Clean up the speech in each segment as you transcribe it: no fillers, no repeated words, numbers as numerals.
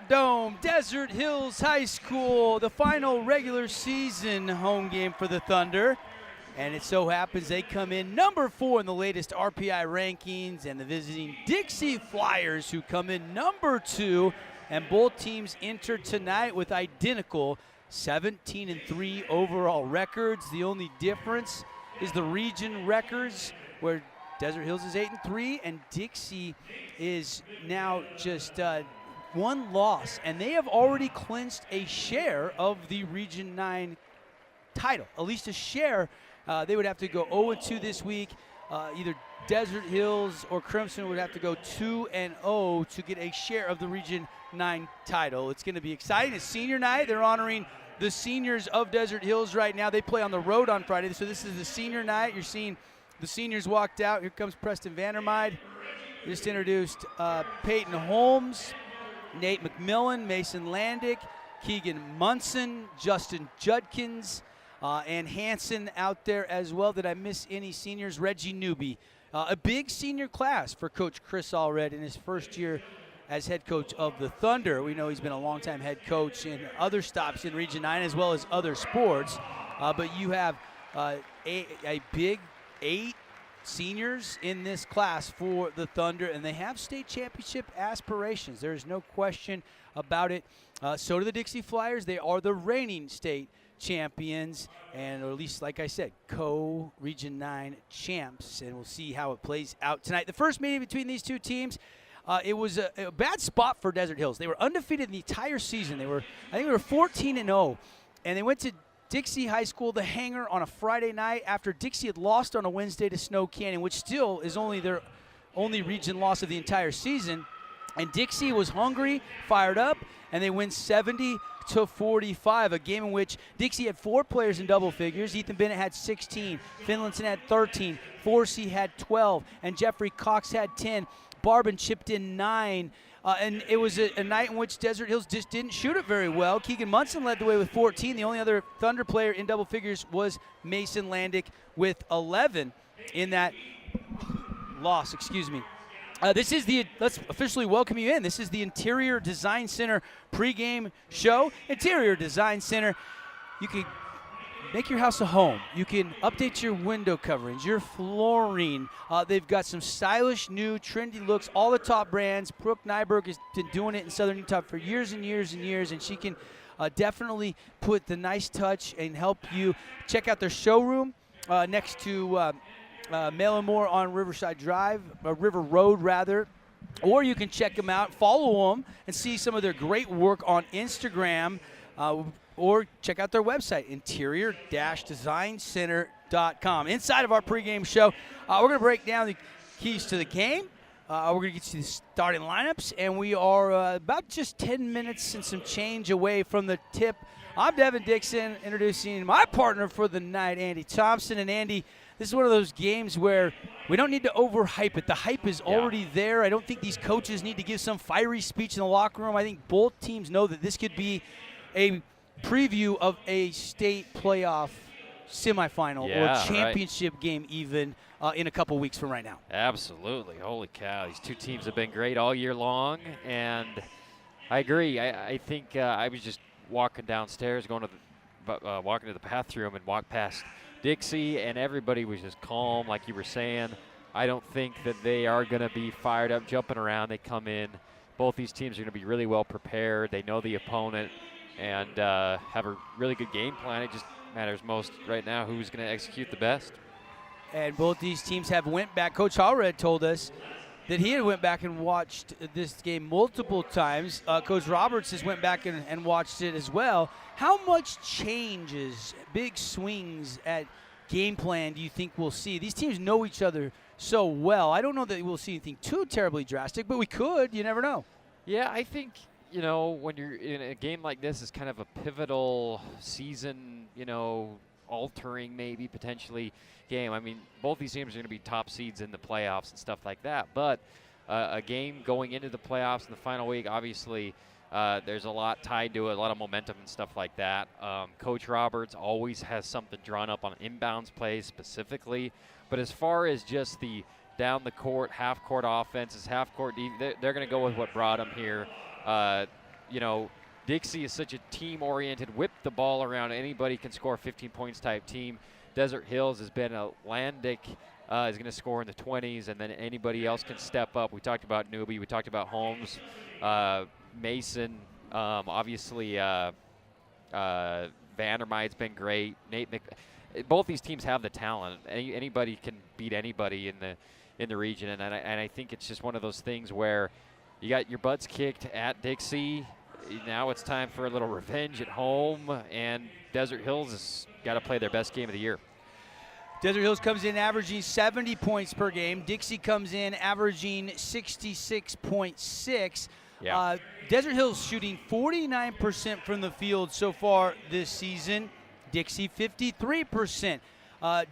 Dome, Desert Hills High School, the final regular season home game for the Thunder. And it so happens they come in number 4 in the latest RPI rankings, and the visiting Dixie Flyers, who come in number 2. And both teams enter tonight with identical 17-3 overall records. The only difference is the region records, where Desert Hills is 8-3, and Dixie is now just one loss, and they have already clinched a share of the Region 9 title, at least a share. They would have to go 0-2 this week. Either Desert Hills or Crimson would have to go 2-0 to get a share of the Region 9 title. It's going to be exciting. It's senior night. They're honoring the seniors of Desert Hills right now. They play on the road on Friday, so this is the senior night. You're seeing the seniors walked out. Here comes Preston Vandermeide. Just introduced Peyton Holmes, Nate McMillan, Mason Landick, Keegan Munson, Justin Judkins, and Hanson out there as well. Did I miss any seniors? Reggie Newby. A big senior class for Coach Chris Allred in his first year as head coach of the Thunder. We know he's been a longtime head coach in other stops in Region 9 as well as other sports. But you have a big 8 seniors in this class for the Thunder, and they have state championship aspirations. There's no question about it. So do the Dixie Flyers. They are the reigning state champions, and or at least, like I said, co-Region 9 champs, and we'll see how it plays out tonight. The first meeting between these two teams, it was a bad spot for Desert Hills. They were undefeated the entire season. I think they were 14-0, and they went to Dixie High School, the Hangar, on a Friday night after Dixie had lost on a Wednesday to Snow Canyon, which still is only their only region loss of the entire season. And Dixie was hungry, fired up, and they win 70-45, a game in which Dixie had 4 players in double figures. Ethan Bennett had 16, Finlinson had 13, Forsey had 12, and Jeffrey Cox had 10. Barbin chipped in 9. And it was a night in which Desert Hills just didn't shoot it very well. Keegan Munson led the way with 14. The only other Thunder player in double figures was Mason Landick with 11 in that loss, let's officially welcome you in. This is the Interior Design Center pregame show. Interior Design Center, you can make your house a home. You can update your window coverings, your flooring. They've got some stylish, new, trendy looks, all the top brands. Brooke Nyberg has been doing it in Southern Utah for years and years and years, and she can definitely put the nice touch and help you. Check out their showroom next to Mail & More on Riverside Drive, River Road, rather. Or you can check them out, follow them, and see some of their great work on Instagram. Or check out their website, interior-designcenter.com. Inside of our pregame show, we're going to break down the keys to the game. We're going to get you the starting lineups, and we are about just 10 minutes and some change away from the tip. I'm Devin Dixon, introducing my partner for the night, Andy Thompson. And Andy, this is one of those games where we don't need to overhype it. The hype is already there. I don't think these coaches need to give some fiery speech in the locker room. I think both teams know that this could be a preview of a state playoff semifinal or championship game even in a couple weeks from right now. Absolutely. Holy cow. These two teams have been great all year long, and I agree. I think I was just walking downstairs, walking to the bathroom, and walked past Dixie, and everybody was just calm, like you were saying. I don't think that they are going to be fired up, jumping around. They come in. Both these teams are going to be really well prepared. They know the opponent and have a really good game plan. It just matters most right now who's going to execute the best. And both these teams have went back. Coach Allred told us that he had went back and watched this game multiple times. Coach Roberts has went back and watched it as well. How much changes, big swings at game plan do you think we'll see? These teams know each other so well. I don't know that we'll see anything too terribly drastic, but we could. You never know. Yeah, I think, when you're in a game like this, is kind of a pivotal season, altering maybe potentially game. I mean, both these teams are going to be top seeds in the playoffs and stuff like that. But a game going into the playoffs in the final week, obviously, there's a lot tied to it, a lot of momentum and stuff like that. Coach Roberts always has something drawn up on inbounds plays specifically. But as far as just the down the court, half court offenses, half court, they're going to go with what brought them here. you know, Dixie is such a team-oriented, whip the ball around, anybody can score 15 points type team. Desert Hills has been Atlantic, is going to score in the 20s, and then anybody else can step up. We talked about Newby, we talked about Holmes, Mason, obviously Vandermeide's been great. Both these teams have the talent. Anybody can beat anybody in the region, and I think it's just one of those things where you got your butts kicked at Dixie. Now it's time for a little revenge at home, and Desert Hills has got to play their best game of the year. Desert Hills comes in averaging 70 points per game. Dixie comes in averaging 66.6. Yeah. Desert Hills shooting 49% from the field so far this season. Dixie 53%.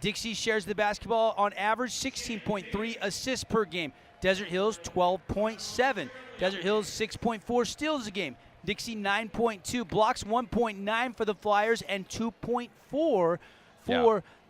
Dixie shares the basketball on average 16.3 assists per game. Desert Hills 12.7. Desert Hills 6.4 steals a game. Dixie 9.2, blocks 1.9 for the Flyers and 2.4 for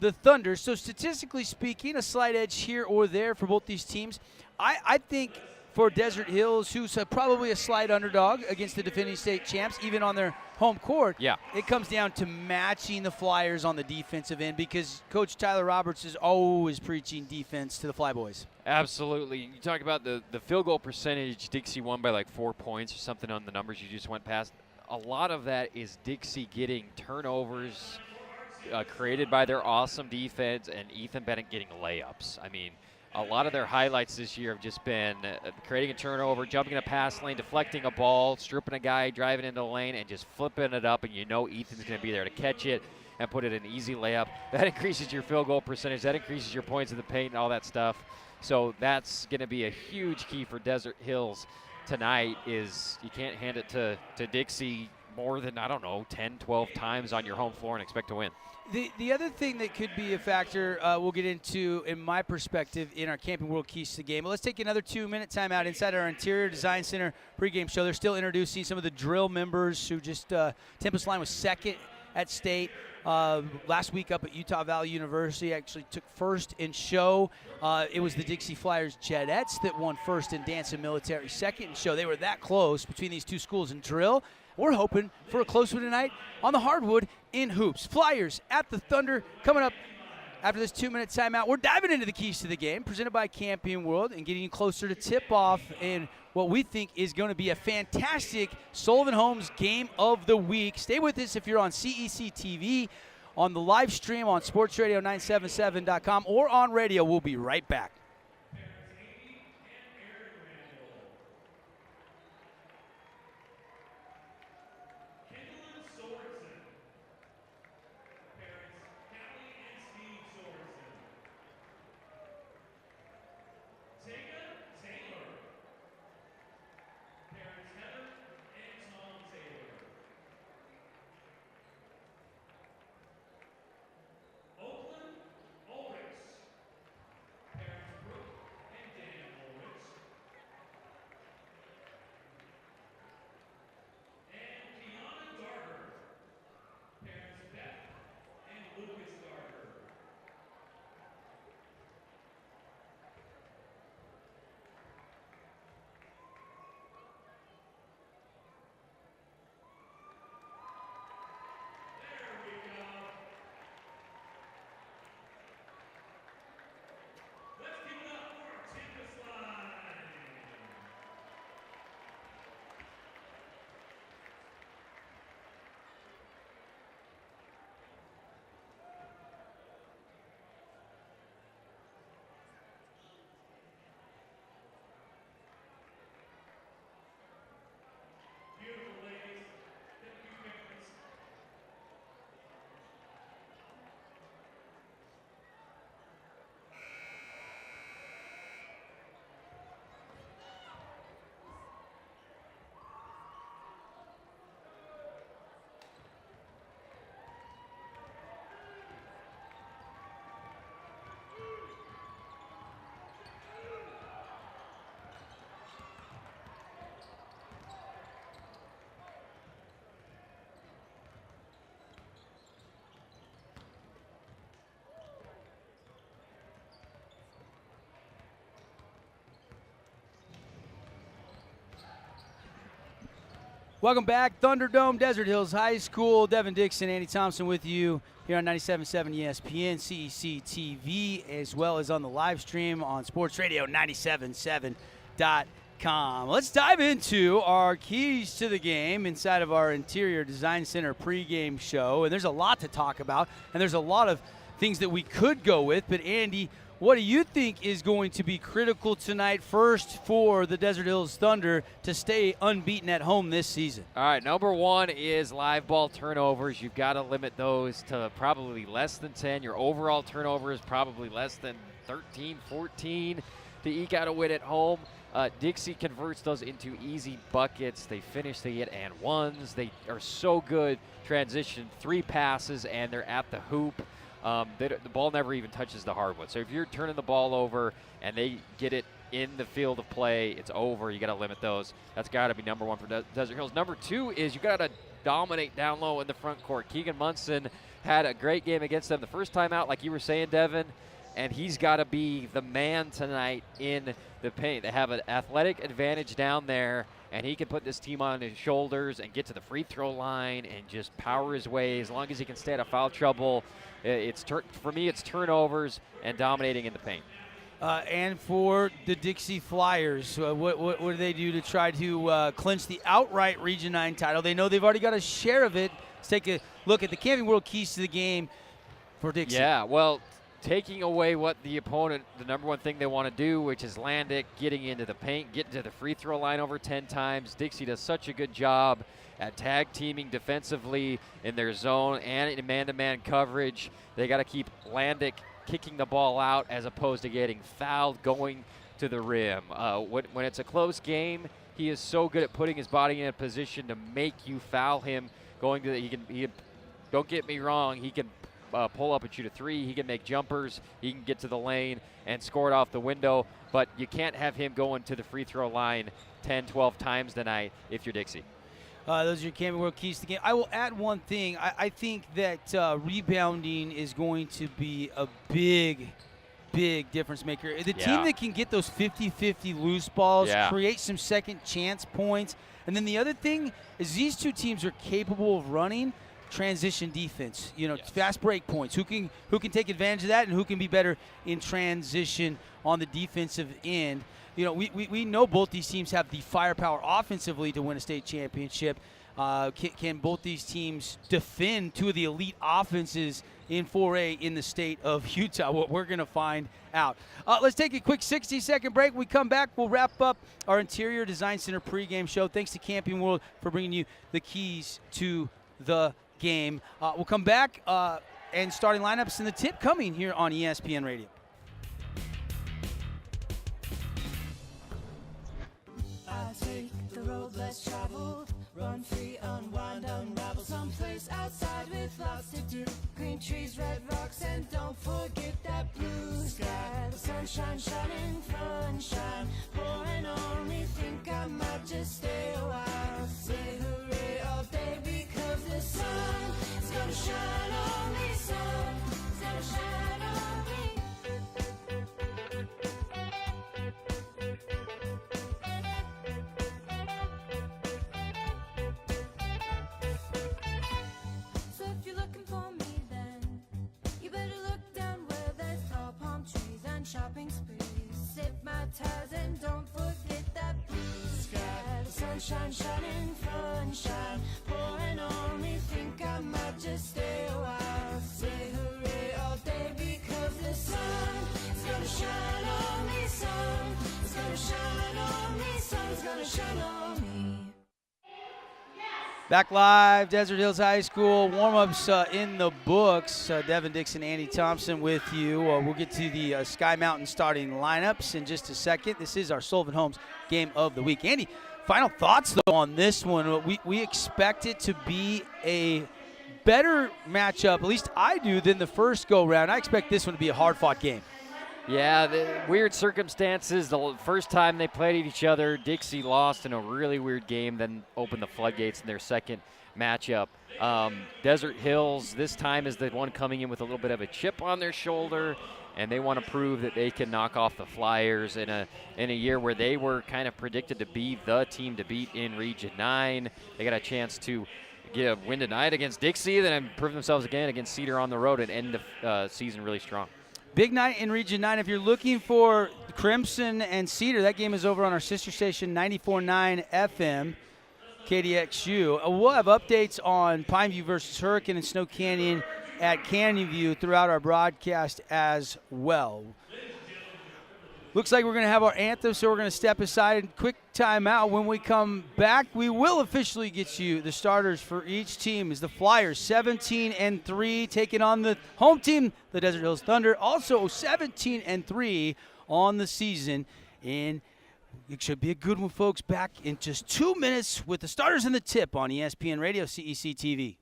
the Thunder. So statistically speaking, a slight edge here or there for both these teams. I think for Desert Hills, who's probably a slight underdog against the defending state champs, even on their home court, it comes down to matching the Flyers on the defensive end, because Coach Tyler Roberts is always preaching defense to the Flyboys. Absolutely. You talk about the field goal percentage. Dixie won by like 4 points or something on the numbers you just went past. A lot of that is Dixie getting turnovers created by their awesome defense and Ethan Bennett getting layups. I mean, a lot of their highlights this year have just been creating a turnover, jumping in a pass lane, deflecting a ball, stripping a guy, driving into the lane, and just flipping it up, and you know Ethan's going to be there to catch it and put it in an easy layup. That increases your field goal percentage. That increases your points in the paint and all that stuff. So that's going to be a huge key for Desert Hills tonight. Is you can't hand it to Dixie more than, 10, 12 times on your home floor and expect to win. The other thing that could be a factor we'll get into, in my perspective, in our Camping World Keys to the game. But let's take another 2-minute timeout inside our Interior Design Center pregame show. They're still introducing some of the drill members who just Tempest Line was second at state. Last week up at Utah Valley University, actually took first in show. It was the Dixie Flyers Jetettes that won first in dance and military, second in show. They were that close between these two schools in drill. We're hoping for a close one tonight on the hardwood in hoops. Flyers at the Thunder coming up after this 2-minute timeout. We're diving into the keys to the game presented by Camping World and getting closer to tip-off in what we think is going to be a fantastic Sullivan Homes game of the week. Stay with us if you're on CEC TV, on the live stream on sportsradio977.com, or on radio. We'll be right back. Welcome back, Thunderdome, Desert Hills High School. Devin Dixon, Andy Thompson with you here on 97.7 ESPN, CEC TV, as well as on the live stream on Sports Radio 97.7.com. Let's dive into our keys to the game inside of our Interior Design Center pregame show. And there's a lot to talk about, and there's a lot of things that we could go with. But, Andy, what do you think is going to be critical tonight first for the Desert Hills Thunder to stay unbeaten at home this season? All right, number one is live ball turnovers. You've got to limit those to probably less than 10. Your overall turnover is probably less than 13, 14 to eke out a win at home. Dixie converts those into easy buckets. They finish, they get and ones. They are so good transition, 3 passes, and they're at the hoop. The ball never even touches the hardwood. So if you're turning the ball over and they get it in the field of play, it's over. You got to limit those. That's got to be number one for Desert Hills. Number two is you got to dominate down low in the front court. Keegan Munson had a great game against them the first time out, like you were saying, Devin, and he's got to be the man tonight in the paint. They have an athletic advantage down there, and he can put this team on his shoulders and get to the free throw line and just power his way. As long as he can stay out of foul trouble, for me, it's turnovers and dominating in the paint. And for the Dixie Flyers, what do they do to try to clinch the outright Region 9 title? They know they've already got a share of it. Let's take a look at the Camping World keys to the game for Dixie. Yeah, well, taking away what the opponent, the number one thing they want to do, which is Landick getting into the paint, getting to the free throw line over 10 times. Dixie does such a good job at tag teaming defensively in their zone and in man-to-man coverage. They got to keep Landick kicking the ball out as opposed to getting fouled going to the rim. When it's a close game, he is so good at putting his body in a position to make you foul him. Going to he can don't get me wrong, he can pull up and shoot a 3. He can make jumpers. He can get to the lane and score it off the window. But you can't have him going to the free throw line 10, 12 times tonight if you're Dixie. Those are your Camping World keys to the game. I will add one thing. I think that rebounding is going to be a big difference maker. The team that can get those 50-50 loose balls, create some second chance points. And then the other thing is these two teams are capable of running transition defense, fast break points. Who can take advantage of that and who can be better in transition on the defensive end? We know both these teams have the firepower offensively to win a state championship. Can both these teams defend two of the elite offenses in 4A in the state of Utah? What we're going to find out. Let's take a quick 60-second break. When we come back, we'll wrap up our Interior Design Center pregame show. Thanks to Camping World for bringing you the keys to the game. We'll come back and starting lineups and the tip coming here on ESPN Radio. I take the road less traveled, run free, unwind, unravel, someplace outside with lots to do. Green trees, red rocks, and don't forget that blue sky. The sunshine shining, sunshine pouring on me. Think I might just stay a while. Say hooray all day because the sun is gonna shine on me. Sun is gonna shine on me. So if you're looking for me, then you better look down where there's tall palm trees and shopping sprees. Sip my ties and don't forget that blue sky. The sunshine shining, sunshine pouring on me. Think I might just stay a while. Say hooray all day because the sun is gonna shine on me. Sun is gonna shine on me. Sun's gonna shine on me. Back live, Desert Hills High School. Warm-ups in the books. Devin Dixon, Andy Thompson with you. We'll get to the Sky Mountain starting lineups in just a second. This is our Sullivan Homes Game of the Week. Andy, final thoughts, though, on this one. We expect it to be a better matchup, at least I do, than the first go-round. I expect this one to be a hard-fought game. Yeah, the weird circumstances. The first time they played each other, Dixie lost in a really weird game, then opened the floodgates in their second matchup. Desert Hills this time is the one coming in with a little bit of a chip on their shoulder, and they want to prove that they can knock off the Flyers in a year where they were kind of predicted to be the team to beat in Region 9. They got a chance to get a win tonight against Dixie, then prove themselves again against Cedar on the road and end the season really strong. Big night in Region 9. If you're looking for Crimson and Cedar, that game is over on our sister station, 94.9 FM, KDXU. We'll have updates on Pineview versus Hurricane and Snow Canyon at Canyon View throughout our broadcast as well. Looks like we're going to have our anthem, so we're going to step aside and quick timeout. When we come back, we will officially get you the starters for each team. As the Flyers 17-3 taking on the home team, the Desert Hills Thunder, also 17-3 on the season. And it should be a good one, folks. Back in just 2 minutes with the starters and the tip on ESPN Radio, CEC TV.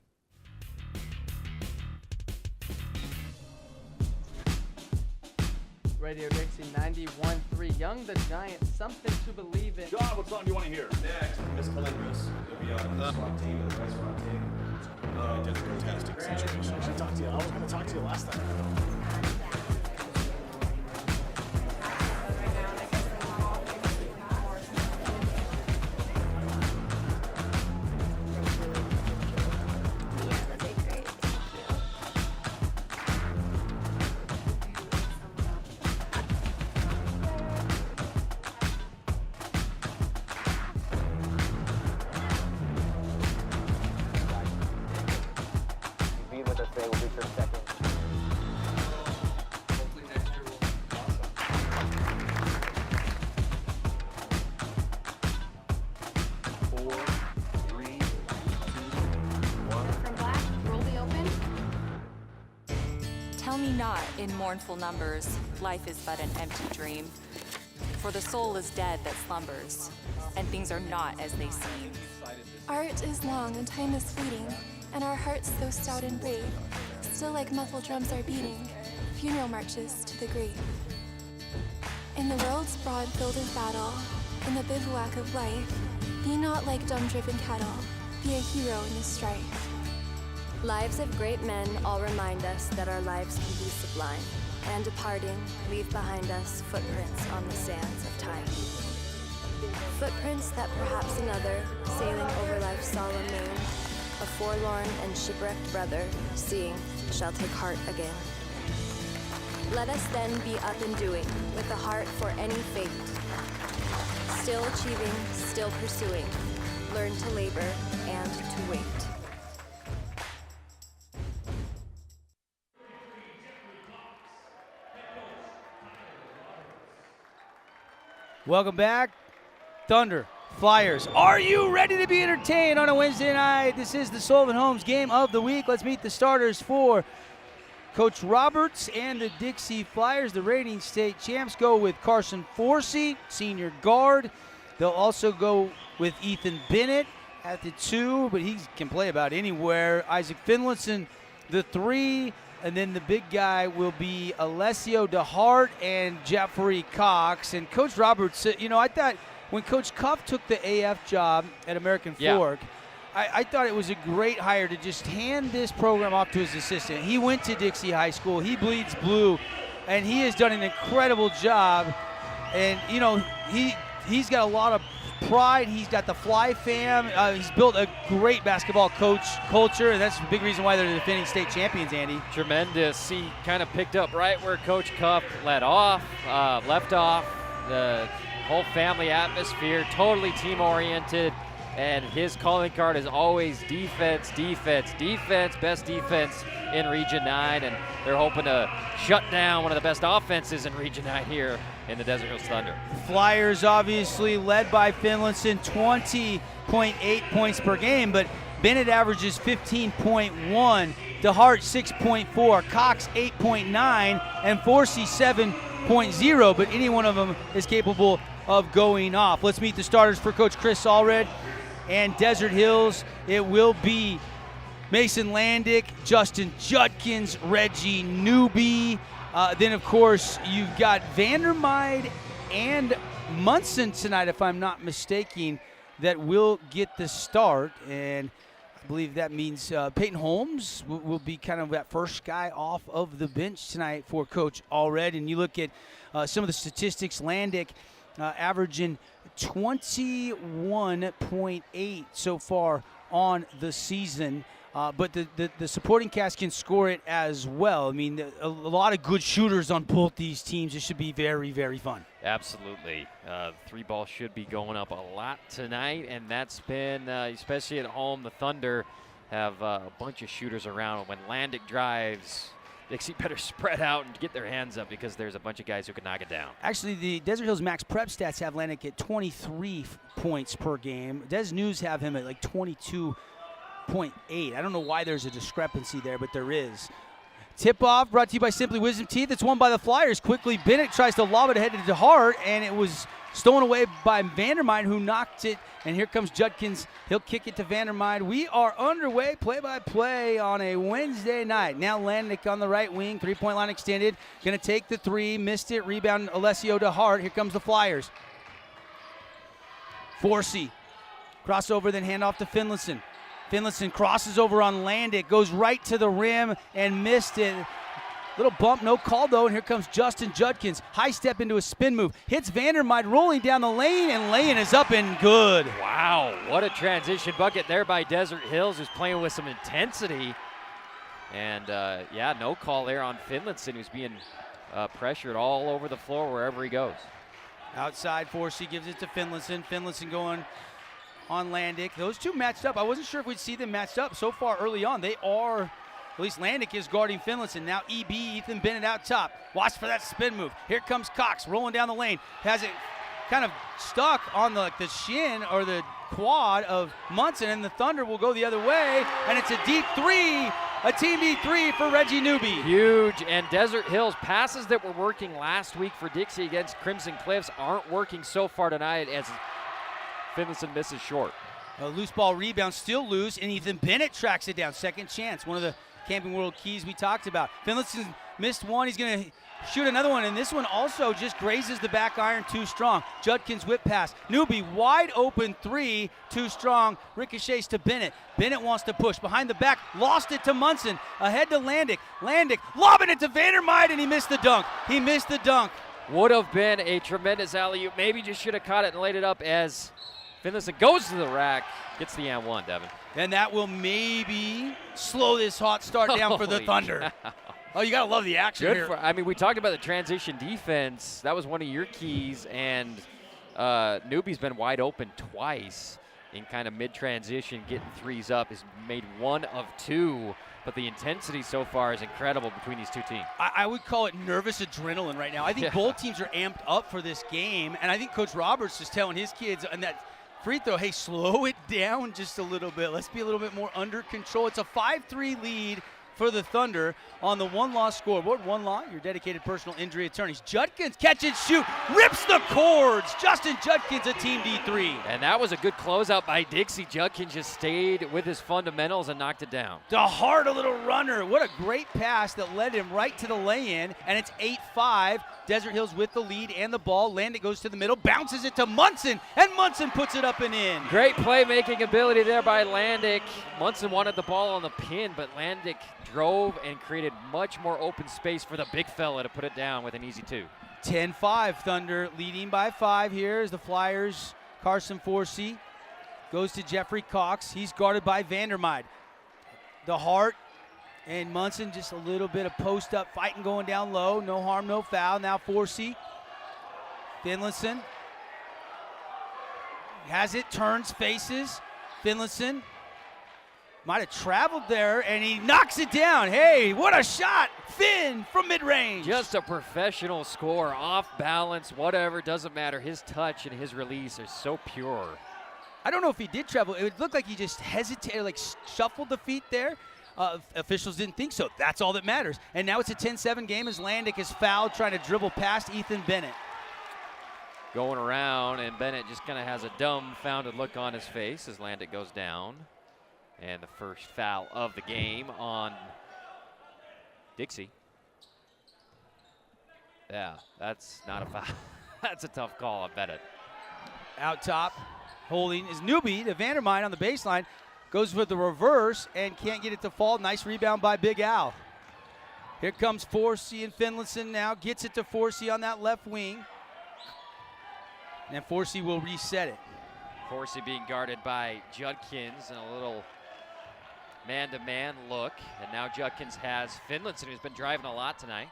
Radio Dixie 91.3. Young the Giant, something to believe in. John, what song do you want to hear? Next, Miss Calendris. You'll be on the swap team, the Rice Rock team. Just a fantastic situation. I should talk to you. I was going to talk to you last time. Tell me not in mournful numbers, life is but an empty dream. For the soul is dead that slumbers, and things are not as they seem. Art is long and time is fleeting, and our hearts though stout and brave, still like muffled drums are beating, funeral marches to the grave. In the world's broad field of battle, in the bivouac of life, be not like dumb-driven cattle, be a hero in the strife. Lives of great men all remind us that our lives can be sublime, and departing, leave behind us footprints on the sands of time. Footprints that perhaps another, sailing over life's solemn main, a forlorn and shipwrecked brother, seeing, shall take heart again. Let us then be up and doing, with a heart for any fate. Still achieving, still pursuing, learn to labor and to wait. Welcome back. Thunder, Flyers, are you ready to be entertained on a Wednesday night? This is the Sullivan Homes Game of the Week. Let's meet the starters for Coach Roberts and the Dixie Flyers. The reigning state champs go with Carson Forsey, senior guard. They'll also go with Ethan Bennett at the 2, but he can play about anywhere. Isaac Finlinson, the 3. And then the big guy will be Alessio DeHart and Jeffrey Cox. And Coach Roberts, I thought when Coach Cuff took the AF job at American Fork, I thought it was a great hire to just hand this program off to his assistant. He went to Dixie High School. He bleeds blue, and he has done an incredible job. And, he's got a lot of pride. He's got the Fly fam. He's built a great basketball culture, and that's a big reason why they're the defending state champions, Andy. Tremendous. He kind of picked up right where Coach Cuff left off. The whole family atmosphere, totally team-oriented, and his calling card is always defense, defense, defense, best defense in Region 9, and they're hoping to shut down one of the best offenses in Region 9 here in the Desert Hills Thunder. Flyers obviously led by Finlinson, 20.8 points per game, but Bennett averages 15.1, DeHart 6.4, Cox 8.9, and Forsey 7.0, but any one of them is capable of going off. Let's meet the starters for Coach Chris Allred and Desert Hills. It will be Mason Landick, Justin Judkins, Reggie Newby. Then, of course, you've got Vandermeide and Munson tonight, if I'm not mistaken, that will get the start. And I believe that means Peyton Holmes will be kind of that first guy off of the bench tonight for Coach Allred. And you look at some of the statistics, Landick averaging 21.8 so far on the season. But the supporting cast can score it as well. I mean, a lot of good shooters on both these teams. It should be very, very fun. Absolutely. Three ball should be going up a lot tonight, and that's been, especially at home, the Thunder have a bunch of shooters around. When Landick drives, Dixie better spread out and get their hands up because there's a bunch of guys who can knock it down. Actually, the Desert Hills Max Prep stats have Landick at 23 points per game. Des News have him at like 22.8. I don't know why there's a discrepancy there, but there is. Tip-off brought to you by Simply Wisdom Teeth. It's won by the Flyers. Quickly, Bennett tries to lob it ahead to Hart, and it was stolen away by Vandermeide, who knocked it. And here comes Judkins. He'll kick it to Vandermeide. We are underway, play-by-play on a Wednesday night. Now Landick on the right wing, three-point line extended. Going to take the three, missed it. Rebound, Alessio to Hart. Here comes the Flyers. Forsey, crossover, then hand off to Finlayson. Finlayson crosses over on Landick, goes right to the rim and missed it. Little bump, no call though, and here comes Justin Judkins. High step into a spin move. Hits Vandermeide rolling down the lane, and laying is up and good. Wow, what a transition bucket there by Desert Hills, who's playing with some intensity. And yeah, no call there on Finlayson, who's being pressured all over the floor wherever he goes. Outside, Forsey gives it to Finlayson. Finlayson going on Landick. Those two matched up. I wasn't sure if we'd see them matched up so far early on. They are, at least Landick is guarding Finlayson. Now EB, Ethan Bennett out top. Watch for that spin move. Here comes Cox rolling down the lane. Has it kind of stuck on the shin or the quad of Munson, and the Thunder will go the other way, and it's a deep three, a team deep three for Reggie Newby. Huge, and Desert Hills passes that were working last week for Dixie against Crimson Cliffs aren't working so far tonight as Finlayson misses short. A loose ball rebound, still loose, and Ethan Bennett tracks it down. Second chance, one of the Camping World keys we talked about. Finlayson missed one. He's going to shoot another one, and this one also just grazes the back iron, too strong. Judkins whip pass. Newby wide open three, too strong. Ricochets to Bennett. Bennett wants to push behind the back, lost it to Munson. Ahead to Landick. Landick lobbing it to Vandermeide, and he missed the dunk. He missed the dunk. Would have been a tremendous alley-oop. Maybe just should have caught it and laid it up as Finlayson goes to the rack, gets the and one, Devin. And that will maybe slow this hot start down for the Thunder. Cow. Oh, you got to love the action Good here. I mean, we talked about the transition defense. That was one of your keys, and Newby's been wide open twice in kind of mid-transition, getting threes up. Has made one of two, but the intensity so far is incredible between these two teams. I would call it nervous adrenaline right now. I think both teams are amped up for this game, and I think Coach Roberts is telling his kids on that free throw, hey, slow it down just a little bit. Let's be a little bit more under control. It's a 5-3 lead for the Thunder on the one-loss scoreboard. One law, your dedicated personal injury attorneys. Judkins, catch and shoot, rips the cords. Justin Judkins, a team D3. And that was a good closeout by Dixie. Judkins just stayed with his fundamentals and knocked it down. To Hart, a little runner. What a great pass that led him right to the lay-in, and it's 8-5. Desert Hills with the lead and the ball. Landick goes to the middle, bounces it to Munson, and Munson puts it up and in. Great playmaking ability there by Landick. Munson wanted the ball on the pin, but Landick drove and created much more open space for the big fella to put it down with an easy two. 10-5, Thunder leading by 5 here as the Flyers. Carson Forsey goes to Jeffrey Cox. He's guarded by Vandermeide. The Hart and Munson, just a little bit of post-up fighting going down low. No harm, no foul. Now Forsey. Finlayson has it, turns, faces. Finlayson might have traveled there, and he knocks it down. Hey, what a shot. Finn from mid-range. Just a professional score, off balance, whatever, doesn't matter. His touch and his release are so pure. I don't know if he did travel. It looked like he just hesitated, like shuffled the feet there. Officials didn't think so. That's all that matters. And now it's a 10-7 game as Landick is fouled trying to dribble past Ethan Bennett. Going around, and Bennett just kind of has a dumbfounded look on his face as Landick goes down. And the first foul of the game on Dixie. Yeah, that's not a foul. That's a tough call on Bennett. Out top, holding is Newby to Vandermeide on the baseline. goes for the reverse and can't get it to fall. Nice rebound by Big Al. Here comes Forsey and Finlayson now. Gets it to Forsey on that left wing. And Forsey will reset it. Forsey being guarded by Judkins and a little man-to-man look. And now Judkins has Finlayson, who's been driving a lot tonight.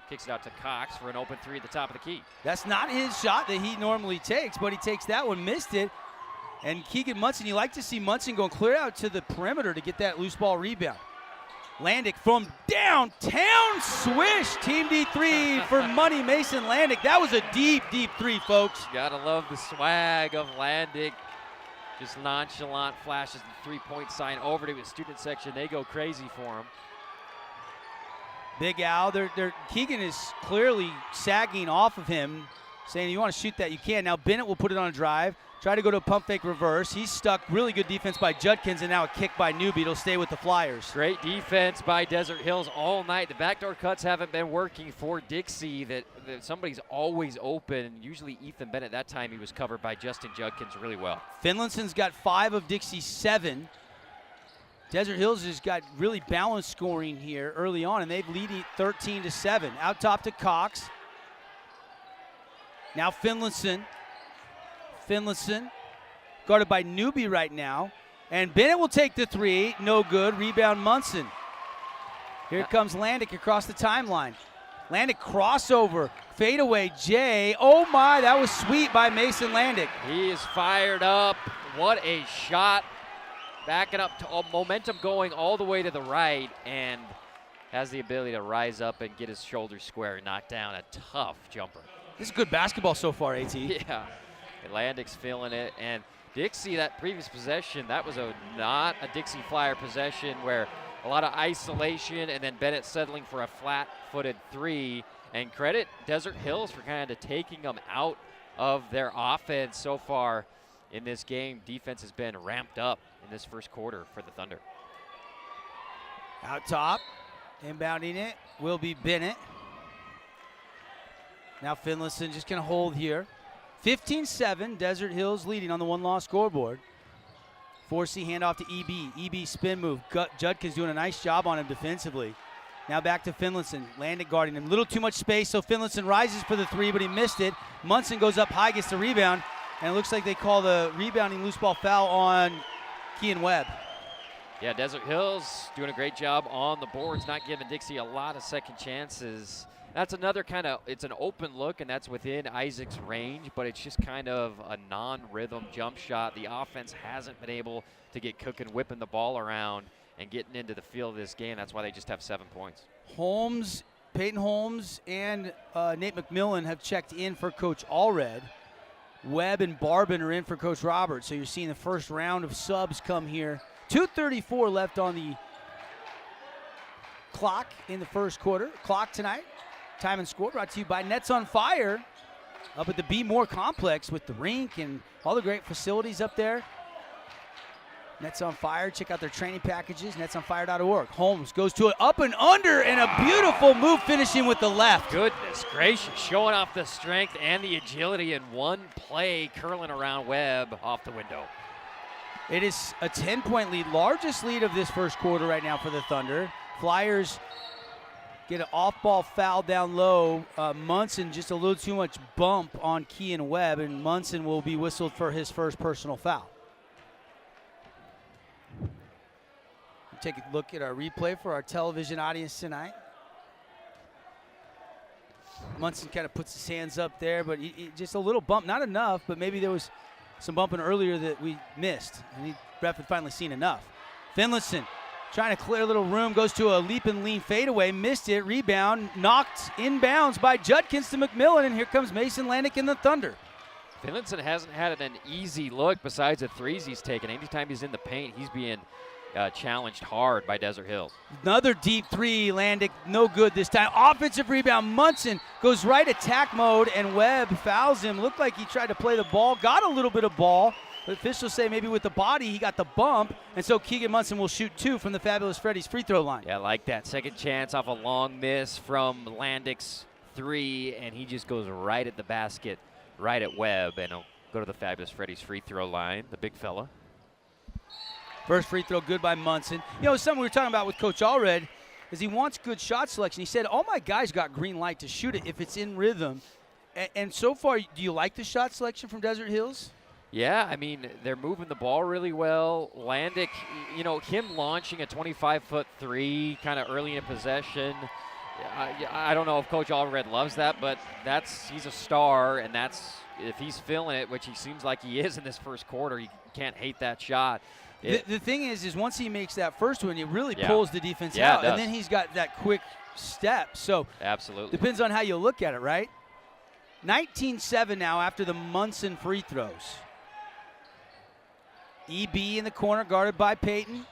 Kicks it out to Cox for an open three at the top of the key. That's not his shot that he normally takes, but he takes that one, missed it. And Keegan Munson, you like to see Munson going clear out to the perimeter to get that loose ball rebound. Landick from downtown, swish, Team D3 for money, Mason Landick. That was a deep, deep three, folks. Gotta love the swag of Landick. Just nonchalant flashes the three-point sign over to his student section. They go crazy for him. Big Al, Keegan is clearly sagging off of him, saying you want to shoot that, you can. Now Bennett will put it on a drive. Try to go to a pump fake reverse. He's stuck. Really good defense by Judkins, and now a kick by Newby. It'll stay with the Flyers. Great defense by Desert Hills all night. The backdoor cuts haven't been working for Dixie. That somebody's always open. Usually Ethan Bennett, that time he was covered by Justin Judkins really well. Finlayson's got 5 of Dixie's 7. Desert Hills has got really balanced scoring here early on, and they've leading 13-7. Out top to Cox. Now Finlayson, guarded by Newby right now. And Bennett will take the three. No good. Rebound Munson. Here comes Landick across the timeline. Landick crossover. Fadeaway Jay. Oh my, that was sweet by Mason Landick. He is fired up. What a shot. Backing up to momentum going all the way to the right, and has the ability to rise up and get his shoulders square and knock down a tough jumper. This is good basketball so far, AT. Yeah. Atlantic's feeling it, and Dixie, that previous possession, that was not a Dixie Flyer possession where a lot of isolation and then Bennett settling for a flat-footed three. And credit Desert Hills for kind of taking them out of their offense so far in this game. Defense has been ramped up in this first quarter for the Thunder. Out top, inbounding it will be Bennett. Now Finlayson just going to hold here. 15-7, Desert Hills leading on the one-loss scoreboard. Forsey handoff to EB. EB spin move. Judkins doing a nice job on him defensively. Now back to Finlayson. Landick guarding him. A little too much space, so Finlayson rises for the three, but he missed it. Munson goes up high, gets the rebound, and it looks like they call the rebounding loose ball foul on Kean Webb. Yeah, Desert Hills doing a great job on the boards, not giving Dixie a lot of second chances. That's another kind of, it's an open look, and that's within Isaac's range, but it's just kind of a non-rhythm jump shot. The offense hasn't been able to get cooking, whipping the ball around and getting into the feel of this game. That's why they just have 7 points. Peyton Holmes and Nate McMillan have checked in for Coach Allred. Webb and Barbin are in for Coach Roberts. So you're seeing the first round of subs come here. 2:34 left on the clock in the first quarter. Clock tonight. Time and score brought to you by Nets on Fire up at the Be More Complex with the rink and all the great facilities up there. Nets on Fire. Check out their training packages, netsonfire.org. Holmes goes to it up and under, and a beautiful move finishing with the left. Goodness gracious, showing off the strength and the agility in one play, curling around Webb off the window. It is a 10-point lead, largest lead of this first quarter right now for the Thunder. Flyers get an off-ball foul down low. Munson just a little too much bump on Kean Webb, and Munson will be whistled for his first personal foul. Take a look at our replay for our television audience tonight. Munson kind of puts his hands up there, but just a little bump, not enough, but maybe there was some bumping earlier that we missed, and ref had finally seen enough. Finlayson trying to clear a little room, goes to a leap and lean fadeaway, missed it, rebound, knocked inbounds by Judkins to McMillan, and here comes Mason Landick in the Thunder. Finlayson hasn't had an easy look besides the threes he's taken. Anytime he's in the paint, he's being challenged hard by Desert Hills. Another deep three, Landick, no good this time. Offensive rebound, Munson goes right attack mode, and Webb fouls him. Looked like he tried to play the ball, got a little bit of ball, but officials say maybe with the body he got the bump, and so Keegan Munson will shoot 2 from the Fabulous Freddy's free throw line. Yeah, I like that. Second chance off a long miss from Landick's three, and he just goes right at the basket, right at Webb, and he'll go to the Fabulous Freddy's free throw line, the big fella. First free throw good by Munson. You know, something we were talking about with Coach Allred is he wants good shot selection. He said all my guys got green light to shoot it if it's in rhythm. And so far, do you like the shot selection from Desert Hills? Yeah, I mean, they're moving the ball really well. Landick, you know, him launching a 25-foot three kind of early in possession, I don't know if Coach Allred loves that, but he's a star, and if he's feeling it, which he seems like he is in this first quarter, you can't hate that shot. The thing is once he makes that first one, it really pulls the defense out, and then he's got that quick step. So absolutely depends on how you look at it, right? 19-7 now after the Munson free throws. EB in the corner, guarded by Peyton.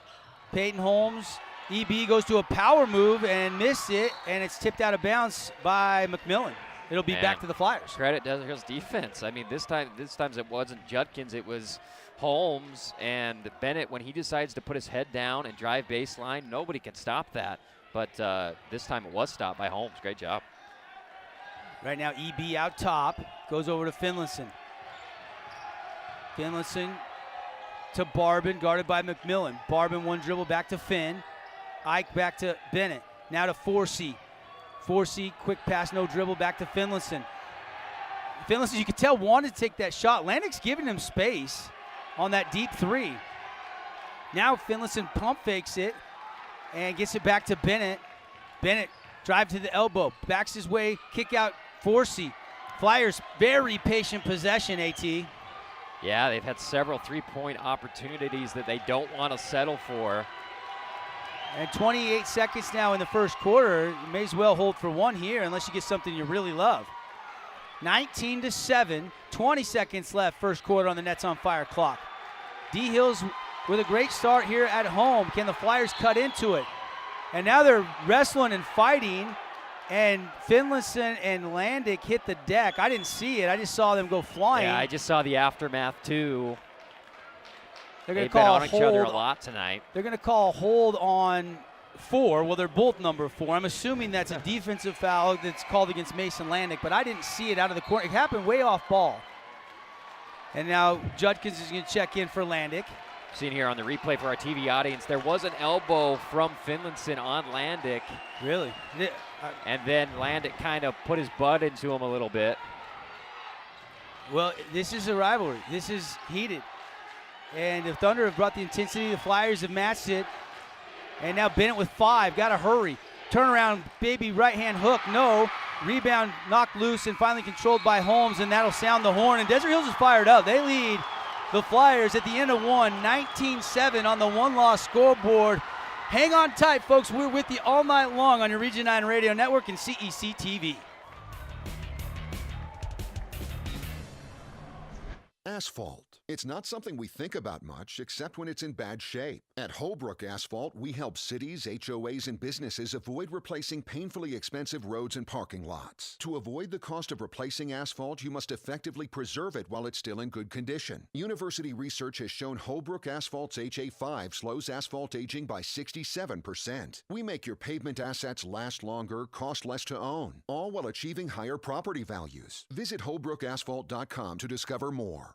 Peyton Holmes. EB goes to a power move and missed it, and it's tipped out of bounds by McMillan. It'll be back to the Flyers. Credit Desert Hills defense. I mean, this time it wasn't Judkins, it was Holmes and Bennett. When he decides to put his head down and drive baseline, nobody can stop that. But this time it was stopped by Holmes. Great job. Right now, EB out top, goes over to Finlayson. Finlayson to Barbin, guarded by McMillan. Barbin one dribble back to Finn. Ike back to Bennett. Now to Forsey. Forsey, quick pass, no dribble, back to Finlayson. Finlayson, you could tell, wanted to take that shot. Landick's giving him space on that deep three. Now Finlayson pump fakes it and gets it back to Bennett. Bennett drive to the elbow, backs his way, kick out Forsey. Flyers, very patient possession, AT. Yeah, they've had several three-point opportunities that they don't want to settle for. And 28 seconds now in the first quarter. You may as well hold for one here unless you get something you really love. 19-7, 20 seconds left, first quarter on the Nets on Fire clock. D-Hills with a great start here at home. Can the Flyers cut into it? And now they're wrestling and fighting, and Finlayson and Landick hit the deck. I didn't see it. I just saw them go flying. Yeah, I just saw the aftermath, too. They're going to They've been call on a each other a hold. lot tonight. They're going to call a hold on 4. Well, they're both number 4. I'm assuming that's a defensive foul that's called against Mason Landick, but I didn't see it out of the corner. It happened way off ball. And now Judkins is going to check in for Landick. Seen here on the replay for our TV audience, there was an elbow from Finlayson on Landick. Really? And then Landick kind of put his butt into him a little bit. Well, this is a rivalry. This is heated. And the Thunder have brought the intensity. The Flyers have matched it. And now Bennett with 5. Got to hurry. Turnaround, baby, right-hand hook. No. Rebound knocked loose and finally controlled by Holmes, and that'll sound the horn. And Desert Hills is fired up. They lead the Flyers at the end of one, 19-7 on the one-loss scoreboard. Hang on tight, folks. We're with you all night long on your Region 9 Radio Network and CEC TV. Asphalt. It's not something we think about much, except when it's in bad shape. At Holbrook Asphalt, we help cities, HOAs, and businesses avoid replacing painfully expensive roads and parking lots. To avoid the cost of replacing asphalt, you must effectively preserve it while it's still in good condition. University research has shown Holbrook Asphalt's HA5 slows asphalt aging by 67%. We make your pavement assets last longer, cost less to own, all while achieving higher property values. Visit holbrookasphalt.com to discover more.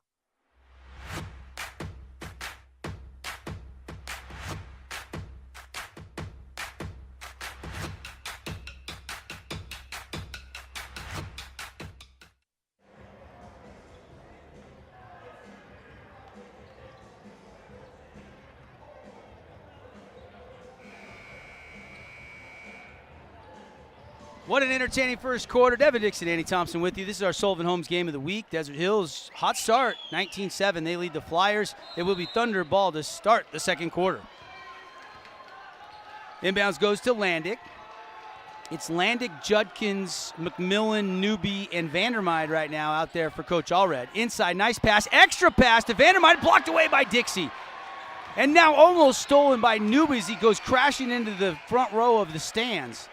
What an entertaining first quarter. Devin Dixie and Andy Thompson with you. This is our Sullivan Homes game of the week. Desert Hills, hot start, 19-7. They lead the Flyers. It will be Thunder ball to start the second quarter. Inbounds goes to Landick. It's Landick, Judkins, McMillan, Newby, and Vandermeide right now out there for Coach Allred. Inside, nice pass, extra pass to Vandermeide, blocked away by Dixie. And now almost stolen by Newby as he goes crashing into the front row of the stands.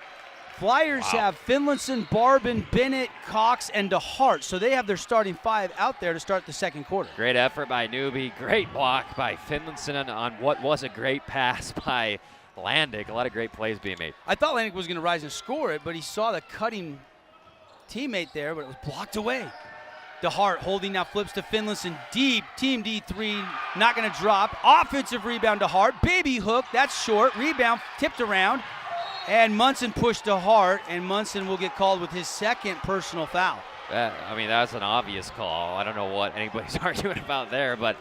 Flyers have Finlayson, Barbin, Bennett, Cox, and DeHart. So they have their starting 5 out there to start the second quarter. Great effort by Newby. Great block by Finlayson on what was a great pass by Landick. A lot of great plays being made. I thought Landick was going to rise and score it, but he saw the cutting teammate there, but it was blocked away. DeHart holding now, flips to Finlayson deep. Team D3 not going to drop. Offensive rebound DeHart. Baby hook, that's short. Rebound tipped around. And Munson pushed DeHart, and Munson will get called with his second personal foul. I mean, that's an obvious call. I don't know what anybody's arguing about there, but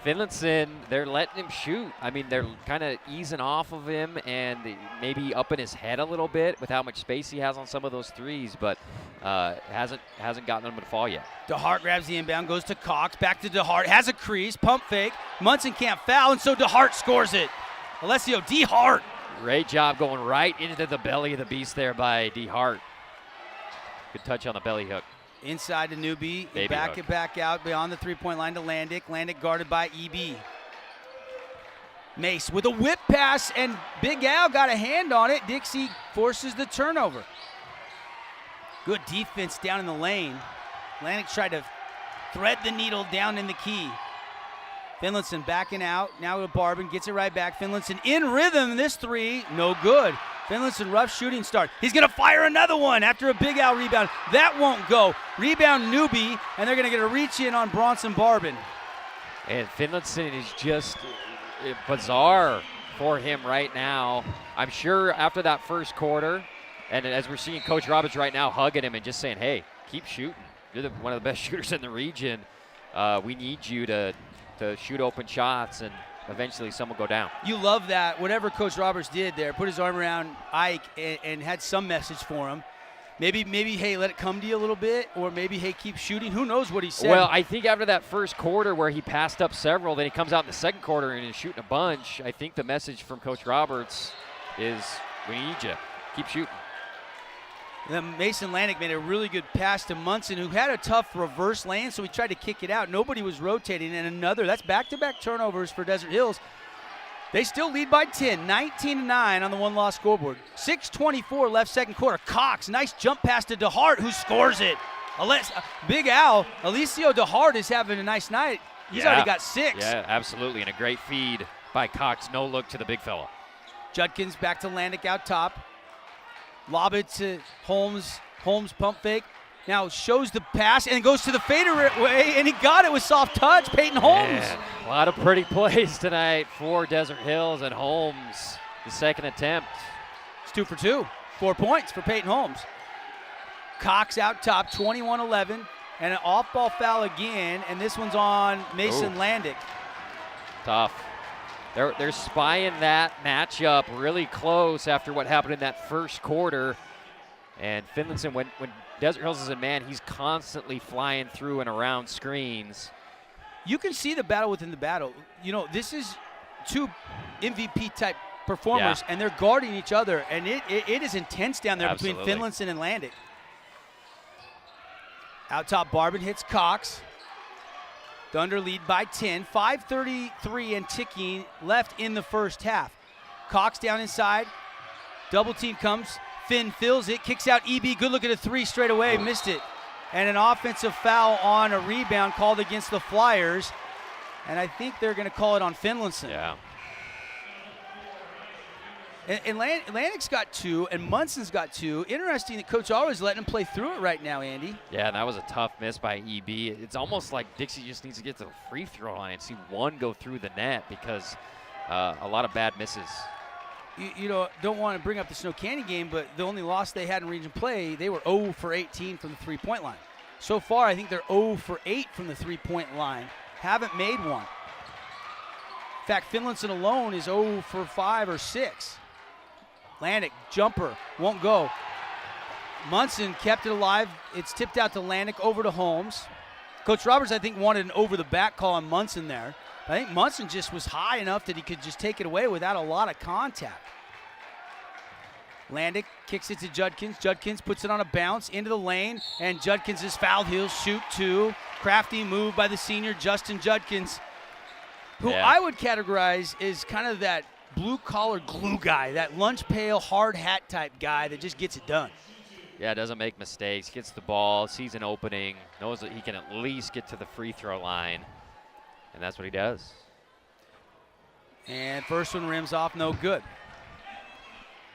Finlayson, they're letting him shoot. I mean, they're kind of easing off of him and maybe upping his head a little bit with how much space he has on some of those threes, but hasn't gotten them to fall yet. DeHart grabs the inbound, goes to Cox, back to DeHart, has a crease, pump fake. Munson can't foul, and so DeHart scores it. Alessio DeHart. Great job going right into the belly of the beast there by DeHart. Good touch on the belly hook. Inside to Newby, Baby back hook. it back out beyond the three-point line to Landick. Landick guarded by EB. Mace with a whip pass, and Big Al got a hand on it. Dixie forces the turnover. Good defense down in the lane. Landick tried to thread the needle down in the key. Finlayson backing out, now with Barbin, gets it right back. Finlayson in rhythm, this three, no good. Finlayson, rough shooting start. He's going to fire another one after a Big Al rebound. That won't go. Rebound Newby, and they're going to get a reach in on Bronson Barbin. And Finlayson is just bizarre for him right now. I'm sure after that first quarter, and as we're seeing Coach Roberts right now hugging him and just saying, hey, keep shooting. You're one of the best shooters in the region. We need you to shoot open shots, and eventually some will go down. You love that. Whatever Coach Roberts did there, put his arm around Ike and had some message for him. Maybe, hey, let it come to you a little bit, or maybe, hey, keep shooting. Who knows what he said? Well, I think after that first quarter where he passed up several, then he comes out in the second quarter and is shooting a bunch. I think the message from Coach Roberts is, we need you. Keep shooting. Then Mason Landick made a really good pass to Munson, who had a tough reverse lane, so he tried to kick it out. Nobody was rotating, and that's back-to-back turnovers for Desert Hills. They still lead by 10, 19-9 on the one-loss scoreboard. 6:24 left second quarter. Cox, nice jump pass to DeHart, who scores it. Big Al, Alessio DeHart is having a nice night. He's already got 6. Yeah, absolutely, and a great feed by Cox. No look to the big fella. Judkins back to Landick out top. Lob it to Holmes. Holmes pump fake. Now shows the pass and goes to the fadeaway, and he got it with soft touch. Peyton Holmes. Man, a lot of pretty plays tonight for Desert Hills, and Holmes, the second attempt. It's 2 for 2. 4 points for Peyton Holmes. Cox out top, 21-11, and an off-ball foul again, and this one's on Mason Landick. Tough. They're spying that matchup really close after what happened in that first quarter. And Finlayson, when Desert Hills is in man, he's constantly flying through and around screens. You can see the battle within the battle. You know, this is 2 MVP-type performers, and they're guarding each other, and it is intense down there between Finlayson and Landick. Out top, Barbin hits Cox. Thunder lead by 10, 5:33 and ticking left in the first half. Cox down inside, double team comes, Finn fills it, kicks out EB, good look at a 3 straight away, missed it. And an offensive foul on a rebound called against the Flyers, and I think they're gonna call it on Finlayson. Yeah. And Landick's got 2, and Munson's got 2. Interesting that Coach always letting him play through it right now, Andy. Yeah, and that was a tough miss by EB. It's almost like Dixie just needs to get to the free throw line and see one go through the net, because a lot of bad misses. You know, don't want to bring up the Snow Canyon game, but the only loss they had in region play, they were 0 for 18 from the three-point line. So far, I think they're 0 for 8 from the three-point line. Haven't made one. In fact, Finlayson alone is 0 for 5 or 6. Landick, jumper, won't go. Munson kept it alive. It's tipped out to Landick, over to Holmes. Coach Roberts, I think, wanted an over-the-back call on Munson there. I think Munson just was high enough that he could just take it away without a lot of contact. Landick kicks it to Judkins. Judkins puts it on a bounce into the lane, and Judkins is fouled. He'll shoot 2. Crafty move by the senior Justin Judkins, who I would categorize as kind of that blue-collar glue guy, that lunch pail, hard hat type guy that just gets it done. Yeah, doesn't make mistakes, gets the ball, sees an opening, knows that he can at least get to the free throw line, and that's what he does. And first one rims off, no good.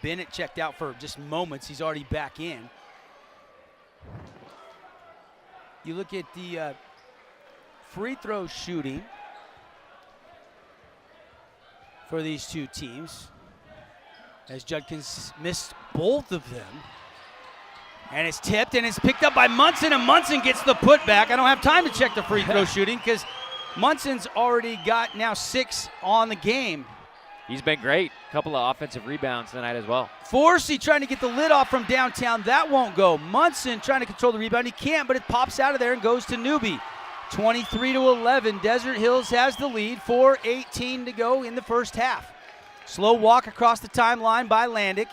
Bennett checked out for just moments. He's already back in. you look at the free throw shooting for these two teams, as Judkins missed both of them. And it's tipped, and it's picked up by Munson, and Munson gets the putback. I don't have time to check the free throw shooting because Munson's already got now 6 on the game. He's been great. A couple of offensive rebounds tonight as well. Forsey trying to get the lid off from downtown. That won't go. Munson trying to control the rebound. He can't, but it pops out of there and goes to Newby. 23-11. Desert Hills has the lead. 4:18 to go in the first half. Slow walk across the timeline by Landick.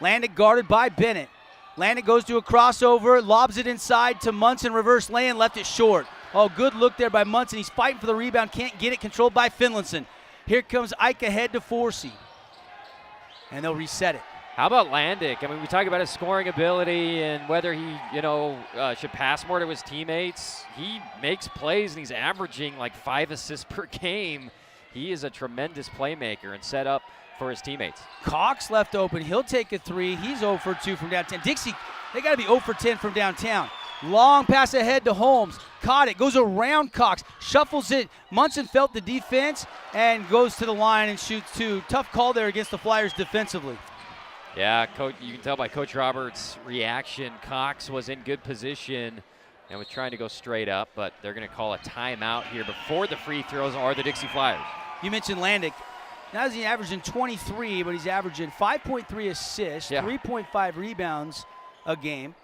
Landick guarded by Bennett. Landick goes to a crossover, lobs it inside to Munson, reverse lay-in, left it short. Oh, good look there by Munson. He's fighting for the rebound, can't get it, controlled by Finlinson. Here comes Ike ahead to Forsey, and they'll reset it. How about Landick? I mean, we talk about his scoring ability and whether he, should pass more to his teammates. He makes plays, and he's averaging like 5 assists per game. He is a tremendous playmaker and set up for his teammates. Cox left open. He'll take a 3. He's 0 for 2 from downtown. Dixie, they got to be 0 for 10 from downtown. Long pass ahead to Holmes. Caught it. Goes around Cox. Shuffles it. Munson felt the defense and goes to the line and shoots 2. Tough call there against the Flyers defensively. Yeah, Coach, you can tell by Coach Roberts' reaction. Cox was in good position and was trying to go straight up, but they're going to call a timeout here before the free throws are the Dixie Flyers. You mentioned Landick. Now he's averaging 23, but he's averaging 5.3 assists, 3.5 rebounds a game.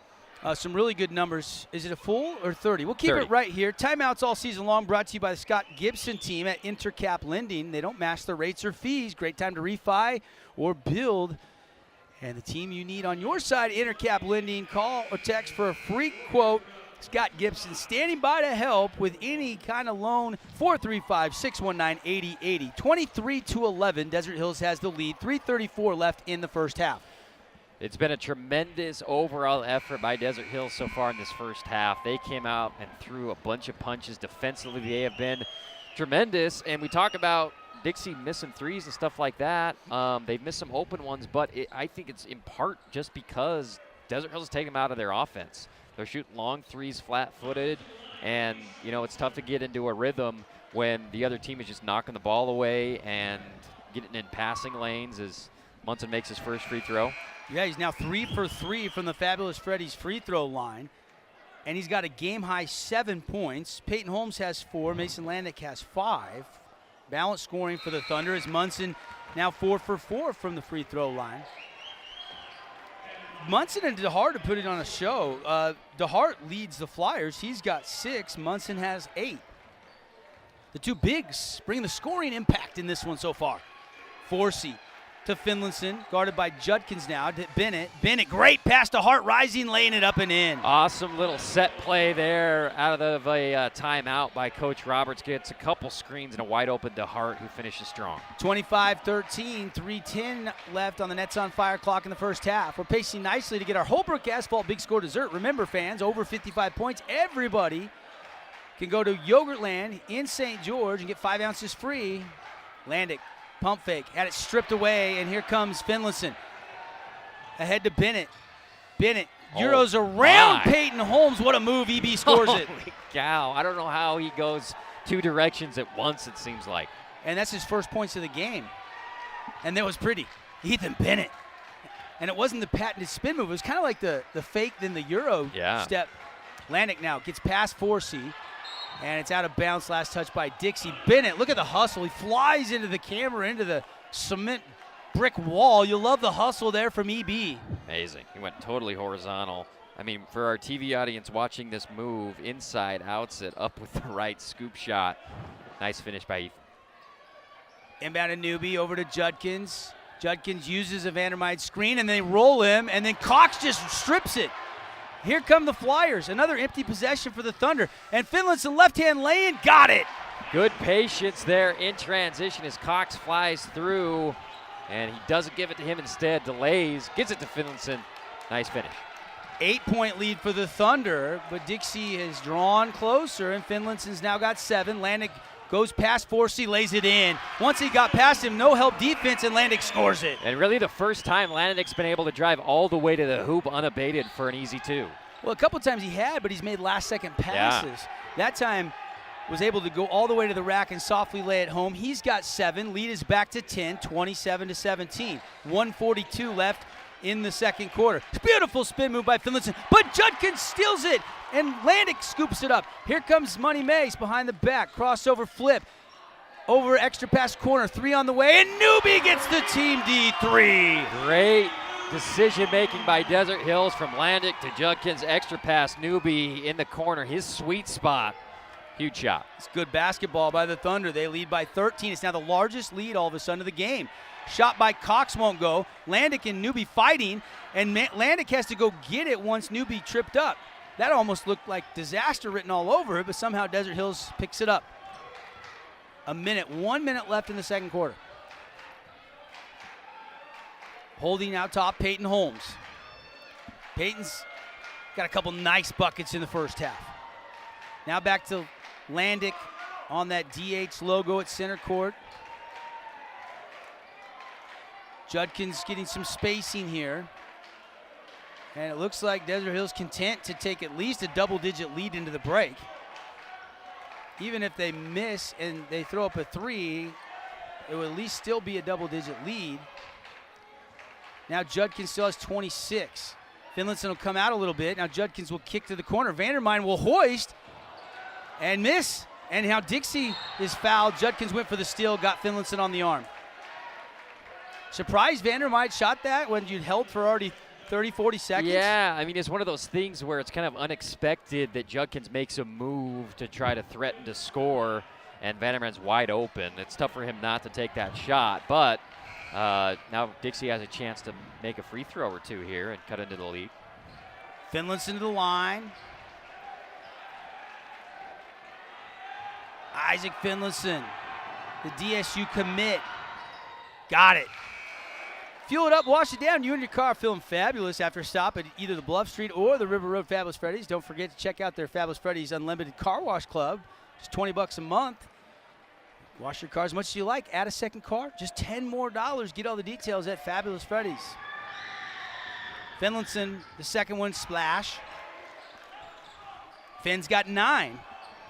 Some really good numbers. Is it a full or 30? We'll keep 30. it right here. Timeouts all season long brought to you by the Scott Gibson team at Intercap Lending. They don't match their rates or fees. Great time to refi or build. And the team you need on your side, Intercap Lending. Call or text for a free quote. Scott Gibson standing by to help with any kind of loan. 435-619-8080. 23-11. Desert Hills has the lead. 3:34 left in the first half. It's been a tremendous overall effort by Desert Hills so far in this first half. They came out and threw a bunch of punches. Defensively, they have been tremendous. And we talk about Dixie missing threes and stuff like that. They've missed some open ones, but I think it's in part just because Desert Hills is taking them out of their offense. They're shooting long threes flat-footed, and, it's tough to get into a rhythm when the other team is just knocking the ball away and getting in passing lanes as Munson makes his first free throw. Yeah, he's now 3 for 3 from the Fabulous Freddy's free throw line, and he's got a game-high 7 points. Peyton Holmes has 4. Mason Landick has 5. Balanced scoring for the Thunder as Munson now 4 for 4 from the free throw line. Munson and DeHart to put it on a show. DeHart leads the Flyers. He's got 6. Munson has 8. The two bigs bring the scoring impact in this one so far. Forsey to Finlinson, guarded by Judkins now. To Bennett. Bennett, great pass to Hart, rising, laying it up and in. Awesome little set play there out of a timeout by Coach Roberts. Gets a couple screens and a wide open to Hart, who finishes strong. 25-13, 3:10 left on the Nets on Fire clock in the first half. We're pacing nicely to get our Holbrook Asphalt Big Score dessert. Remember, fans, over 55 points, everybody can go to Yogurtland in St. George and get 5 ounces free. Landick. Pump fake, had it stripped away, and here comes Finlinson. Ahead to Bennett. Bennett Euros around Peyton Holmes. What a move. EB scores it. Holy cow. I don't know how he goes 2 directions at once, it seems like. And that's his first points of the game. And that was pretty. Ethan Bennett. And it wasn't the patented spin move. It was kind of like the fake, then the Euro step. Landick now gets past Forsey. And it's out of bounds, last touch by Dixie. Bennett, look at the hustle. He flies into the camera, into the cement brick wall. You'll love the hustle there from EB. Amazing. He went totally horizontal. I mean, for our TV audience watching this move, inside, outside, up with the right scoop shot. Nice finish by Ethan. Inbound to Newby, over to Judkins. Judkins uses a Vandermeide screen, and they roll him, and then Cox just strips it. Here come the Flyers. Another empty possession for the Thunder. And Finlinson left-hand lane, got it. Good patience there in transition as Cox flies through. And he doesn't give it to him instead. Delays, gets it to Finlinson. Nice finish. 8-point lead for the Thunder, but Dixie has drawn closer, and Finlinson's now got 7. Landick goes past Forsey, lays it in. Once he got past him, no help defense, and Landick scores it. And really the first time Landick's been able to drive all the way to the hoop unabated for an easy 2. Well, a couple times he had, but he's made last-second passes. That time was able to go all the way to the rack and softly lay it home. He's got 7. Lead is back to 10, 27-17. 1:42 left in the second quarter. Beautiful spin move by Finlayson, but Judkins steals it, and Landick scoops it up. Here comes Money Mace behind the back. Crossover flip. Over extra pass corner. 3 on the way, and Newby gets the team D3. Great decision making by Desert Hills from Landick to Judkins. Extra pass, Newby in the corner, his sweet spot. Huge shot. It's good basketball by the Thunder. They lead by 13. It's now the largest lead all of a sudden of the game. Shot by Cox won't go. Landick and Newby fighting, and Landick has to go get it once Newby tripped up. That almost looked like disaster written all over it, but somehow Desert Hills picks it up. 1 minute left in the second quarter. Holding out top, Peyton Holmes. Peyton's got a couple nice buckets in the first half. Now back to Landick on that DH logo at center court. Judkins getting some spacing here. And it looks like Desert Hills content to take at least a double-digit lead into the break. Even if they miss and they throw up a 3, it would at least still be a double-digit lead. Now Judkins still has 26. Finlayson will come out a little bit. Now Judkins will kick to the corner. Vandermine will hoist and miss. And now Dixie is fouled. Judkins went for the steal, got Finlayson on the arm. Surprised Vandermine shot that when you'd held for already 30, 40 seconds? Yeah, I mean, it's one of those things where it's kind of unexpected that Judkins makes a move to try to threaten to score, and Vanderman's wide open. It's tough for him not to take that shot, but now Dixie has a chance to make a free throw or 2 here and cut into the lead. Finlayson to the line. Isaac Finlayson, the DSU commit. Got it. Fuel it up, wash it down. You and your car are feeling fabulous after a stop at either the Bluff Street or the River Road Fabulous Freddy's. Don't forget to check out their Fabulous Freddy's Unlimited Car Wash Club. Just $20 a month. Wash your car as much as you like. Add a second car, just $10 more. Get all the details at Fabulous Freddy's. Finlayson, the second one, splash. Finn's got 9.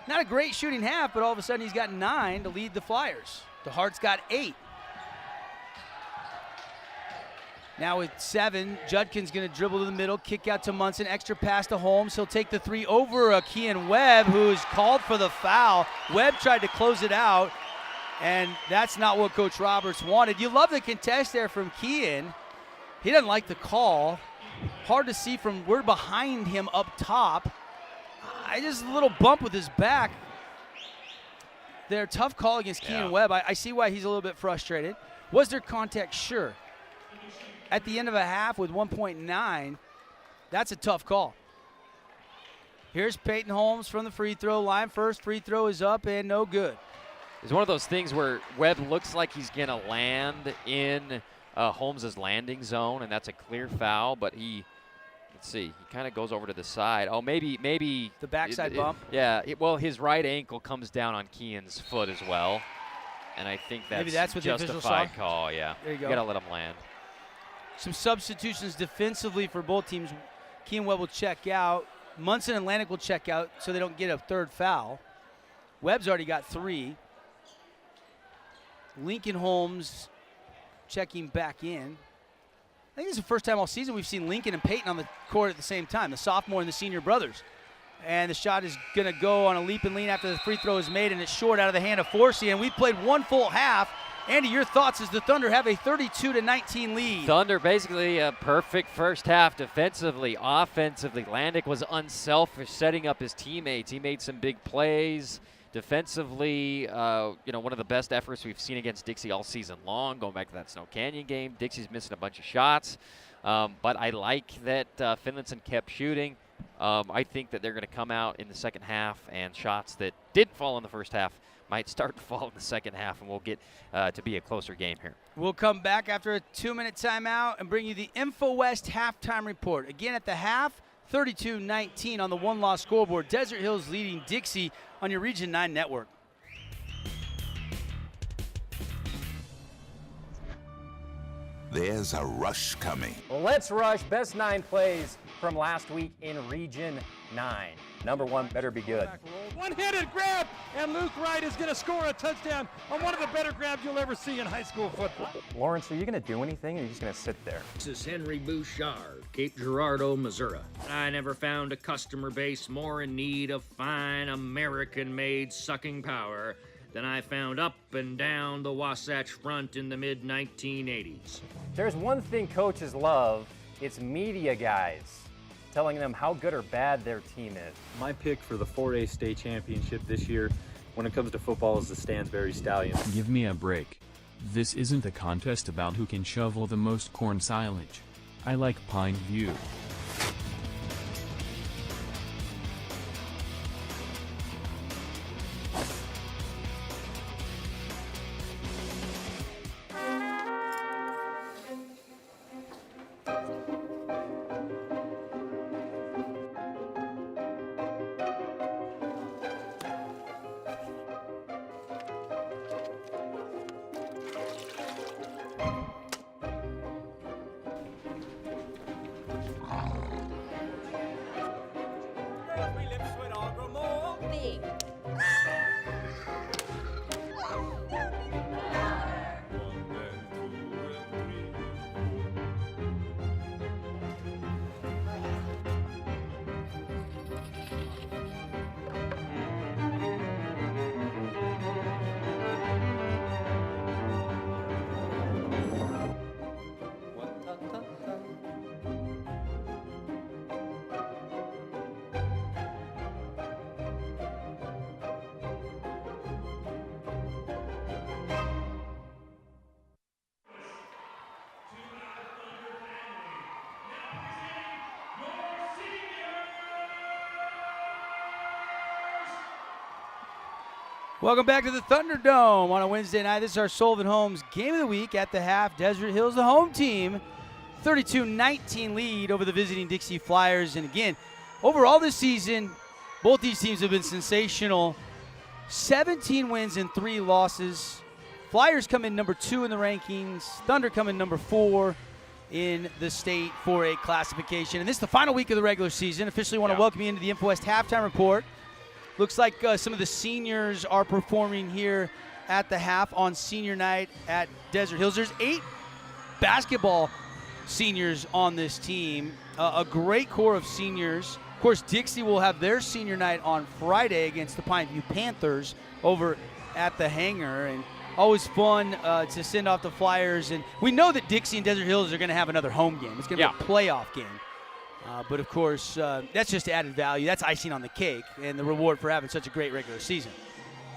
Not a great shooting half, but all of a sudden he's got 9 to lead the Flyers. The Hearts got 8. Now with 7, Judkins going to dribble to the middle, kick out to Munson, extra pass to Holmes. He'll take the 3 over Kean Webb, who is called for the foul. Webb tried to close it out, and that's not what Coach Roberts wanted. You love the contest there from Kean. He doesn't like the call. Hard to see from we're behind him up top. Just a little bump with his back. They're tough call against Kean Webb. I see why he's a little bit frustrated. Was there contact? Sure. At the end of a half with 1.9, that's a tough call. Here's Peyton Holmes from the free throw line. First free throw is up and no good. It's one of those things where Webb looks like he's going to land in Holmes' landing zone, and that's a clear foul, but let's see, he kind of goes over to the side. Oh, maybe the backside bump? Yeah, well, his right ankle comes down on Kean's foot as well, and I think that's, maybe that's what justified call, yeah. There you go. You got to let him land. Some substitutions defensively for both teams. Kean Webb will check out. Munson and Landick will check out so they don't get a 3rd foul. Webb's already got 3. Lincoln Holmes checking back in. I think this is the first time all season we've seen Lincoln and Peyton on the court at the same time, the sophomore and the senior brothers. And the shot is going to go on a leap and lean after the free throw is made, and it's short out of the hand of Forsey. And we played 1 full half. Andy, your thoughts as the Thunder have a 32-19 lead. Thunder basically a perfect first half defensively. Offensively, Landick was unselfish setting up his teammates. He made some big plays. Defensively, one of the best efforts we've seen against Dixie all season long, going back to that Snow Canyon game. Dixie's missing a bunch of shots, but I like that Finlayson kept shooting. I think that they're going to come out in the second half, and shots that didn't fall in the first half might start to fall in the second half, and we'll get to be a closer game here. We'll come back after a 2-minute timeout and bring you the InfoWest halftime report. Again at the half, 32-19 on the one-loss scoreboard. Desert Hills leading Dixie on your Region 9 network. There's a rush coming. Let's rush. Best 9 plays from last week in Region 9. Number 1 better be good. One-handed grab, and Luke Wright is going to score a touchdown on one of the better grabs you'll ever see in high school football. Lawrence, are you going to do anything, or are you just going to sit there? This is Henry Bouchard, Cape Girardeau, Missouri. I never found a customer base more in need of fine American-made sucking power than I found up and down the Wasatch Front in the mid-1980s. There's one thing coaches love, it's media guys telling them how good or bad their team is. My pick for the 4A state championship this year when it comes to football is the Stansbury Stallions. Give me a break. This isn't a contest about who can shovel the most corn silage. I like Pine View. Welcome back to the Thunderdome on a Wednesday night. This is our Sullivan Homes Game of the Week at the half. Desert Hills, the home team, 32-19 lead over the visiting Dixie Flyers. And again, overall this season, both these teams have been sensational. 17 wins and 3 losses. Flyers come in number 2 in the rankings. Thunder come in number 4 in the state 4A classification. And this is the final week of the regular season. Officially want to welcome you into the InfoWest Halftime Report. Looks like some of the seniors are performing here at the half on senior night at Desert Hills. There's 8 basketball seniors on this team, a great core of seniors. Of course, Dixie will have their senior night on Friday against the Pineview Panthers over at the hangar. And always fun to send off the Flyers. And we know that Dixie and Desert Hills are going to have another home game. It's going to be a playoff game. But, of course, that's just added value. That's icing on the cake and the reward for having such a great regular season.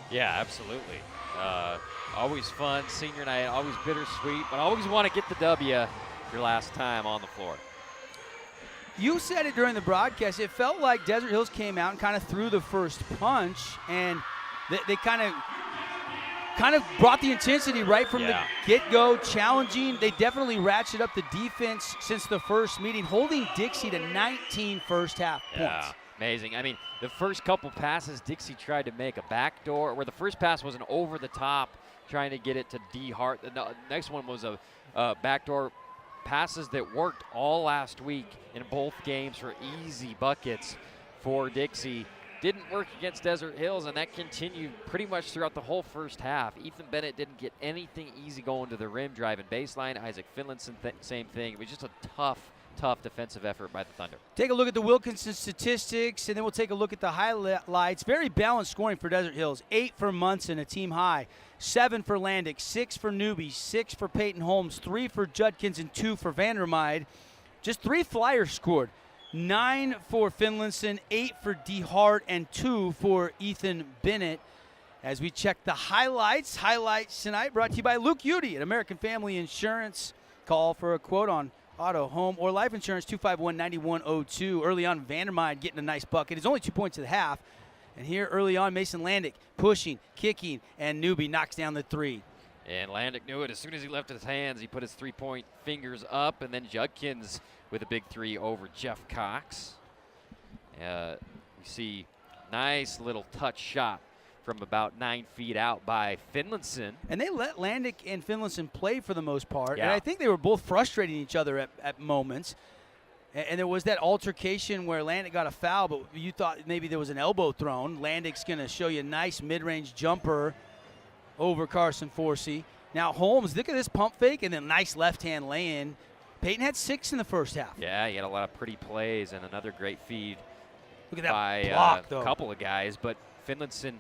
Yeah, absolutely. Always fun, senior night, always bittersweet, but always want to get the W your last time on the floor. You said it during the broadcast. It felt like Desert Hills came out and kind of threw the first punch, and they kind of brought the intensity right from the get-go, challenging. They definitely ratcheted up the defense since the first meeting, holding Dixie to 19 first-half points. Yeah, amazing. I mean, the first couple passes, Dixie tried to make a backdoor, where the first pass was an over-the-top, trying to get it to D. Hart. The next one was a backdoor passes that worked all last week in both games for easy buckets for Dixie. Didn't work against Desert Hills, and that continued pretty much throughout the whole first half. Ethan Bennett didn't get anything easy going to the rim, driving baseline. Isaac Finlinson, same thing. It was just a tough defensive effort by the Thunder. Take a look at the Wilkinson statistics, and then we'll take a look at the highlights. Very balanced scoring for Desert Hills. 8 for Munson, a team high. 7 for Landick, 6 for Newby, 6 for Peyton Holmes, 3 for Judkins, and 2 for Vandermeide. Just 3 Flyers scored. 9 for Finlinson, 8 for D. Hart, and 2 for Ethan Bennett. As we check the highlights tonight brought to you by Luke Udy at American Family Insurance. Call for a quote on auto, home, or life insurance, 251-9102. Early on, Vandermeide getting a nice bucket. It's only 2 points at the half. And here early on, Mason Landick pushing, kicking, and Newby knocks down the 3. And Landick knew it. As soon as he left his hands, he put his three-point fingers up, and then Judkins with a big 3 over Jeff Cox. You see nice little touch shot from about 9 feet out by Finlinson. And they let Landick and Finlinson play for the most part. Yeah. And I think they were both frustrating each other at moments. And there was that altercation where Landick got a foul, but you thought maybe there was an elbow thrown. Landick's going to show you a nice mid-range jumper over Carson Forsey. Now Holmes, look at this pump fake and then nice left-hand lay-in. Peyton had 6 in the first half. Yeah, he had a lot of pretty plays and another great feed. Look at that by block, though. A couple of guys, but Finlayson,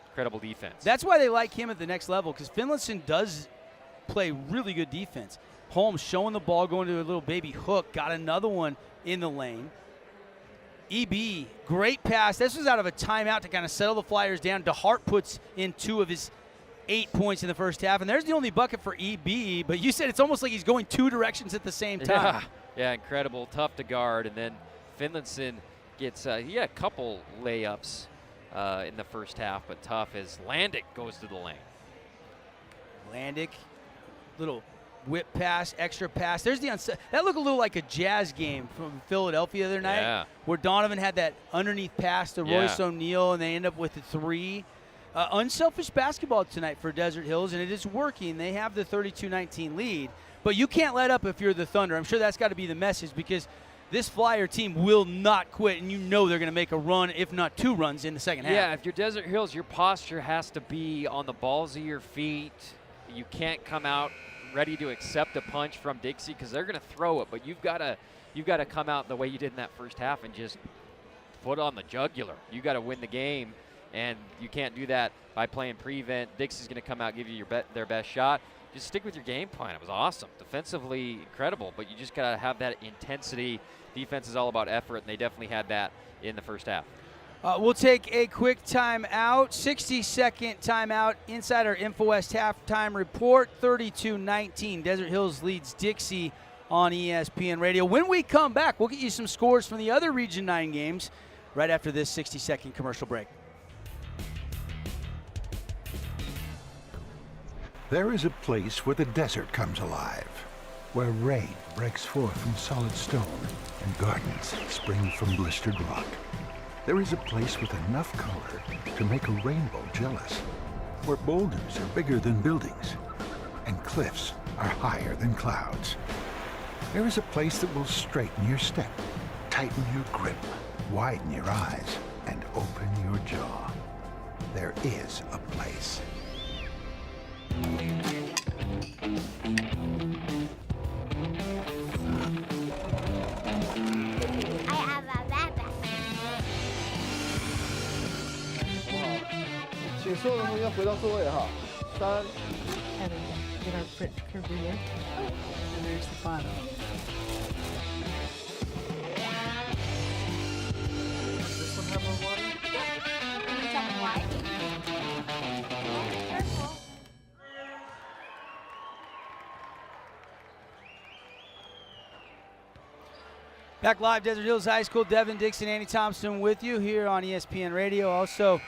incredible defense. That's why they like him at the next level, because Finlayson does play really good defense. Holmes showing the ball, going to a little baby hook, got another one in the lane. EB, great pass. This was out of a timeout to kind of settle the Flyers down. DeHart puts in 2 of his 8 points in the first half, and there's the only bucket for EB, but you said it's almost like he's going 2 directions at the same time. Yeah, incredible, tough to guard, and then Finlayson gets, he had a couple layups in the first half, but tough as Landick goes to the lane. Landick, little whip pass, extra pass. There's the that looked a little like a Jazz game from Philadelphia the other night, where Donovan had that underneath pass to Royce O'Neal, and they end up with the 3. Unselfish basketball tonight for Desert Hills, and it is working. They have the 32-19 lead, but you can't let up if you're the Thunder. I'm sure that's got to be the message, because this Flyer team will not quit, and you know they're going to make a run, if not 2 runs in the second half. Yeah, if you're Desert Hills, your posture has to be on the balls of your feet. You can't come out ready to accept a punch from Dixie, because they're going to throw it, but you've got to come out the way you did in that first half and just foot on the jugular. You got to win the game, and you can't do that by playing prevent. Dixie's going to come out, give you their best shot. Just stick with your game plan. It was awesome. Defensively incredible, but you just got to have that intensity. Defense is all about effort, and they definitely had that in the first half. We'll take a quick timeout, 60-second timeout inside our InfoWest halftime report. 32-19, Desert Hills leads Dixie on ESPN Radio. When we come back, we'll get you some scores from the other Region 9 games right after this 60-second commercial break. There is a place where the desert comes alive, where rain breaks forth from solid stone and gardens spring from blistered rock. There is a place with enough color to make a rainbow jealous, where boulders are bigger than buildings and cliffs are higher than clouds. There is a place that will straighten your step, tighten your grip, widen your eyes, and open your jaw. There is a place. I have a backpack. 请所有的同学回到座位哈。3。Get our print curve here. And there's the final. Does this one have more water? Can you tell me why? Careful. Back live, Desert Hills High School. Devin Dixon, Andy Thompson with you here on ESPN Radio. Also,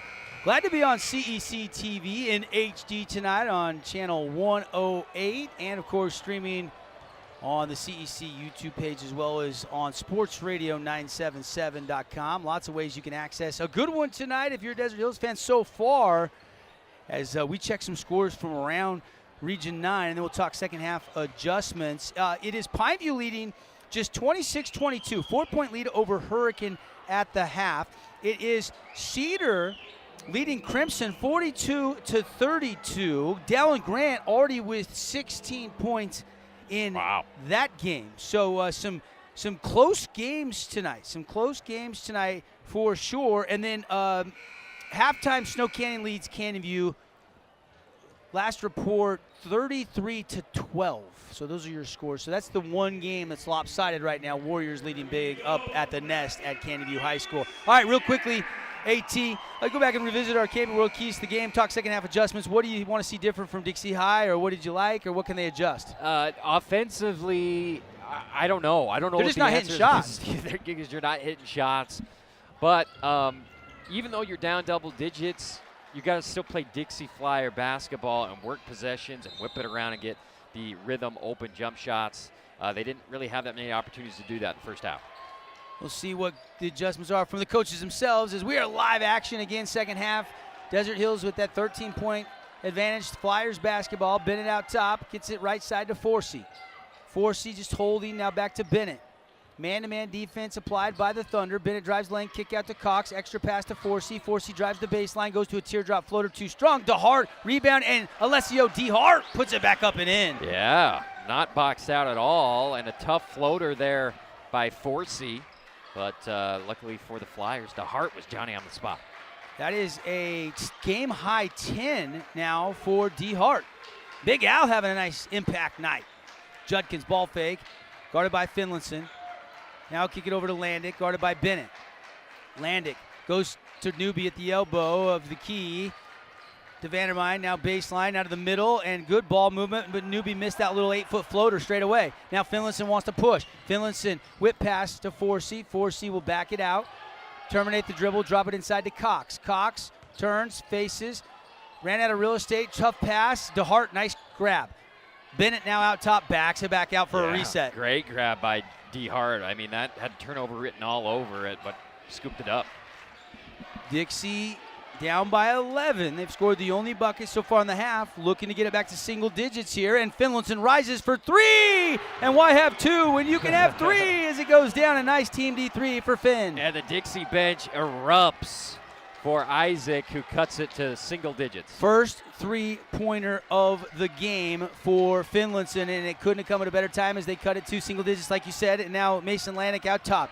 glad to be on CEC TV in HD tonight on channel 108, and of course streaming on the CEC YouTube page as well as on sportsradio977.com. Lots of ways you can access a good one tonight if you're a Desert Hills fan so far, as we check some scores from around Region 9, and then we'll talk second half adjustments. It is Pineview leading just 26-22, 4-point lead over Hurricane at the half. It is Cedar leading Crimson 42-32. Dallin Grant already with 16 points in that game. So some close games tonight. Some close games tonight for sure. And then halftime, Snow Canyon leads Canyon View. Last report, 33-12. So those are your scores. So that's the one game that's lopsided right now. Warriors leading big up at the Nest at Canyon View High School. All right, real quickly, AT, let's go back and revisit our Camping World keys to the game, talk second half adjustments. What do you want to see different from Dixie High, or what did you like, or what can they adjust? Offensively, I don't know. I don't know. They're just not hitting shots. Because you're not hitting shots. But even though you're down double digits, you got to still play Dixie Flyer basketball and work possessions and whip it around and get the rhythm, open jump shots. They didn't really have that many opportunities to do that in the first half. We'll see what the adjustments are from the coaches themselves as we are live action again, second half. Desert Hills with that 13-point advantage. Flyers basketball. Bennett out top. Gets it right side to Forsey. Forsey just holding. Now back to Bennett. Man-to-man defense applied by the Thunder. Bennett drives lane, kick out to Cox, extra pass to Forsey. Forsey drives the baseline, goes to a teardrop floater too strong. DeHart, rebound, and Alessio DeHart puts it back up and in. Yeah, not boxed out at all, and a tough floater there by Forsey. But luckily for the Flyers, DeHart was Johnny on the spot. That is a game-high 10 now for DeHart. Big Al having a nice impact night. Judkins ball fake, guarded by Finlinson. Now kick it over to Landick, guarded by Bennett. Landick goes to Newby at the elbow of the key. To Vandermine, now baseline out of the middle, and good ball movement, but Newby missed that little 8-foot floater straight away. Now Finlinson wants to push. Finlinson whip pass to Forsey. Forsey will back it out, terminate the dribble, drop it inside to Cox. Cox turns, faces, ran out of real estate, tough pass. DeHart, nice grab. Bennett now out top, backs it back out for a reset. Great grab by DeHart. I mean, that had turnover written all over it, but scooped it up. Dixie down by 11. They've scored the only bucket so far in the half, looking to get it back to single digits here, and Finlinson rises for three! And why have two when you can have three as it goes down? A nice Team D3 for Finn. And the Dixie bench erupts for Isaac, who cuts it to single digits. First three-pointer of the game for Finlinson, and it couldn't have come at a better time as they cut it to single digits, like you said. And now Mason Landick out top.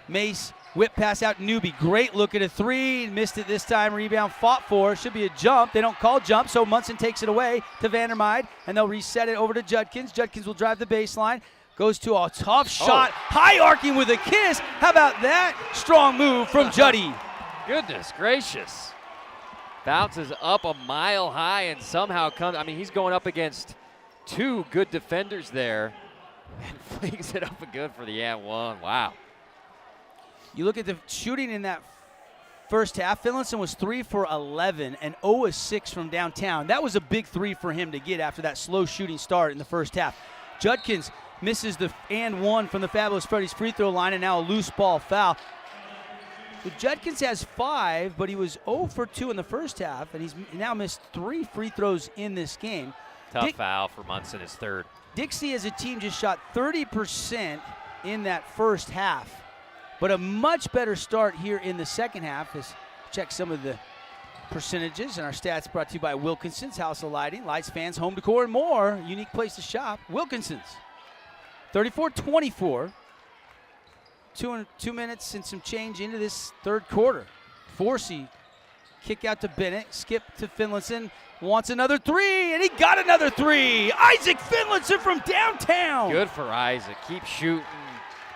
Mace whip pass out Newby. Great look at a three. Missed it this time. Rebound fought for. Should be a jump. They don't call jump, so Munson takes it away to Vandermeide, and they'll reset it over to Judkins. Judkins will drive the baseline. Goes to a tough shot. High arcing with a kiss. How about that? Strong move from Juddy. Goodness gracious. Bounces up a mile high and somehow comes, I mean, he's going up against two good defenders there and flings it up and good for the and one. Wow. You look at the shooting in that first half. Finlinson was 3 for 11 and 0 of 6 from downtown. That was a big three for him to get after that slow shooting start in the first half. Judkins misses the and one from the Fabulous Freddy's free throw line, and now a loose ball foul. So Judkins has 5, but he was 0 for 2 in the first half, and he's now missed 3 free throws in this game. Tough foul for Munson, his third. Dixie as a team just shot 30% in that first half, but a much better start here in the second half. Let's check some of the percentages, and our stats brought to you by Wilkinson's House of Lighting. Lights, fans, home decor, and more. Unique place to shop. Wilkinson's. 34-24. 2 minutes and some change into this third quarter. Forsey, kick out to Bennett, skip to Finlinson, wants another three, and he got another three. Isaac Finlinson from downtown. Good for Isaac. Keep shooting.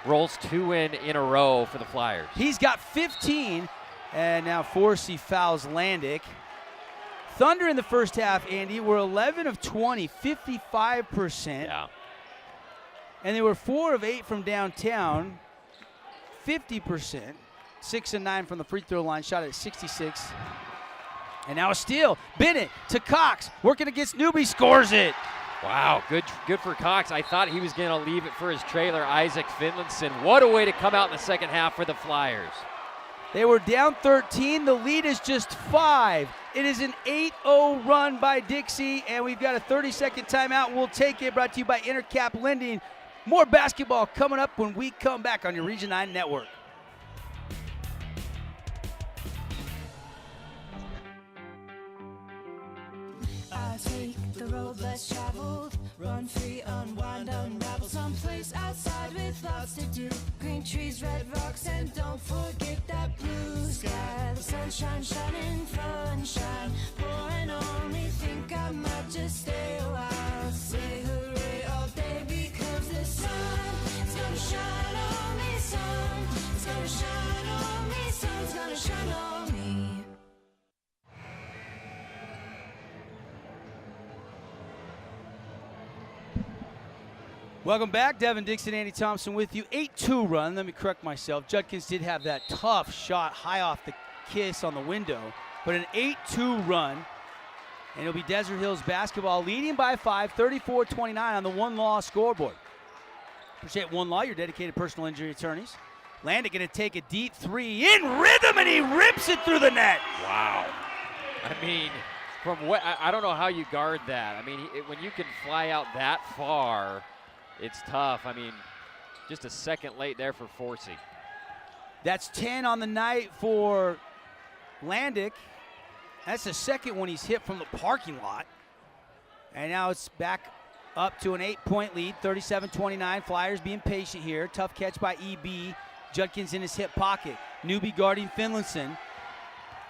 Rolls 2 in a row for the Flyers. He's got 15, and now Forsey fouls Landick. Thunder in the first half, Andy, were 11 of 20, 55%. Yeah. And they were 4 of 8 from downtown, 50%. 6 and 9 from the free throw line, shot at 66. And now a steal. Bennett to Cox, working against Newby, scores it. Wow, good for Cox. I thought he was going to leave it for his trailer, Isaac Finlinson. What a way to come out in the second half for the Flyers. They were down 13. The lead is just 5. It is an 8-0 run by Dixie, and we've got a 30-second timeout. We'll take it, brought to you by Intercap Lending. More basketball coming up when we come back on your Region 9 network. I take the road less traveled, run free, unwind, unravel someplace outside with lots to do. Green trees, red rocks, and don't forget that blue sky. The sunshine shining, sunshine pouring on me. Think I might just stay a while. Say hooray all day because the sun is gonna shine on me. Sun is gonna shine on me. Sun's gonna shine on me. Welcome back. Devin Dixon, Andy Thompson with you. 8-2 run. Let me correct myself. Judkins did have that tough shot high off the kiss on the window, but an 8-2 run. And it'll be Desert Hills basketball leading by 5, 34-29 on the One Law scoreboard. Appreciate One Law, your dedicated personal injury attorneys. Landick going to take a deep three in rhythm, and he rips it through the net. Wow. I mean, from what I don't know how you guard that. I mean, when you can fly out that far, it's tough. I mean, Just a second late there for Forsey. That's 10 on the night for Landick. That's the second one he's hit from the parking lot. And now it's back up to an 8-point lead, 37-29. Flyers being patient here. Tough catch by EB. Judkins in his hip pocket. Newby guarding Finlayson.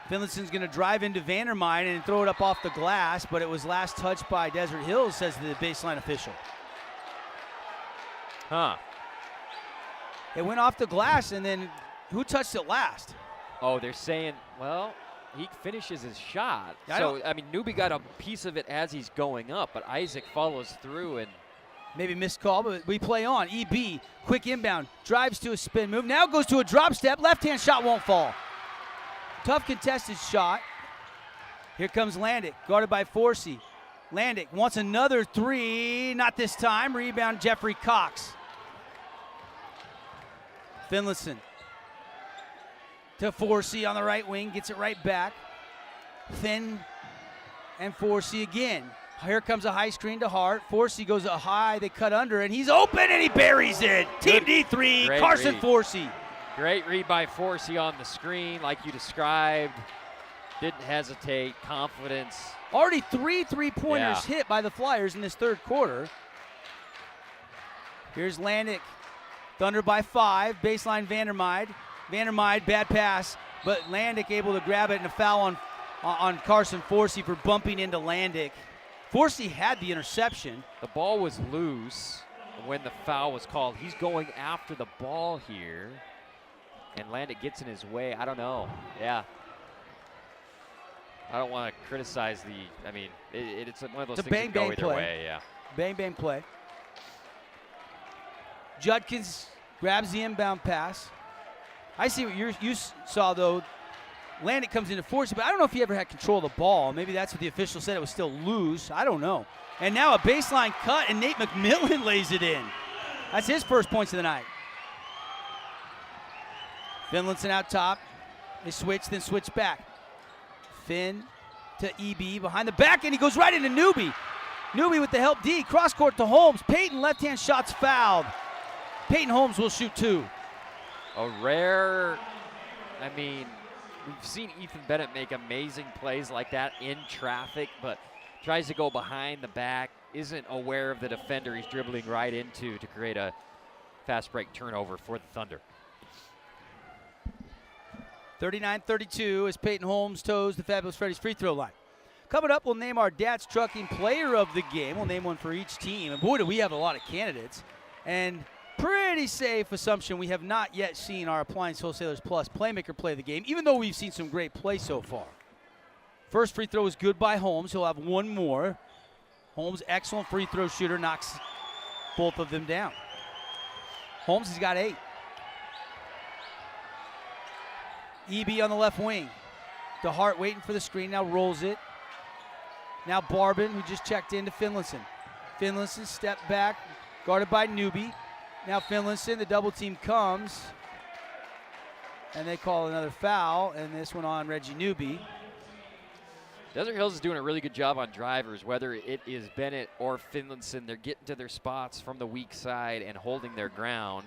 Finlayson's going to drive into Vandermeiden and throw it up off the glass, but it was last touched by Desert Hills, says the baseline official. Huh. It went off the glass, and then who touched it last? Oh, they're saying, well, he finishes his shot. I I mean, Newby got a piece of it as he's going up, but Isaac follows through and maybe missed call, but we play on. EB, quick inbound, drives to a spin move, now goes to a drop step, left-hand shot won't fall. Tough contested shot. Here comes Landick, guarded by Forsey. Landick wants another three, not this time. Rebound, Jeffrey Cox. Finlayson to Forsey on the right wing, gets it right back. Finn and Forsey again. Here comes a high screen to Hart. Forsey goes a high, they cut under, and he's open and he buries it. Team D3, Great Carson read. Forsey. Great read by Forsey on the screen, like you described. Didn't hesitate, confidence. Already three three-pointers hit by the Flyers in this third quarter. Here's Landick. Thunder by 5. Baseline Vandermeiden. Vandermeiden, bad pass, but Landick able to grab it and a foul on Carson Forsey for bumping into Landick. Forsey had the interception. The ball was loose when the foul was called. He's going after the ball here. And Landick gets in his way. I don't know. Yeah. I don't want to criticize the, I mean, it's one of those It's a things that go bang either play. way. Yeah. Bang play. Judkins grabs the inbound pass. I see what you saw, though. Landick comes into Forsey, but I don't know if he ever had control of the ball. Maybe that's what the official said. It was still loose. I don't know. And now a baseline cut, and Nate McMillan lays it in. That's his first points of the night. Finlayson out top. They switch, then switch back. Finn to EB behind the back, and he goes right into Newby. Newby with the help D. Cross court to Holmes. Peyton left-hand shot's fouled. Peyton Holmes will shoot 2. A rare, I mean, we've seen Ethan Bennett make amazing plays like that in traffic, but tries to go behind the back, isn't aware of the defender he's dribbling right into to create a fast break turnover for the Thunder. 39-32 as Peyton Holmes toes the Fabulous Freddy's free throw line. Coming up, we'll name our Dad's Trucking Player of the Game. We'll name one for each team. And boy, do we have a lot of candidates. And pretty safe assumption we have not yet seen our Appliance Wholesalers Plus Playmaker play of the game, even though we've seen some great play so far. First free throw is good by Holmes. He'll have one more. Holmes, excellent free throw shooter, knocks both of them down. Holmes has got 8. EB on the left wing. DeHart waiting for the screen, now rolls it. Now Barbin, who just checked into Finlayson. Finlayson step back, guarded by Newby. Now Finlayson, the double team comes. And they call another foul, and this one on Reggie Newby. Desert Hills is doing a really good job on drivers, whether it is Bennett or Finlayson. They're getting to their spots from the weak side and holding their ground.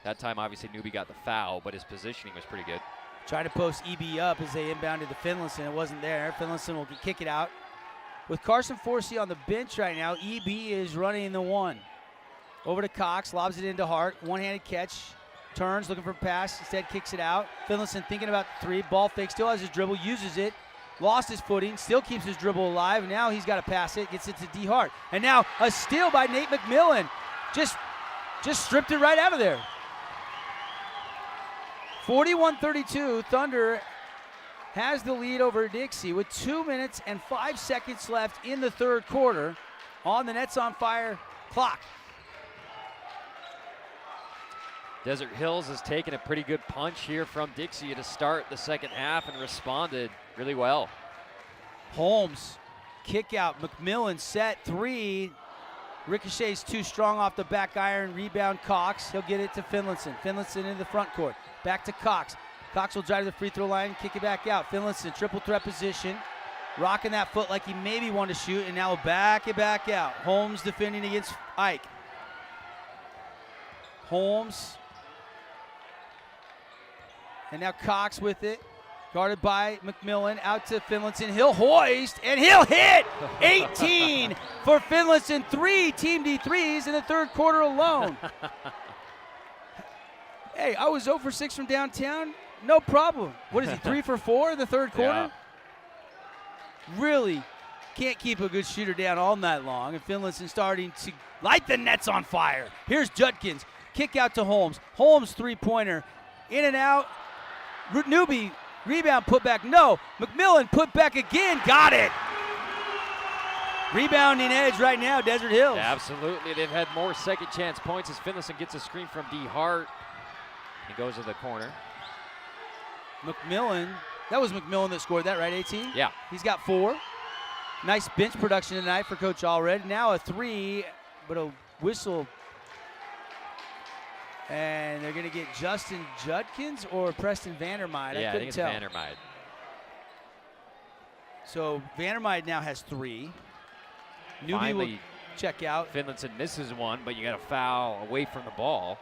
That time, obviously, Newby got the foul, but his positioning was pretty good. Trying to post EB up as they inbounded to Finlayson. It wasn't there. Finlayson will kick it out. With Carson Forsey on the bench right now, EB is running the 1. Over to Cox, lobs it into Hart. One-handed catch. Turns, looking for a pass. Instead, kicks it out. Finlayson thinking about the 3. Ball fake, still has his dribble, uses it. Lost his footing, still keeps his dribble alive. Now he's got to pass it, gets it to D. Hart. And now a steal by Nate McMillan. Just stripped it right out of there. 41-32, Thunder has the lead over Dixie with 2 minutes and 5 seconds left in the third quarter on the Nets on Fire clock. Desert Hills has taken a pretty good punch here from Dixie to start the second half and responded really well. Holmes, kick out, McMillan set 3. Ricochet's too strong off the back iron, rebound Cox. He'll get it to Finlayson. Finlayson in the front court. Back to Cox. Cox will drive to the free throw line, kick it back out. Finlayson, triple threat position. Rocking that foot like he maybe wanted to shoot, and now will back it back out. Holmes defending against Ike. Holmes. And now Cox with it. Guarded by McMillan, out to Finlayson. He'll hoist, and he'll hit! 18 for Finlayson. 3 Team D3s in the third quarter alone. Hey, I was 0 for 6 from downtown. No problem. What is he, 3 for 4 in the third quarter? Yeah. Really can't keep a good shooter down all night long. And Finlayson starting to light the nets on fire. Here's Judkins. Kick out to Holmes. Holmes three-pointer. In and out. Newby. Rebound, put back, no. McMillan, put back again, got it. Rebounding edge right now, Desert Hills. Yeah, absolutely, they've had more second chance points as Finlayson gets a screen from D. Hart. He goes to the corner. McMillan, that was McMillan that scored that, right, AT? Yeah. He's got 4. Nice bench production tonight for Coach Allred. Now a 3, but a whistle. And they're going to get Justin Judkins or Preston Vandermeide. Yeah, I couldn't think tell. it's Vandermeide. So Vandermeide now has 3. Newby Finally, will check out. Finlayson misses one, but you got a foul away from the ball.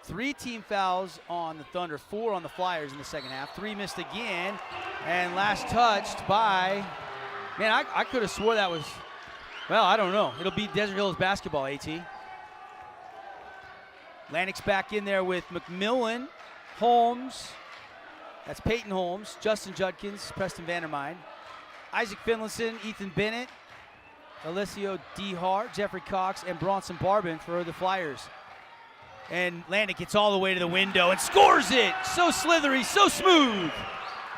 3 team fouls on the Thunder, 4 on the Flyers in the second half. 3 missed again, and last touched by, man, I could have swore that was, well, I don't know. It'll be Desert Hills basketball, AT. Atlantic's back in there with McMillan, Holmes, that's Peyton Holmes, Justin Judkins, Preston Vandermeide, Isaac Finlayson, Ethan Bennett, Alessio D. Hart, Jeffrey Cox, and Bronson Barbin for the Flyers. And Atlantic gets all the way to the window and scores it. So slithery, so smooth.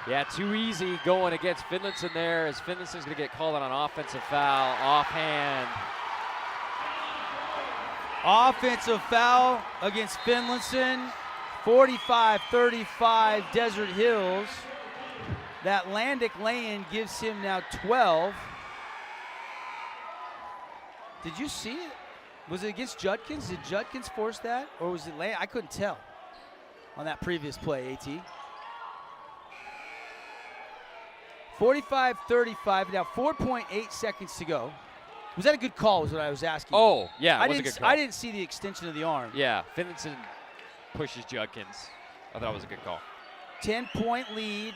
Yeah, too easy going against Finlayson there, as Finlayson's going to get called on an offensive foul, offhand. Offensive foul against Finlayson, 45-35 Desert Hills. That Landic lay-in gives him now 12. Did you see it? Was it against Judkins? Did Judkins force that? Or was it Landic? I couldn't tell on that previous play, AT. 45-35, now 4.8 seconds to go. Was that a good call, was what I was asking? Oh, yeah, it was a good call. I didn't see the extension of the arm. Yeah, Finlayson pushes Judkins. I thought it was a good call. 10-point lead.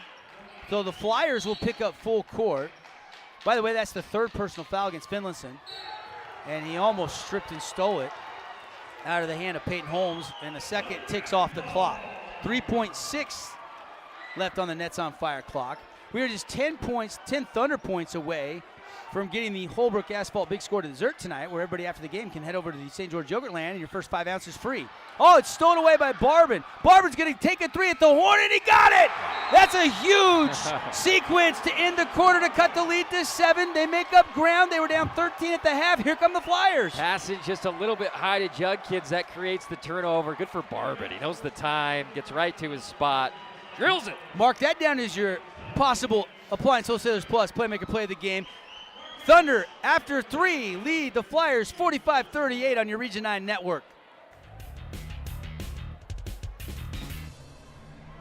So the Flyers will pick up full court. By the way, that's the 3rd personal foul against Finlayson. And he almost stripped and stole it out of the hand of Peyton Holmes. And the second ticks off the clock. 3.6 left on the Nets on Fire clock. We are just 10 Thunder points away from getting the Holbrook Asphalt Big Score to dessert tonight, where everybody after the game can head over to the St. George Yogurt Land and your first 5 ounces free. Oh, it's stolen away by Barbin. Barbin's going to take a 3 at the horn, and he got it! That's a huge sequence to end the quarter to cut the lead to 7. They make up ground. They were down 13 at the half. Here come the Flyers. Passing just a little bit high to Judkins. That creates the turnover. Good for Barbin. He knows the time, gets right to his spot, drills it. Mark that down as your possible Appliance Wholesalers Plus Playmaker Play of the Game. Thunder, after 3, lead the Flyers 45-38 on your Region 9 network.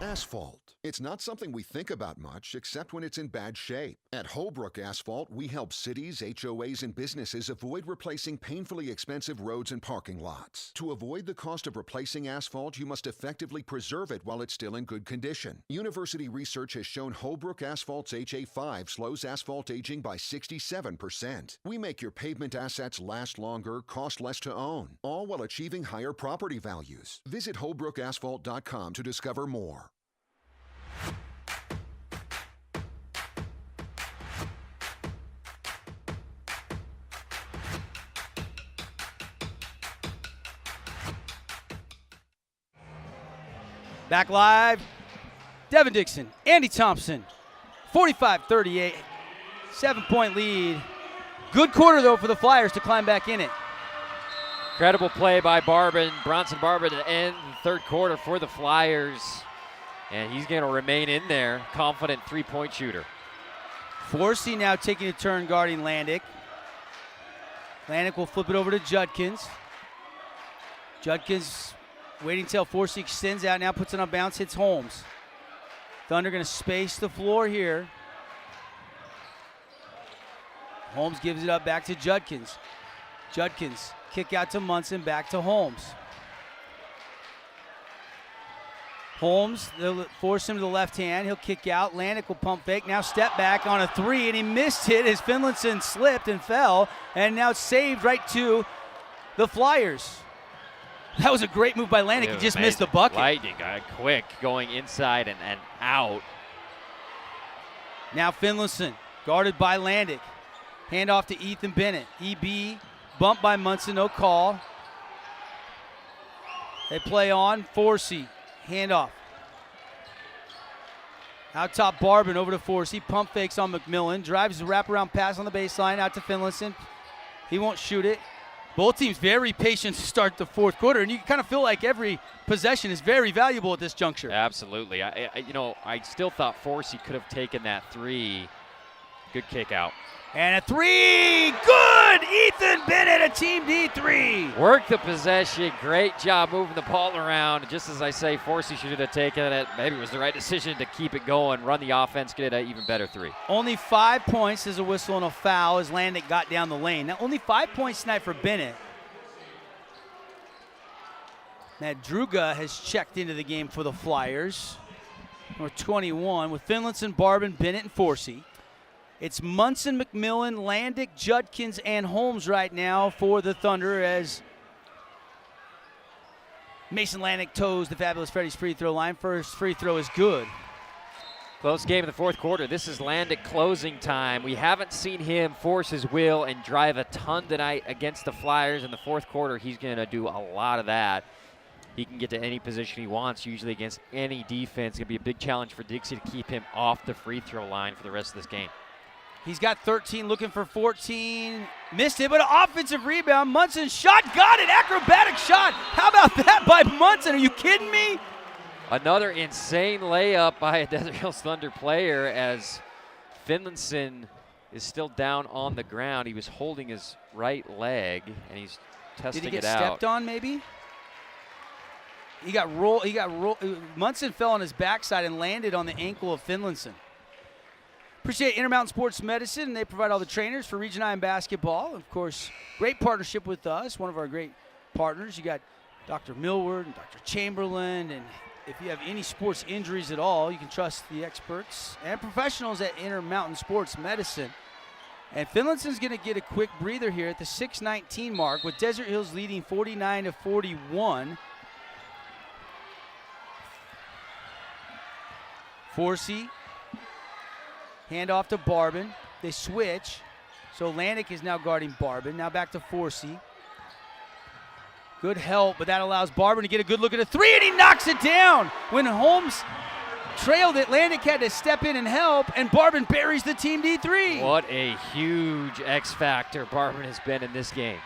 Asphalt. It's not something we think about much, except when it's in bad shape. At Holbrook Asphalt, we help cities, HOAs, and businesses avoid replacing painfully expensive roads and parking lots. To avoid the cost of replacing asphalt, you must effectively preserve it while it's still in good condition. University research has shown Holbrook Asphalt's HA5 slows asphalt aging by 67%. We make your pavement assets last longer, cost less to own, all while achieving higher property values. Visit holbrookasphalt.com to discover more. Back live, Devin Dixon, Andy Thompson, 45-38, 7-point lead. Good quarter, though, for the Flyers to climb back in it. Incredible play by Barbin, Bronson Barbin, to end the third quarter for the Flyers. And he's going to remain in there, confident 3-point shooter. Forsey now taking a turn guarding Landic. Landic will flip it over to Judkins. Judkins waiting until Forsey extends out, now puts it on bounce, hits Holmes. Thunder going to space the floor here. Holmes gives it up back to Judkins. Judkins, kick out to Munson, back to Holmes. Holmes, they'll force him to the left hand. He'll kick out. Landick will pump fake. Now step back on a three, and he missed it as Finlayson slipped and fell, and now it's saved right to the Flyers. That was a great move by Landick. He just missed the bucket. Lightning, quick, going inside and out. Now Finlayson, guarded by Landick. Handoff to Ethan Bennett. EB, bumped by Munson, no call. They play on. Forsey, handoff. Out top, Barbin over to Forsey. Pump fakes on McMillan. Drives the wraparound pass on the baseline out to Finlayson. He won't shoot it. Both teams very patient to start the fourth quarter, and you kind of feel like every possession is very valuable at this juncture. Absolutely. I still thought Forsey could have taken that three. Good kick out. And a three, good! Ethan Bennett, a Team D3. Work the possession, great job moving the ball around. Just as I say, Forsey should have taken it. Maybe it was the right decision to keep it going, run the offense, get an even better three. Only 5 points as a whistle and a foul as Landick got down the lane. Now only 5 points tonight for Bennett. Madruga has checked into the game for the Flyers. Number 21 with Finlayson, Barbin, Bennett, and Forsey. It's Munson, McMillan, Landick, Judkins, and Holmes right now for the Thunder as Mason Landick toes the Fabulous Freddy's free throw line. First free throw is good. Close game in the fourth quarter. This is Landick closing time. We haven't seen him force his will and drive a ton tonight against the Flyers. In the fourth quarter, he's going to do a lot of that. He can get to any position he wants, usually against any defense. It's going to be a big challenge for Dixie to keep him off the free throw line for the rest of this game. He's got 13, looking for 14. Missed it, but an offensive rebound. Munson shot, got it, acrobatic shot. How about that by Munson? Are you kidding me? Another insane layup by a Desert Hills Thunder player as Finlayson is still down on the ground. He was holding his right leg, and he's testing it out. Did he get stepped on, maybe? He got rolled. Munson fell on his backside and landed on the ankle of Finlayson. Appreciate Intermountain Sports Medicine, and they provide all the trainers for Region I basketball. Of course, great partnership with us, one of our great partners. You got Dr. Millward and Dr. Chamberlain, and if you have any sports injuries at all, you can trust the experts and professionals at Intermountain Sports Medicine. And Finlayson's going to get a quick breather here at the 6:19 mark with Desert Hills leading 49-41. Forsey. Hand off to Barbin. They switch. So Landick is now guarding Barbin. Now back to Forsey. Good help, but that allows Barbin to get a good look at a three, and he knocks it down. When Holmes trailed it, Landick had to step in and help, and Barbin buries the Team D3. What a huge X factor Barbin has been in this game.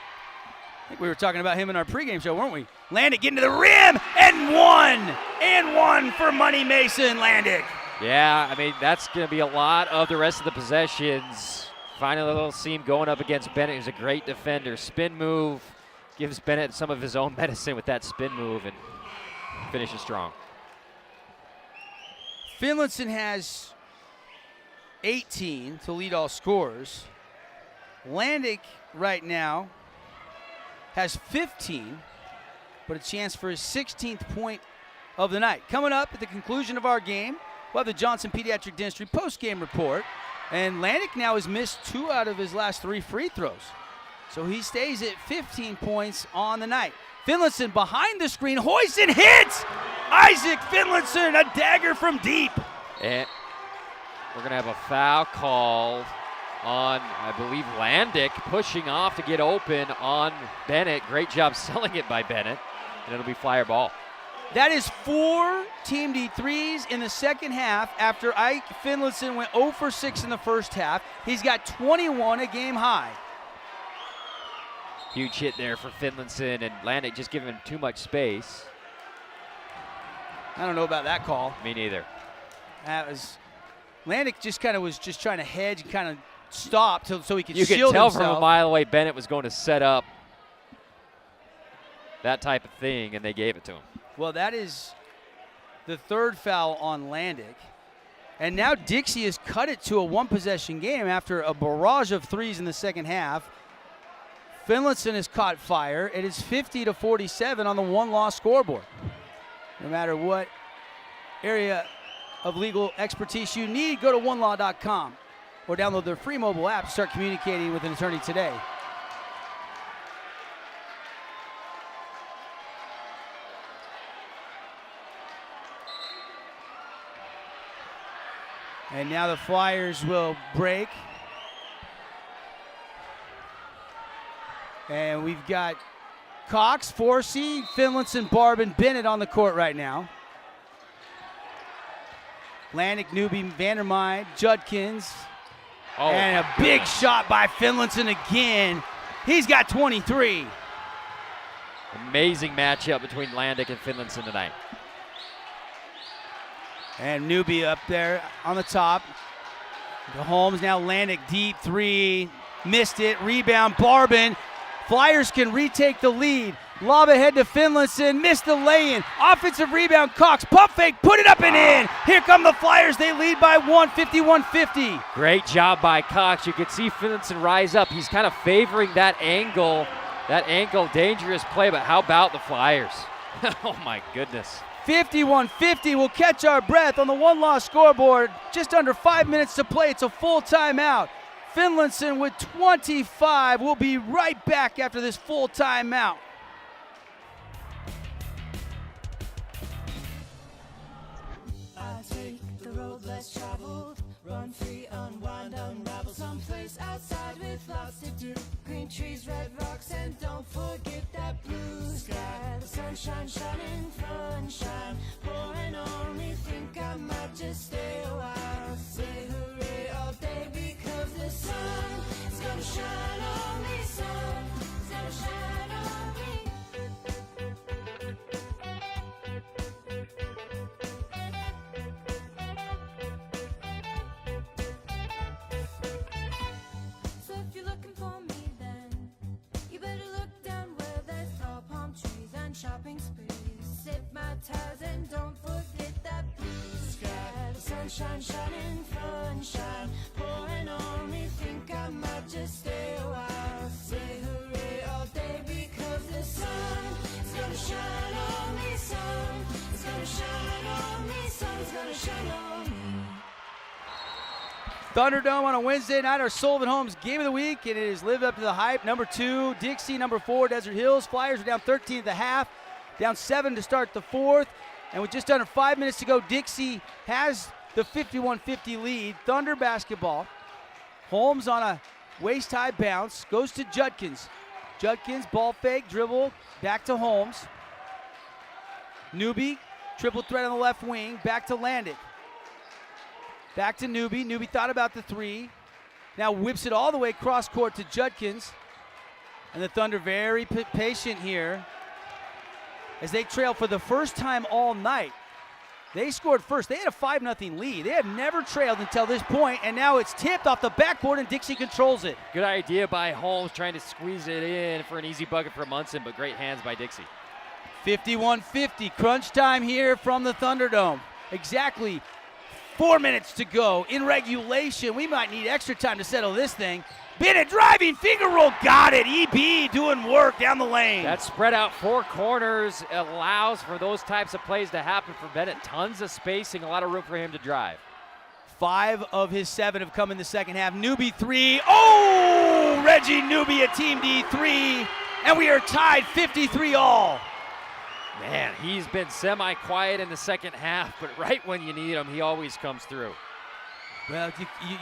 I think we were talking about him in our pregame show, weren't we? Landick getting to the rim, and one! And one for Money Mason Landick. Yeah, I mean, that's going to be a lot of the rest of the possessions. Finding a little seam going up against Bennett, who's a great defender. Spin move, gives Bennett some of his own medicine with that spin move and finishes strong. Finlayson has 18 to lead all scorers. Landick right now has 15, but a chance for his 16th point of the night. Coming up at the conclusion of our game, we'll have the Johnson Pediatric Dentistry post-game report. And Landick now has missed 2 out of his last 3 free throws. So he stays at 15 points on the night. Finlayson behind the screen, hoists and hits! Isaac Finlayson, a dagger from deep. And we're going to have a foul called on, I believe, Landick, pushing off to get open on Bennett. Great job selling it by Bennett. And it'll be Flyer ball. That is 4 Team D3s in the second half after Ike Finlayson went 0 for 6 in the first half. He's got 21, a game high. Huge hit there for Finlayson, and Landick just giving him too much space. I don't know about that call. Me neither. That was Landick just kind of was just trying to hedge and kind of stop so he could shield himself. You could tell from a mile away Bennett was going to set up that type of thing, and they gave it to him. Well, that is the 3rd foul on Landick. And now Dixie has cut it to a 1-possession game after a barrage of 3s in the second half. Finlayson has caught fire. It is 50-47 on the 1-loss scoreboard. No matter what area of legal expertise you need, go to onelaw.com or download their free mobile app to start communicating with an attorney today. And now the Flyers will break. And we've got Cox, Forsey, Finlinson, Barb, Bennett on the court right now. Landick, Newby, Vandermeide, Judkins. Oh, and a big shot by Finlinson again. He's got 23. Amazing matchup between Landick and Finlinson tonight. And Newby up there on the top. To Holmes, now Landick deep three. Missed it, rebound, Barban. Flyers can retake the lead. Lob ahead to Finlinson, missed the lay-in. Offensive rebound, Cox, pump fake, put it up and in. Here come the Flyers, they lead by 1, 51-50. Great job by Cox. You can see Finlinson rise up. He's kind of favoring that angle, dangerous play, but how about the Flyers? Oh my goodness. 51-50, we'll catch our breath on the one-loss scoreboard. Just under 5 minutes to play, it's a full timeout. Finlinson with 25. We'll be right back after this full timeout. I take the road less traveled, run free, unwind, unravel someplace outside with lots to do. Green trees, red rocks, and don't forget that blue sky. The sunshine shining, sunshine pouring on me. Think I might just stay a while. Say hooray all day because the sun is gonna shine on me. Sun is gonna shine on me. So if you're looking for me, then you better look down where there's tall palm trees and shopping sprees. Sip my tires and don't forget that blue sky. The sunshine shining, sunshine pouring on me. Think I might just stay a while. Say hooray all day because the sun is gonna shine on me. Sun is gonna shine on me. Sun's gonna shine on me. Thunderdome on a Wednesday night, our Sullivan Homes game of the week, and it has lived up to the hype. Number 2, Dixie. Number 4, Desert Hills. Flyers are down 13 at the half, down 7 to start the fourth. And with just under 5 minutes to go, Dixie has the 51-50 lead. Thunder basketball. Holmes on a waist-high bounce, goes to Judkins. Judkins, ball fake, dribble, back to Holmes. Newby, triple threat on the left wing, back to Landick. Back to Newby. Newby thought about the three. Now whips it all the way cross court to Judkins. And the Thunder very patient here as they trail for the first time all night. They scored first. They had a 5-0 lead. They have never trailed until this point, and now it's tipped off the backboard, and Dixie controls it. Good idea by Holmes trying to squeeze it in for an easy bucket for Munson, but great hands by Dixie. 51-50, crunch time here from the Thunderdome. Exactly 4 minutes to go in regulation. We might need extra time to settle this thing. Bennett driving, finger roll, got it. EB doing work down the lane. That spread out 4 corners allows for those types of plays to happen for Bennett. Tons of spacing, a lot of room for him to drive. 5 of his 7 have come in the second half. Newby 3. Oh, Reggie Newby, a Team D 3. And we are tied 53 all. Man, he's been semi-quiet in the second half, but right when you need him, he always comes through. Well,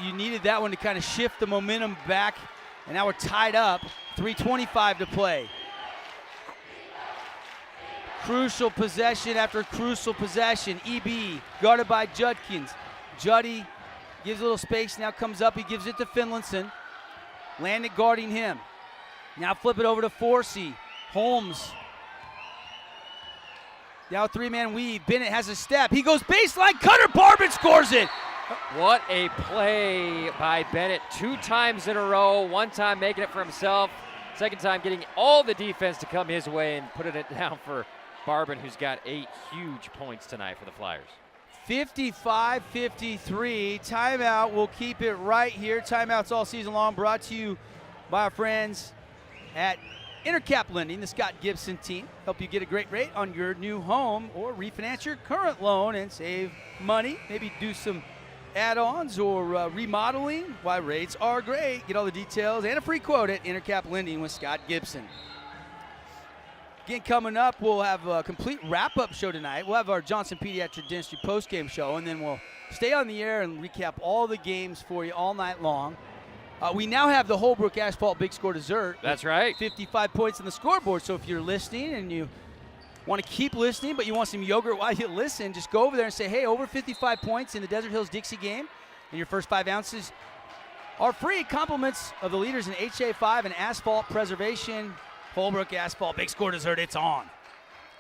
you needed that one to kind of shift the momentum back, and now we're tied up. 3:25 to play. Crucial possession after crucial possession. EB guarded by Judkins. Juddy gives a little space, now comes up. He gives it to Finlinson. Landick guarding him. Now flip it over to Forsey. Holmes. Now a 3-man weave. Bennett has a step. He goes baseline. Cutter Barban scores it. What a play by Bennett. 2 times in a row. 1 time making it for himself. 2nd time getting all the defense to come his way and putting it down for Barban, who's got 8 huge points tonight for the Flyers. 55-53. Timeout. We'll keep it right here. Timeouts all season long brought to you by our friends at Intercap Lending, the Scott Gibson team, help you get a great rate on your new home or refinance your current loan and save money. Maybe do some add-ons or remodeling. Why rates are great. Get all the details and a free quote at Intercap Lending with Scott Gibson. Again, coming up, we'll have a complete wrap-up show tonight. We'll have our Johnson Pediatric Dentistry post-game show, and then we'll stay on the air and recap all the games for you all night long. We now have the Holbrook Asphalt Big Score Dessert. That's right. 55 points on the scoreboard. So if you're listening and you want to keep listening, but you want some yogurt while you listen, just go over there and say, hey, over 55 points in the Desert Hills Dixie game, and your first 5 ounces are free. Compliments of the leaders in HA5 and asphalt preservation. Holbrook Asphalt Big Score Dessert, it's on.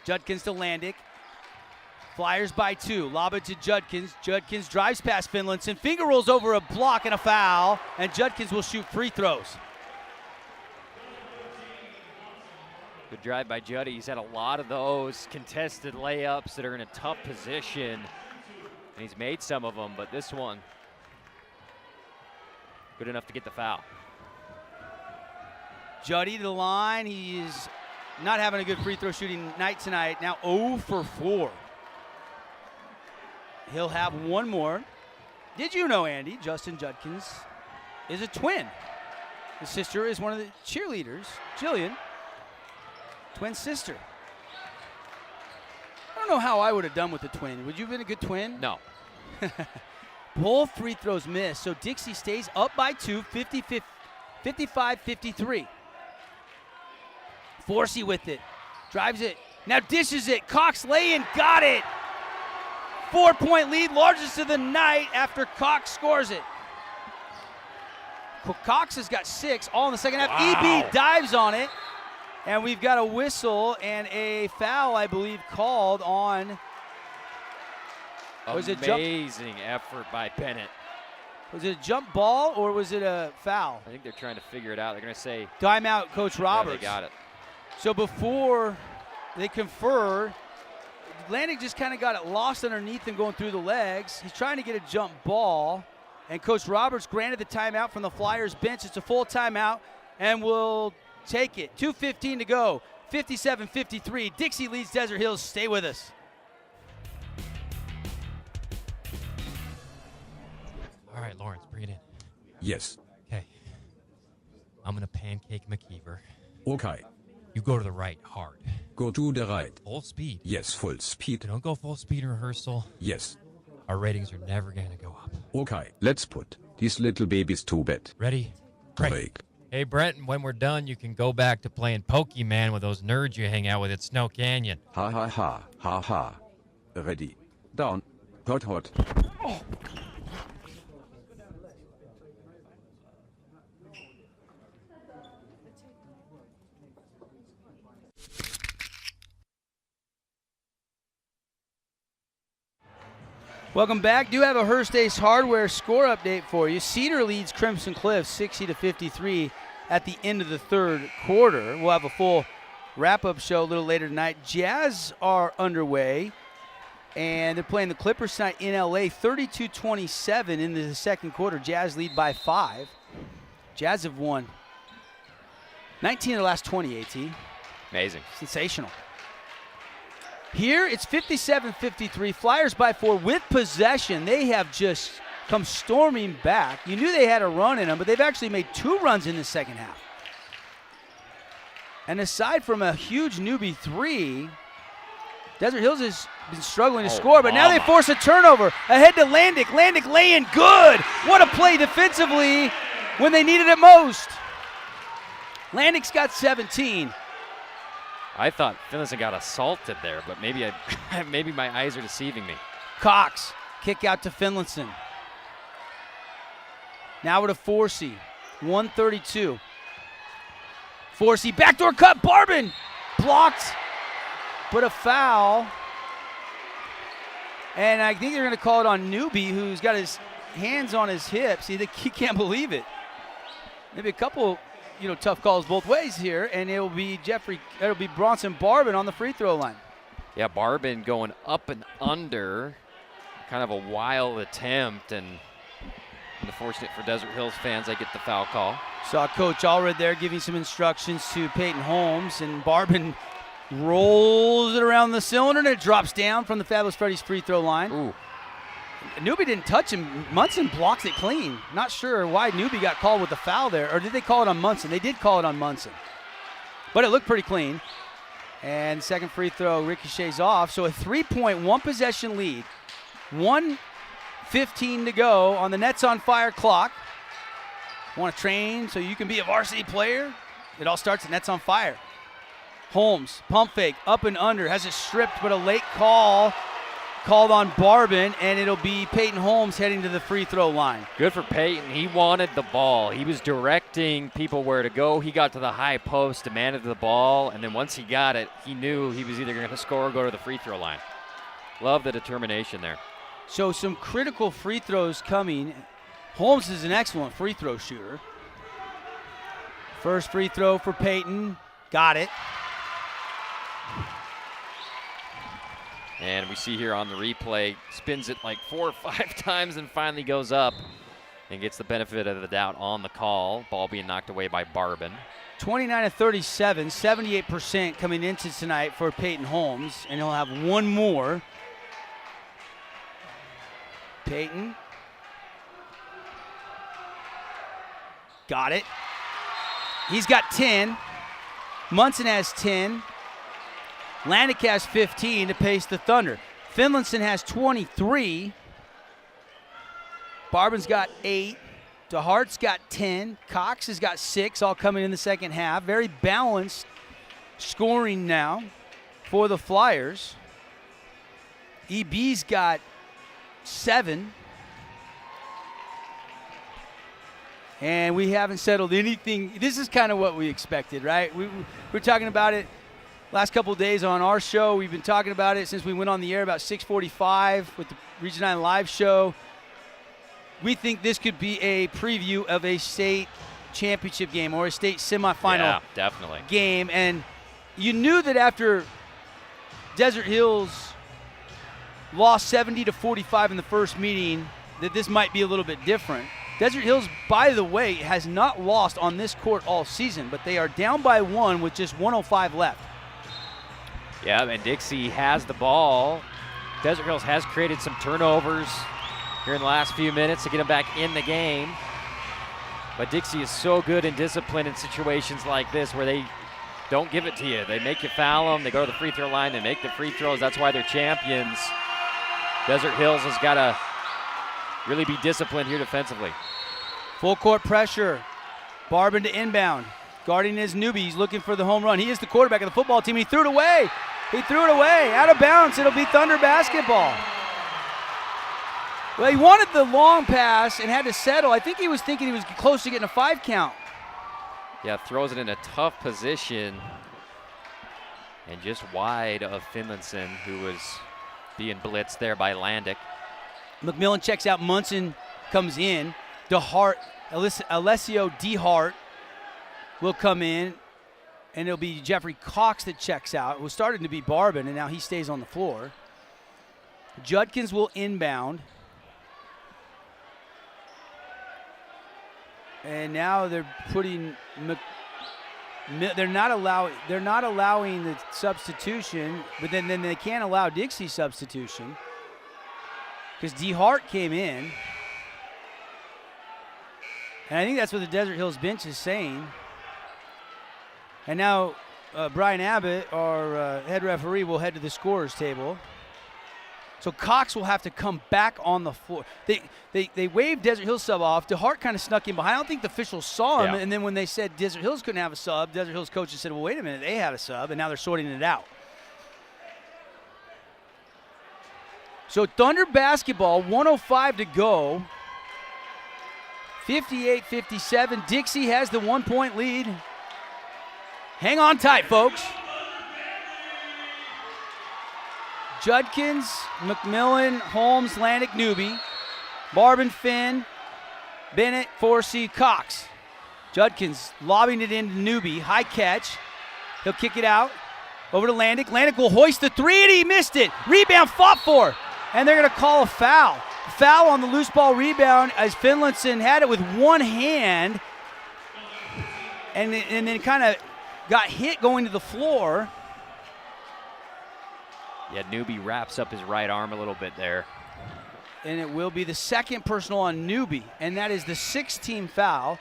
Judkins to Landick. Flyers by 2. Lob it to Judkins. Judkins drives past Finlandson. Finger rolls over a block and a foul. And Judkins will shoot free throws. Good drive by Juddy. He's had a lot of those contested layups that are in a tough position. And he's made some of them, but this one, good enough to get the foul. Juddy to the line. He's not having a good free throw shooting night tonight. Now 0 for 4. He'll have one more. Did you know, Andy, Justin Judkins is a twin? His sister is one of the cheerleaders, Jillian, twin sister. I don't know how I would have done with the twin. Would you have been a good twin? No. Both free throws missed, so Dixie stays up by 2, 55-53. Forsey with it, drives it, now dishes it. Cox lay-in, got it. 4-point lead, largest of the night after Cox scores it. Cox has got 6 all in the second half. Wow. EB dives on it, and we've got a whistle and a foul, I believe, called on. Amazing effort by Bennett. Was it a jump ball or was it a foul? I think they're trying to figure it out. They're going to say timeout, Coach Roberts. Yeah, they got it. So before they confer, Landick just kind of got it lost underneath and going through the legs. He's trying to get a jump ball, and Coach Roberts granted the timeout from the Flyers bench. It's a full timeout, and we'll take it. 2:15 to go, 57-53. Dixie leads Desert Hills. Stay with us. All right, Lawrence, bring it in. Yes. Okay. I'm going to pancake McKeever. Okay. You go to the right hard. Go to the right. Full speed. Yes, full speed. Don't go full speed in rehearsal. Yes. Our ratings are never going to go up. Okay, let's put these little babies to bed. Ready? Break. Hey, Brent, when we're done, you can go back to playing Pokemon with those nerds you hang out with at Snow Canyon. Ha ha ha, ha ha. Ready. Down. Hot, hot. Oh. Welcome back. Do have a Hearst Ace Hardware score update for you. Cedar leads Crimson Cliff 60-53 at the end of the third quarter. We'll have a full wrap-up show a little later tonight. Jazz are underway, and they're playing the Clippers tonight in LA, 32-27 into the second quarter. Jazz lead by 5. Jazz have won 19 of the last 20, AT. Amazing. Sensational. Here, it's 57-53, Flyers by 4 with possession. They have just come storming back. You knew they had a run in them, but they've actually made 2 runs in the second half. And aside from a huge newbie 3, Desert Hills has been struggling to score, but now they force a turnover. Ahead to Landick. Landick laying good. What a play defensively when they needed it most. Landick's got 17. I thought Finlayson got assaulted there, but maybe maybe my eyes are deceiving me. Cox, kick out to Finlayson. Now to Forsey, 132. Forsey, backdoor cut, Barbin, blocked, but a foul. And I think they're going to call it on Newby, who's got his hands on his hips. He can't believe it. Maybe a couple tough calls both ways here, and it'll be Bronson Barbin on the free throw line. Yeah, Barbin going up and under, kind of a wild attempt, and Unfortunate for Desert Hills fans, they get the foul call. Saw Coach Allred there giving some instructions to Peyton Holmes, and Barbin rolls it around the cylinder, and it drops down from the Fabulous Freddy's free throw line. Ooh. Newby didn't touch him. Munson blocks it clean. Not sure why Newby got called with the foul there, or did they call it on Munson? They did call it on Munson. But it looked pretty clean. And second free throw ricochets off. So a 3-point, one-possession lead. 1:15 to go on the Nets on Fire clock. Want to train so you can be a varsity player? It all starts at Nets on Fire. Holmes, pump fake, up and under, has it stripped, but a late call called on Barbin, and it'll be Peyton Holmes heading to the free throw line. Good for Peyton. He wanted the ball. He was directing people where to go. He got to the high post, demanded the ball, and then once he got it, he knew he was either going to score or go to the free throw line. Love the determination there. So some critical free throws coming. Holmes is an excellent free throw shooter. First free throw for Peyton. Got it. And we see here on the replay, spins it like 4 or 5 times and finally goes up and gets the benefit of the doubt on the call. Ball being knocked away by Barbin. 29-37, 78% coming into tonight for Peyton Holmes, and he'll have one more. Peyton. Got it. He's got 10. Munson has 10. Landick has 15 to pace the Thunder. Finlayson has 23. Barbin's got 8. DeHart's got 10. Cox has got 6, all coming in the second half. Very balanced scoring now for the Flyers. EB's got 7. And we haven't settled anything. This is kind of what we expected, right? We're talking about it last couple of days on our show. We've been talking about it since we went on the air about 6:45 with the Region 9 live show. We think this could be a preview of a state championship game or a state semifinal definitely game. And you knew that after Desert Hills lost 70-45 in the first meeting that this might be a little bit different. Desert Hills, by the way, has not lost on this court all season, but they are down by 1 with just 1:05 left. Yeah, and Dixie has the ball. Desert Hills has created some turnovers here in the last few minutes to get them back in the game. But Dixie is so good and disciplined in situations like this where they don't give it to you. They make you foul them. They go to the free throw line. They make the free throws. That's why they're champions. Desert Hills has got to really be disciplined here defensively. Full court pressure. Barbin to inbound. Guarding his newbie. He's looking for the home run. He is the quarterback of the football team. He threw it away. He threw it away. Out of bounds. It'll be Thunder basketball. Well, he wanted the long pass and had to settle. I think he was thinking he was close to getting a 5 count. Yeah, throws it in a tough position. And just wide of Finlayson, who was being blitzed there by Landick. McMillan checks out. Munson comes in. DeHart, Alessio DeHart will come in, and it'll be Jeffrey Cox that checks out. It was starting to be Barbin, and now he stays on the floor. Judkins will inbound. And now they're putting they're not allowing the substitution, but then they can't allow Dixie substitution because DeHart came in. And I think that's what the Desert Hills bench is saying. And now Brian Abbott, our head referee, will head to the scorer's table. So Cox will have to come back on the floor. They waved Desert Hills sub off. DeHart kind of snuck in behind. I don't think the officials saw him. Yeah. And then when they said Desert Hills couldn't have a sub, Desert Hills coaches said, well, wait a minute, they had a sub, and now they're sorting it out. So Thunder basketball, 1:05 to go. 58-57. Dixie has the 1-point lead. Hang on tight, folks. Judkins, McMillan, Holmes, Landick, Newby, Barbin, Finn, Bennett, Forsey, Cox. Judkins lobbing it into Newby. High catch. He'll kick it out. Over to Landick. Landick will hoist the 3, and he missed it. Rebound fought for. And they're going to call a foul. foul on the loose ball rebound as Finlayson had it with one hand and then kind of got hit going to the floor. Yeah, Newby wraps up his right arm a little bit there. And it will be the second personal on Newby, and that is the 6th-team foul.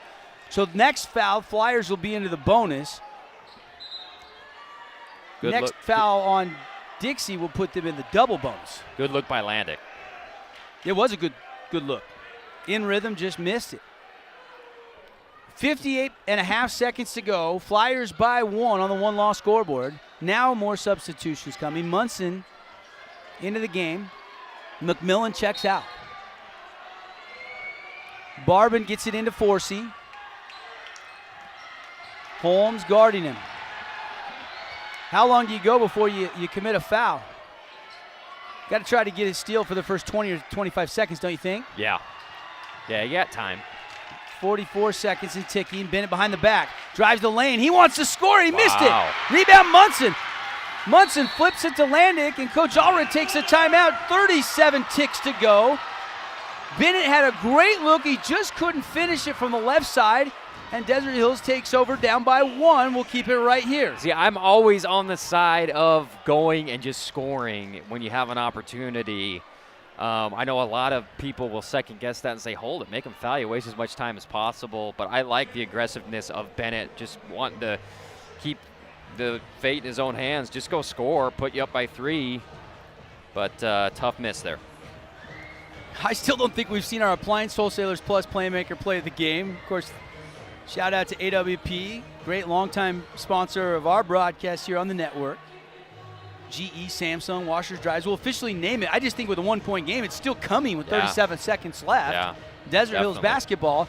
So next foul, Flyers will be into the bonus. Good next look. foul on Dixie will put them in the double bonus. Good look by Landick. It was a good look. In rhythm, just missed it. 58.5 seconds to go. Flyers by 1 on the one-loss scoreboard. Now more substitutions coming. Munson into the game. McMillan checks out. Barbin gets it into Forsey. Holmes guarding him. How long do you go before you commit a foul? Got to try to get a steal for the first 20 or 25 seconds, don't you think? Yeah. Yeah, you got time. 44 seconds and ticking. Bennett behind the back. Drives the lane. He wants to score. He missed it. Rebound Munson. Munson flips it to Landick, and Coach Allred takes a timeout. 37 ticks to go. Bennett had a great look. He just couldn't finish it from the left side. And Desert Hills takes over down by 1. We'll keep it right here. See, I'm always on the side of going and just scoring when you have an opportunity. I know a lot of people will second-guess that and say, hold it, make him foul you, waste as much time as possible. But I like the aggressiveness of Bennett, just wanting to keep the fate in his own hands. Just go score, put you up by 3. But tough miss there. I still don't think we've seen our Appliance Wholesalers Plus Playmaker play the game. Of course, shout out to AWP, great longtime sponsor of our broadcast here on the network. GE, Samsung, washers, dryers. We'll officially name it. I just think with a 1-point game, it's still coming with 37 seconds left. Yeah, Desert Hills basketball.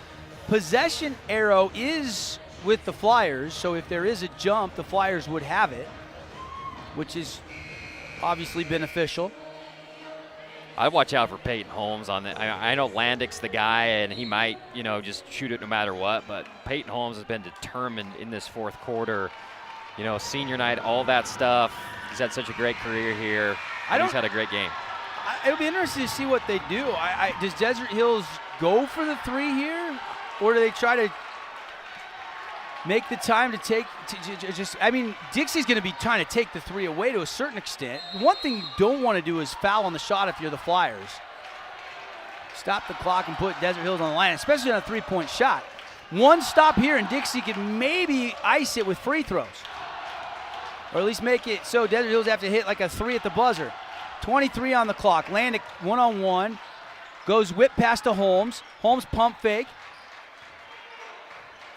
Possession arrow is with the Flyers, so if there is a jump, the Flyers would have it, which is obviously beneficial. I'd watch out for Peyton Holmes on that. I know Landick's the guy, and he might, just shoot it no matter what, but Peyton Holmes has been determined in this fourth quarter. Senior night, all that stuff. He's had such a great career here. He's had a great game. It'll be interesting to see what they do. Does Desert Hills go for the 3 here, or do they try to make the time to take Dixie's going to be trying to take the 3 away to a certain extent. One thing you don't want to do is foul on the shot if you're the Flyers. Stop the clock and put Desert Hills on the line, especially on a 3-point shot. One stop here and Dixie can maybe ice it with free throws. Or at least make it so Desert Hills have to hit like a 3 at the buzzer. 23 on the clock. Landick one-on-one. Goes whip pass to Holmes. Holmes pump fake.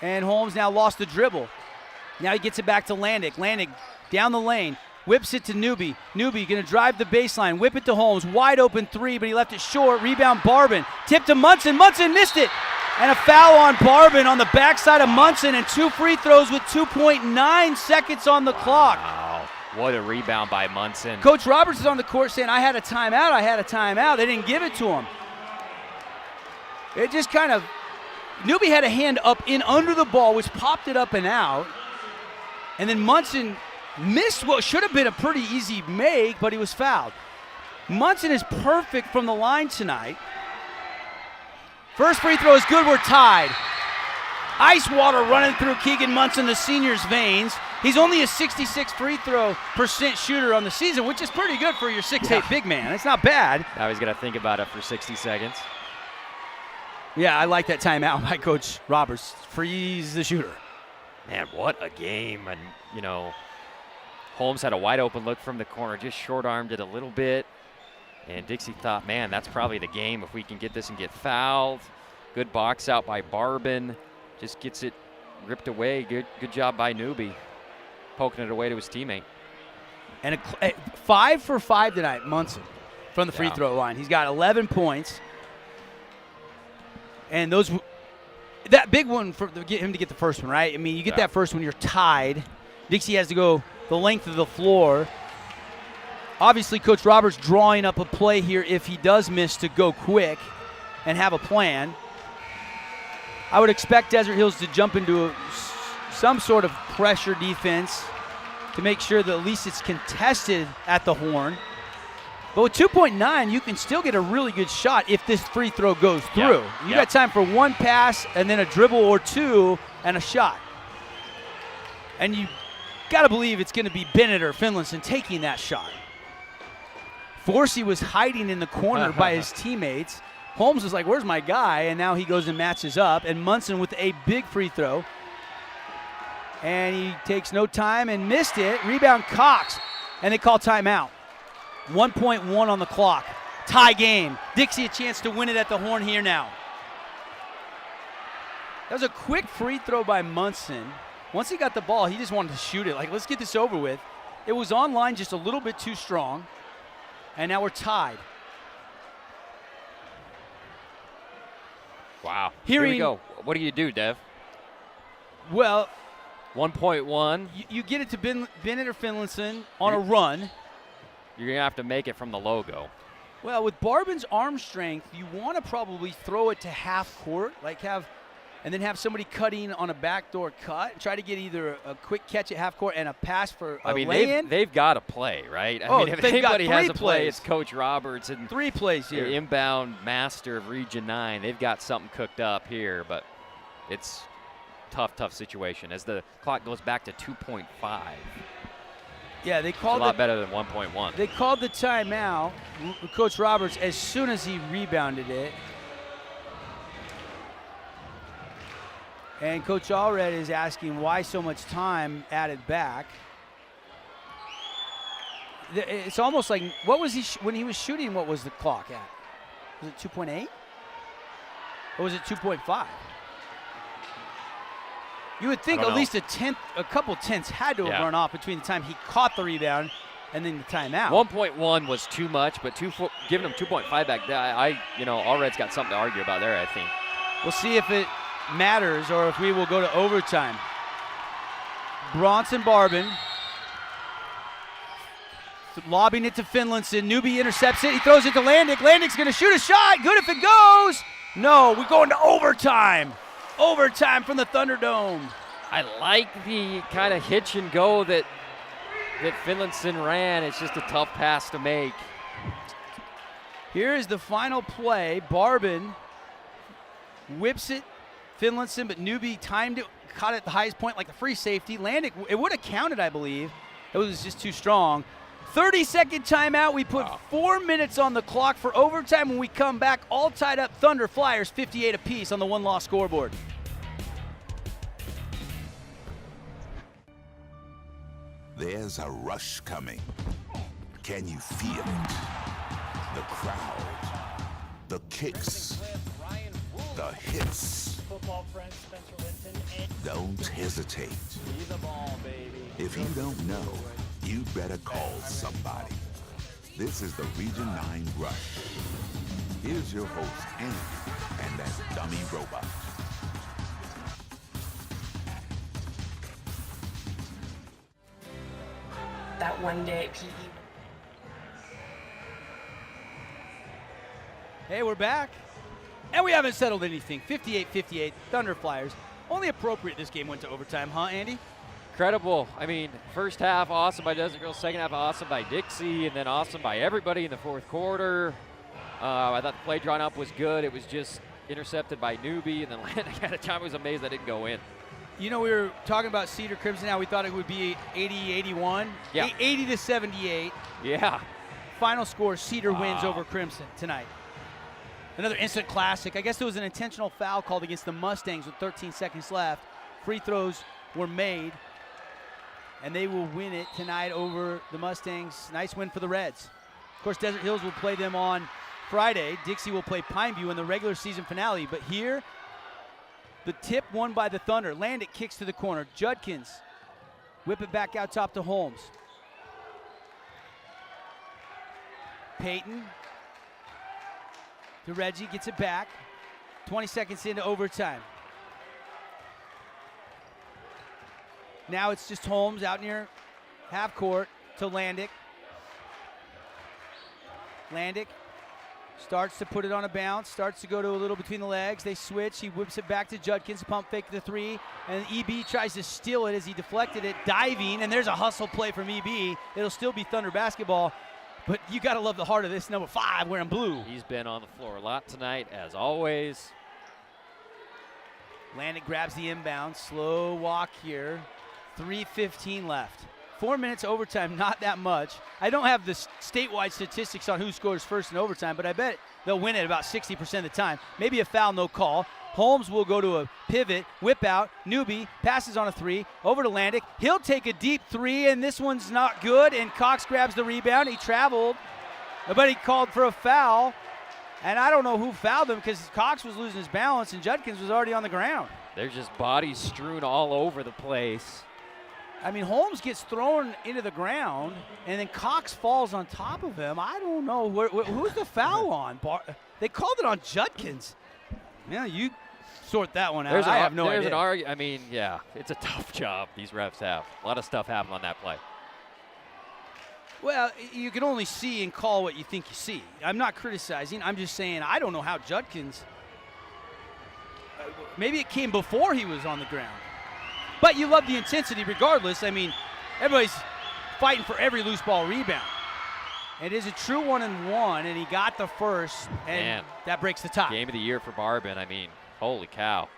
And Holmes now lost the dribble. Now he gets it back to Landick. Landick down the lane. Whips it to Newby. Newby going to drive the baseline. Whip it to Holmes. Wide open 3, but he left it short. Rebound Barbin. Tip to Munson. Munson missed it. And a foul on Barbin on the backside of Munson, and 2 free throws with 2.9 seconds on the clock. Wow, what a rebound by Munson. Coach Roberts is on the court saying, I had a timeout. They didn't give it to him. It just kind of, Newby had a hand up in under the ball, which popped it up and out. And then Munson missed what should have been a pretty easy make, but he was fouled. Munson is perfect from the line tonight. First free throw is good. We're tied. Ice water running through Keegan Munson, the senior's veins. He's only a 66 free throw % shooter on the season, which is pretty good for your 6'8" big man. It's not bad. Now he's got to think about it for 60 seconds. Yeah, I like that timeout by Coach Roberts. Freeze the shooter. Man, what a game. And, Holmes had a wide open look from the corner, just short-armed it a little bit. And Dixie thought, man, that's probably the game if we can get this and get fouled. Good box out by Barbin. Just gets it ripped away. Good job by Newby, poking it away to his teammate. And 5 for 5 tonight, Munson, from the free throw line. He's got 11 points. And that big one for him to get the first one, right? I mean, you get that first one, you're tied. Dixie has to go the length of the floor. Obviously, Coach Roberts drawing up a play here if he does miss to go quick and have a plan. I would expect Desert Hills to jump into some sort of pressure defense to make sure that at least it's contested at the horn. But with 2.9, you can still get a really good shot if this free throw goes through. You got time for one pass and then a dribble or two and a shot. And you got to believe it's going to be Bennett or Finlayson taking that shot. Forsey was hiding in the corner by his teammates. Holmes was like, where's my guy? And now he goes and matches up. And Munson with a big free throw. And he takes no time and missed it. Rebound Cox. And they call timeout. 1.1 on the clock. Tie game. Dixie a chance to win it at the horn here now. That was a quick free throw by Munson. Once he got the ball, he just wanted to shoot it. Like, let's get this over with. It was online just a little bit too strong. And now we're tied. Wow. Here we go. What do you do, Dev? Well, 1.1. You get it to Bennett or Finlayson on a run. You're going to have to make it from the logo. Well, with Barbin's arm strength, you want to probably throw it to half court, and then have somebody cutting on a backdoor cut. Try to get either a quick catch at half court and a pass for a lay-in. They've got to play, right? I mean, if anybody has to play, it's Coach Roberts. And 3 plays here. The inbound master of Region 9. They've got something cooked up here, but it's tough situation as the clock goes back to 2.5. Yeah, they called a lot better than 1.1. They called the timeout, Coach Roberts, as soon as he rebounded it. And Coach Allred is asking why so much time added back. It's almost like, what was he when he was shooting? What was the clock at? Was it 2.8? Or was it 2.5? You would think at least a couple tenths had to have run off between the time he caught the rebound and then the timeout. 1.1 was too much, but giving him 2.5 back, Allred's got something to argue about there, I think. We'll see if it matters or if we will go to overtime. Bronson Barbin lobbing it to Finlayson. Newby intercepts it. He throws it to Landick. Landick's going to shoot a shot. Good if it goes. No, we're going to overtime. Overtime from the Thunderdome. I like the kind of hitch and go that Finlayson ran. It's just a tough pass to make. Here is the final play. Barbin whips it. Finlayson, but Newby timed it, caught it at the highest point like the free safety. Landick, it would have counted, I believe. It was just too strong. 30-second timeout. We put 4 minutes on the clock for overtime. When we come back, all tied up, Thunder Flyers 58 apiece on the one-loss scoreboard. There's a rush coming. Can you feel it? The crowd, the kicks, the hits. Don't hesitate. If you don't know, you better call somebody. This is the Region 9 Rush. Here's your host, Andy, and that dummy robot. That one day at PE. Hey, we're back. And we haven't settled anything. 58-58, Thunder Flyers. Only appropriate this game went to overtime, huh, Andy? Incredible. I mean, first half awesome by Desert Girls, second half awesome by Dixie, and then awesome by everybody in the fourth quarter. I thought the play drawn up was good. It was just intercepted by Newby, and then Landick at a time was amazed that didn't go in. You know, we were talking about Cedar Crimson now. We thought it would be 80-81. Yeah. 80-78. Yeah. Final score, Cedar wins over Crimson tonight. Another instant classic. I guess there was an intentional foul called against the Mustangs with 13 seconds left. Free throws were made, and they will win it tonight over the Mustangs. Nice win for the Reds. Of course, Desert Hills will play them on Friday. Dixie will play Pineview in the regular season finale. But here, the tip won by the Thunder. Landick kicks to the corner. Judkins whip it back out top to Holmes. Peyton to Reggie, gets it back. 20 seconds into overtime. Now it's just Holmes out near half court to Landick. Landick starts to put it on a bounce, starts to go to a little between the legs. They switch. He whips it back to Judkins, pump fake the three, and EB tries to steal it as he deflected it, diving, and there's a hustle play from EB. It'll still be Thunder basketball. But you got to love the heart of this number 5 wearing blue. He's been on the floor a lot tonight, as always. Landon grabs the inbound. Slow walk here. 3:15 left. 4 minutes overtime, not that much. I don't have the statewide statistics on who scores first in overtime, but I bet they'll win it about 60% of the time. Maybe a foul, no call. Holmes will go to a pivot, whip out. Newby passes on a 3, over to Landick. He'll take a deep 3, and this one's not good, and Cox grabs the rebound. He traveled, but he called for a foul, and I don't know who fouled him because Cox was losing his balance, and Judkins was already on the ground. There's just bodies strewn all over the place. I mean, Holmes gets thrown into the ground, and then Cox falls on top of him. I don't know. Who's the foul on? They called it on Judkins. Yeah, you sort that one out. I have no idea. I mean, yeah, it's a tough job these refs have. A lot of stuff happened on that play. Well, you can only see and call what you think you see. I'm not criticizing. I'm just saying I don't know how Judkins maybe it came before he was on the ground. But you love the intensity regardless. I mean, everybody's fighting for every loose ball rebound. It is a true 1-and-1, and he got the first, and Man, that breaks the tie. Game of the year for Barbin. I mean, holy cow.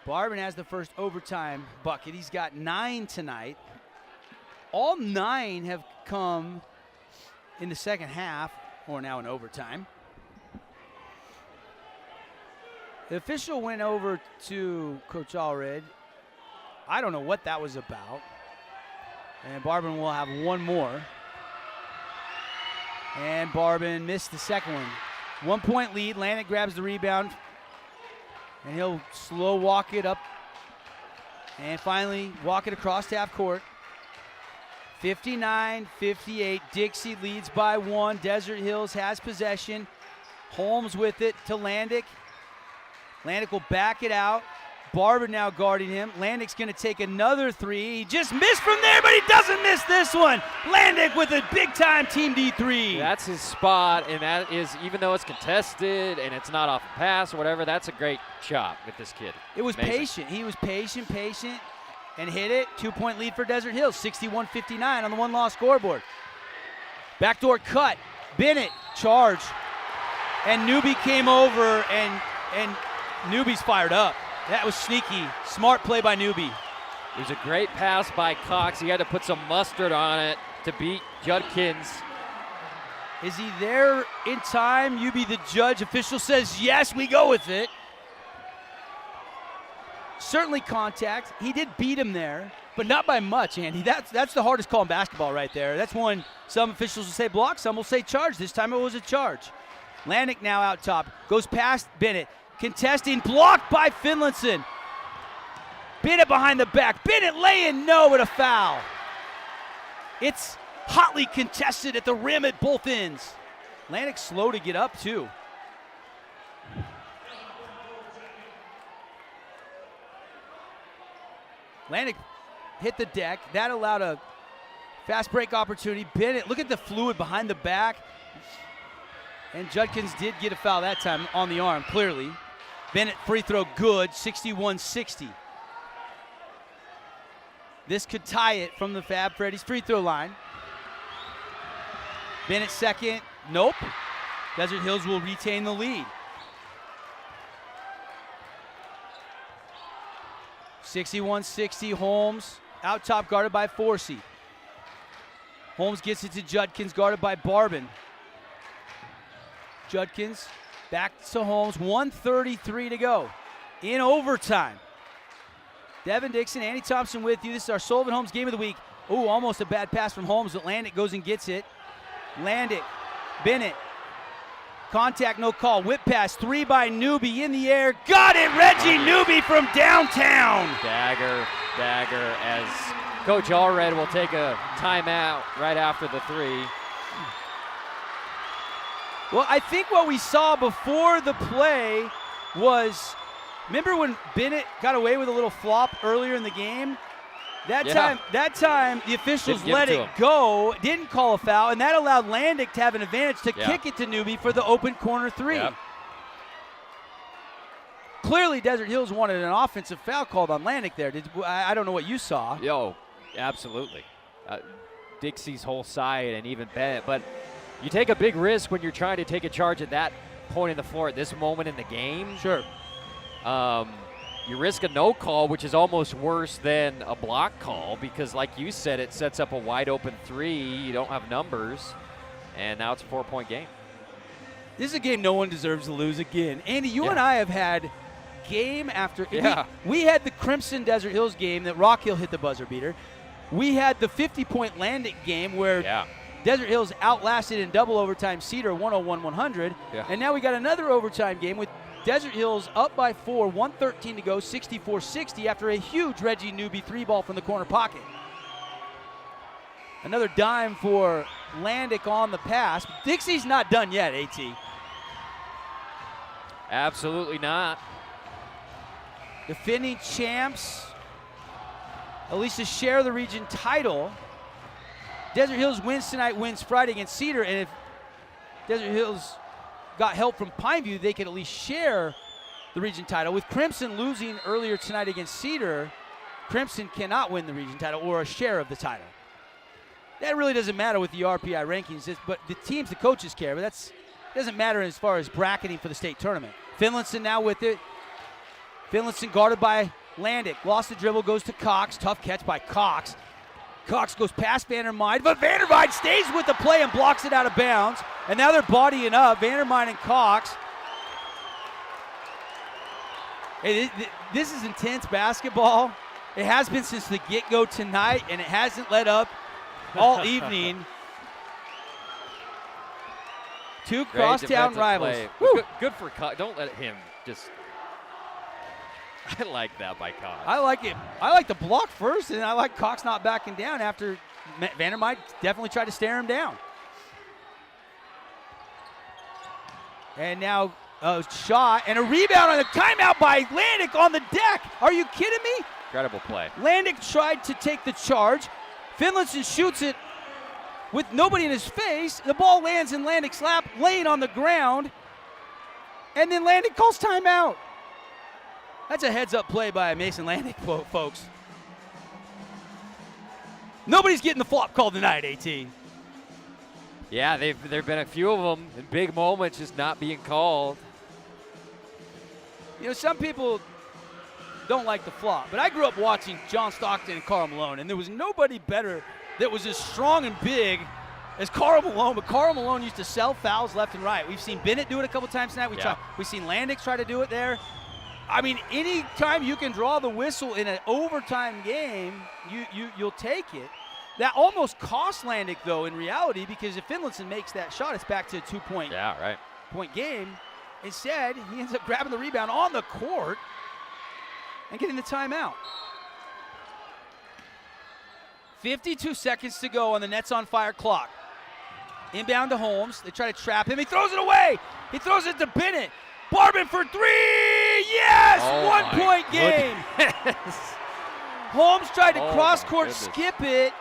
Barbin has the first overtime bucket. He's got 9 tonight. All 9 have come in the second half, or now in overtime. The official went over to Coach Allred. I don't know what that was about. And Barbin will have one more. And Barbin missed the second one. 1 point lead. Landick grabs the rebound. And he'll slow walk it up. And finally walk it across half court. 59-58. Dixie leads by 1. Desert Hills has possession. Holmes with it to Landick. Landick will back it out. Barbin now guarding him. Landick's going to take another 3. He just missed from there, but he doesn't miss this one. Landick with a big-time Team D3. That's his spot, and that is, even though it's contested and it's not off a pass or whatever, that's a great shot with this kid. It was Amazing. patient. He was patient, and hit it. 2-point lead for Desert Hills. 61-59 on the one-loss scoreboard. Backdoor cut. Bennett charged. And Newby came over, and Newby's fired up. That was sneaky. Smart play by Newby. It was a great pass by Cox. He had to put some mustard on it to beat Judkins. Is he there in time? You be the judge. Official says yes, we go with it. Certainly contact. He did beat him there, but not by much, Andy. That's the hardest call in basketball right there. That's one some officials will say block, some will say charge. This time it was a charge. Landick now out top. Goes past Bennett. Contesting, blocked by Finlinson. Bennett behind the back. Bennett laying no, but a foul. It's hotly contested at the rim at both ends. Landick slow to get up, too. Landick hit the deck. That allowed a fast break opportunity. Bennett, look at the fluid behind the back. And Judkins did get a foul that time on the arm, clearly. Bennett free throw good, 61-60. This could tie it from the Fab Freddy's free throw line. Bennett second, nope. Desert Hills will retain the lead. 61-60, Holmes out top guarded by Forsey. Holmes gets it to Judkins guarded by Barbin. Judkins back to Holmes, 1:33 to go in overtime. Devin Dixon, Andy Thompson with you. This is our Sullivan Holmes Game of the Week. Ooh, almost a bad pass from Holmes, but Landick goes and gets it. Landick, Bennett, contact, no call. Whip pass, 3 by Newby in the air. Got it, Reggie Newby from downtown. Dagger, as Coach Allred will take a timeout right after the 3. Well, I think what we saw before the play was, remember when Bennett got away with a little flop earlier in the game? That time the officials let it go, didn't call a foul, and that allowed Landick to have an advantage to kick it to Newby for the open corner 3. Yep. Clearly Desert Hills wanted an offensive foul called on Landick there. I don't know what you saw. Yo, absolutely. Dixie's whole side and even Bennett. But you take a big risk when you're trying to take a charge at that point in the floor at this moment in the game. Sure. You risk a no call, which is almost worse than a block call because, like you said, it sets up a wide open three. You don't have numbers, and now it's a 4-point game. This is a game no one deserves to lose again. Andy, you and I have had game after we had the Crimson Desert Hills game that Rock Hill hit the buzzer beater. We had the 50-point Landic game where Desert Hills outlasted in double overtime Cedar 101-100. And now we got another overtime game with Desert Hills up by 4, 1:13 to go, 64-60 after a huge Reggie Newby 3-ball from the corner pocket. Another dime for Landic on the pass. Dixie's not done yet, AT. Absolutely not. Defending champs, at least to share the region title. Desert Hills wins tonight, wins Friday against Cedar, and if Desert Hills got help from Pineview, they could at least share the region title. With Crimson losing earlier tonight against Cedar, Crimson cannot win the region title or a share of the title. That really doesn't matter with the RPI rankings, but the teams, the coaches care, but that doesn't matter as far as bracketing for the state tournament. Finlayson now with it. Finlayson guarded by Landic. Lost the dribble, goes to Cox. Tough catch by Cox. Cox goes past Vandermeide, but Vandermeide stays with the play and blocks it out of bounds. And now they're bodying up, Vandermeide and Cox. Hey, this is intense basketball. It has been since the get-go tonight, and it hasn't let up all evening. Two crosstown rivals. Good for Cox. Don't let him just. I like that by Cox. I like it. I like the block first, and I like Cox not backing down after Vandermeide definitely tried to stare him down. And now a shot and a rebound on a timeout by Landic on the deck. Are you kidding me? Incredible play. Landic tried to take the charge. Finlayson shoots it with nobody in his face. The ball lands in Landic's lap, laying on the ground. And then Landic calls timeout. That's a heads-up play by Mason Landic, folks. Nobody's getting the flop call tonight, AT. Yeah, there've been a few of them in big moments just not being called. You know, some people don't like the flop, but I grew up watching John Stockton and Karl Malone, and there was nobody better that was as strong and big as Karl Malone, but Karl Malone used to sell fouls left and right. We've seen Bennett do it a couple times tonight. We've seen Landic try to do it there. I mean, any time you can draw the whistle in an overtime game, you'll take it. That almost cost Landic, though, in reality, because if Finlayson makes that shot, it's back to a 2-point point game. Instead, he ends up grabbing the rebound on the court and getting the timeout. 52 seconds to go on the Nets on Fire clock. Inbound to Holmes. They try to trap him. He throws it away. He throws it to Bennett. Barbin for three. Yes! 1 point game. Holmes tried to cross-court skip it,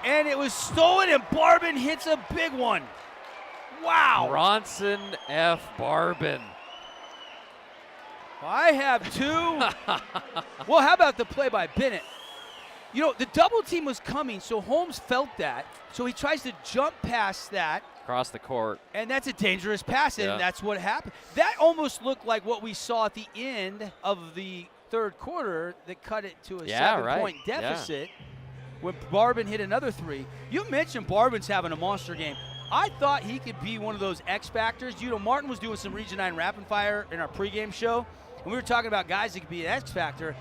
and it was stolen, and Barbin hits a big one. Wow. Bronson F. Barbin. I have two. Well, how about the play by Bennett? You know, the double team was coming, so Holmes felt that. So he tries to jump past that. Across the court. And that's a dangerous pass, and that's what happened. That almost looked like what we saw at the end of the third quarter that cut it to a 7-point deficit when Barbin hit another three. You mentioned Barbin's having a monster game. I thought he could be one of those X factors. You know, Martin was doing some Region 9 Rapid Fire in our pregame show, and we were talking about guys that could be an X factor,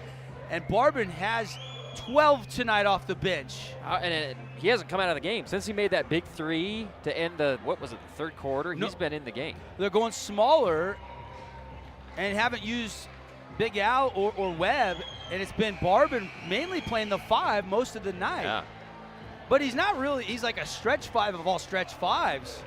and Barbin has 12 tonight off the bench. And he hasn't come out of the game. Since he made that big three to end the, the third quarter, he's been in the game. They're going smaller and haven't used Big Al or Webb, and it's been Barbin mainly playing the 5 most of the night. Yeah. But he's not really, he's like a stretch 5 of all stretch 5s.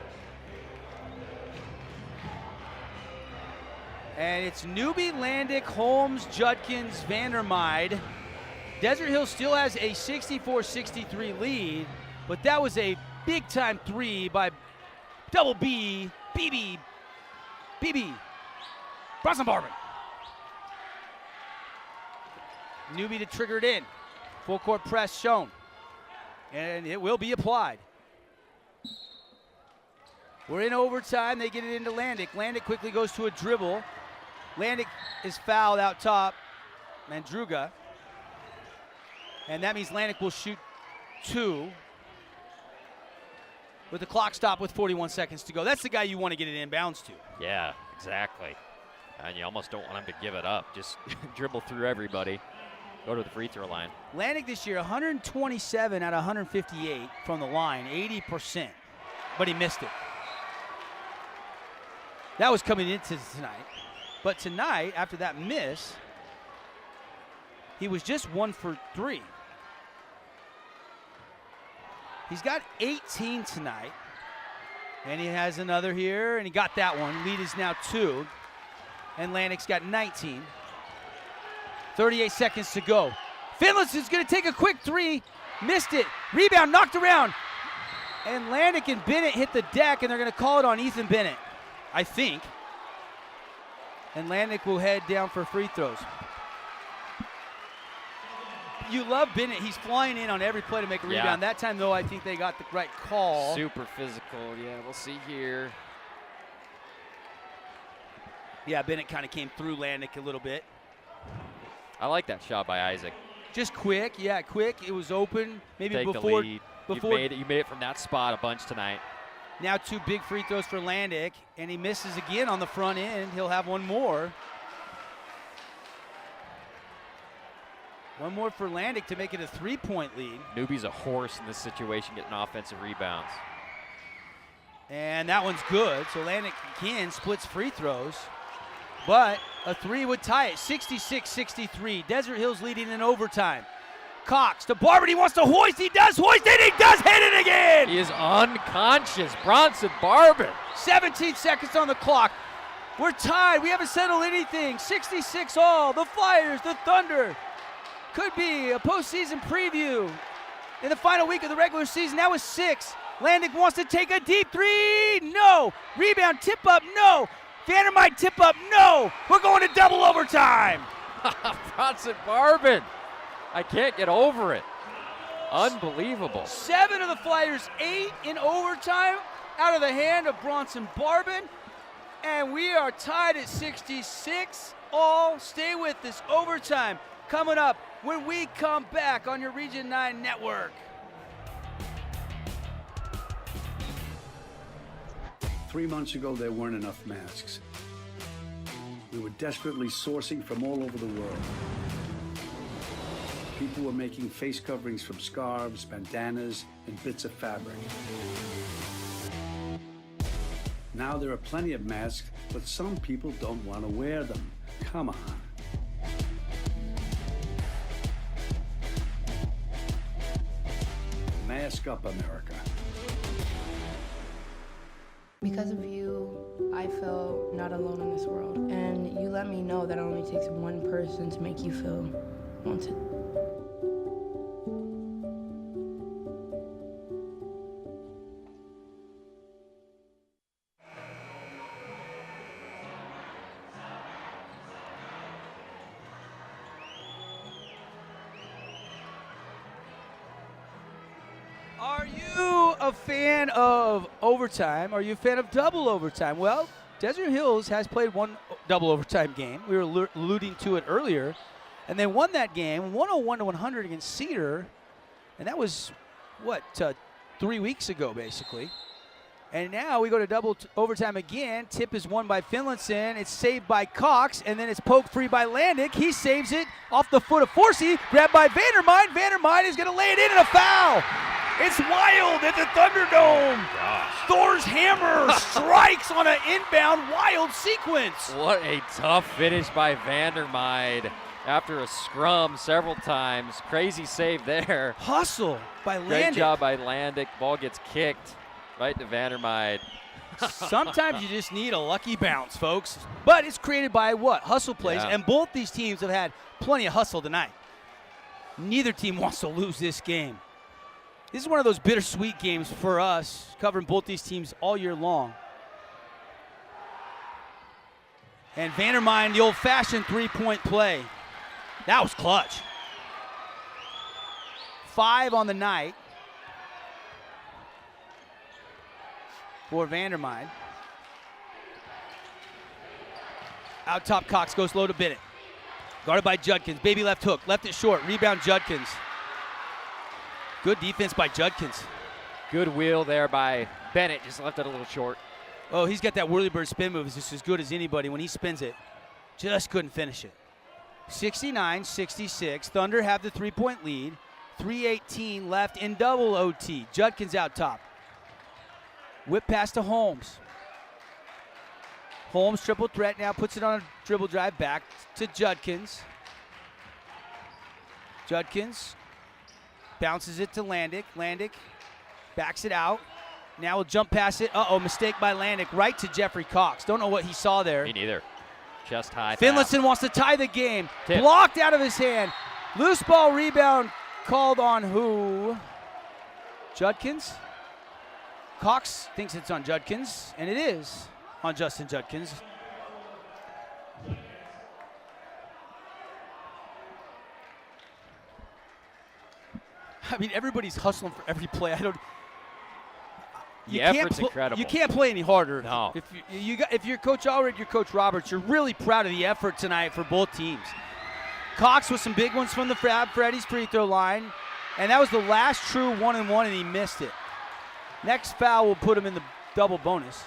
And it's Newby, Landic, Holmes, Judkins, Vandermeide. Desert Hill still has a 64-63 lead, but that was a big-time three by Double B, BB, Bronson Barbin. Newby to trigger it in. Full court press shown. And it will be applied. We're in overtime. They get it into Landick. Landick quickly goes to a dribble. Landick is fouled out top. Mandruga. And that means Landick will shoot 2 with the clock stopped with 41 seconds to go. That's the guy you want to get it inbounds to. Yeah, exactly. And you almost don't want him to give it up. Just dribble through everybody. Go to the free throw line. Landick this year, 127 out of 158 from the line, 80%. But he missed it. That was coming into tonight. But tonight, after that miss, he was just 1 for 3. He's got 18 tonight. And he has another here, and he got that one. Lead is now 2. And Landick's got 19. 38 seconds to go. Finlayson's going to take a quick 3. Missed it. Rebound knocked around. And Landick and Bennett hit the deck, and they're going to call it on Ethan Bennett, I think. And Landick will head down for free throws. You love Bennett. He's flying in on every play to make a rebound. That time, though, I think they got the right call. Super physical. Yeah, we'll see here. Yeah, Bennett kind of came through Landick a little bit. I like that shot by Isaac. Just quick. Yeah, quick. It was open. Maybe Take before. the lead. Before you made it from that spot a bunch tonight. Now 2 big free throws for Landick, and he misses again on the front end. He'll have one more. One more for Landick to make it a 3-point lead. Newbie's a horse in this situation, getting offensive rebounds. And that one's good. So Landick again splits free throws. But a 3 would tie it, 66-63. Desert Hills leading in overtime. Cox to Barber, he wants to hoist, he does hoist it, he does hit it again! He is unconscious, Bronson Barber. 17 seconds on the clock. We're tied, we haven't settled anything. 66 all, the Flyers, the Thunder. Could be a postseason preview in the final week of the regular season. That was 6. Landick wants to take a deep 3, no. Rebound, tip up, no. Vandermeid tip up, no. We're going to double overtime. Bronson Barber. I can't get over it. Unbelievable. 7 of the Flyers, 8 in overtime out of the hand of Bronson Barber. And we are tied at 66 all. Stay with this overtime coming up when we come back on your Region 9 network. 3 months ago, there weren't enough masks. We were desperately sourcing from all over the world. People were making face coverings from scarves, bandanas, and bits of fabric. Now there are plenty of masks, but some people don't want to wear them. Come on. Mask up, America. Because of you, I feel not alone in this world. And you let me know that it only takes one person to make you feel wanted. Are you a fan of overtime? Are you a fan of double overtime? Well, Desert Hills has played one double overtime game. We were alluding to it earlier. And they won that game 101-100 against Cedar. And that was, 3 weeks ago, basically. And now we go to double overtime again. Tip is won by Finlayson. It's saved by Cox, and then it's poked free by Landick. He saves it off the foot of Forsey. Grabbed by Vandermeid. Vandermeid is going to lay it in and a foul. It's wild at the Thunderdome. Thor's hammer strikes on an inbound wild sequence. What a tough finish by Vandermeid after a scrum several times. Crazy save there. Hustle by Landick. Great job by Landick. Ball gets kicked right to Vandermeid. Sometimes you just need a lucky bounce, folks. But it's created by what? Hustle plays. Yeah. And both these teams have had plenty of hustle tonight. Neither team wants to lose this game. This is one of those bittersweet games for us, covering both these teams all year long. And Vandermeid, the old-fashioned three-point play. That was clutch. 5 on the night for Vandermeide. Out top, Cox goes low to Bennett. Guarded by Judkins. Baby left hook. Left it short. Rebound Judkins. Good defense by Judkins. Good wheel there by Bennett. Just left it a little short. Oh, he's got that whirlybird spin move. It's just as good as anybody. When he spins it, just couldn't finish it. 69-66. Thunder have the 3-point lead. 3:18 left in double OT. Judkins out top. Whip pass to Holmes. Holmes triple threat now, puts it on a dribble drive back to Judkins. Judkins bounces it to Landick. Landick backs it out. Now we'll jump pass it. Uh-oh, mistake by Landick right to Jeffrey Cox. Don't know what he saw there. Me neither. Chest high. Finlayson wants to tie the game. Tip. Blocked out of his hand. Loose ball rebound called on who? Judkins? Cox thinks it's on Judkins, and it is on Justin Judkins. I mean, everybody's hustling for every play. The effort's incredible. You can't play any harder. No. If you're Coach Allred, you're Coach Roberts, you're really proud of the effort tonight for both teams. Cox with some big ones from the Freddy's free throw line, and that was the last true 1-and-1, and he missed it. Next foul will put him in the double bonus.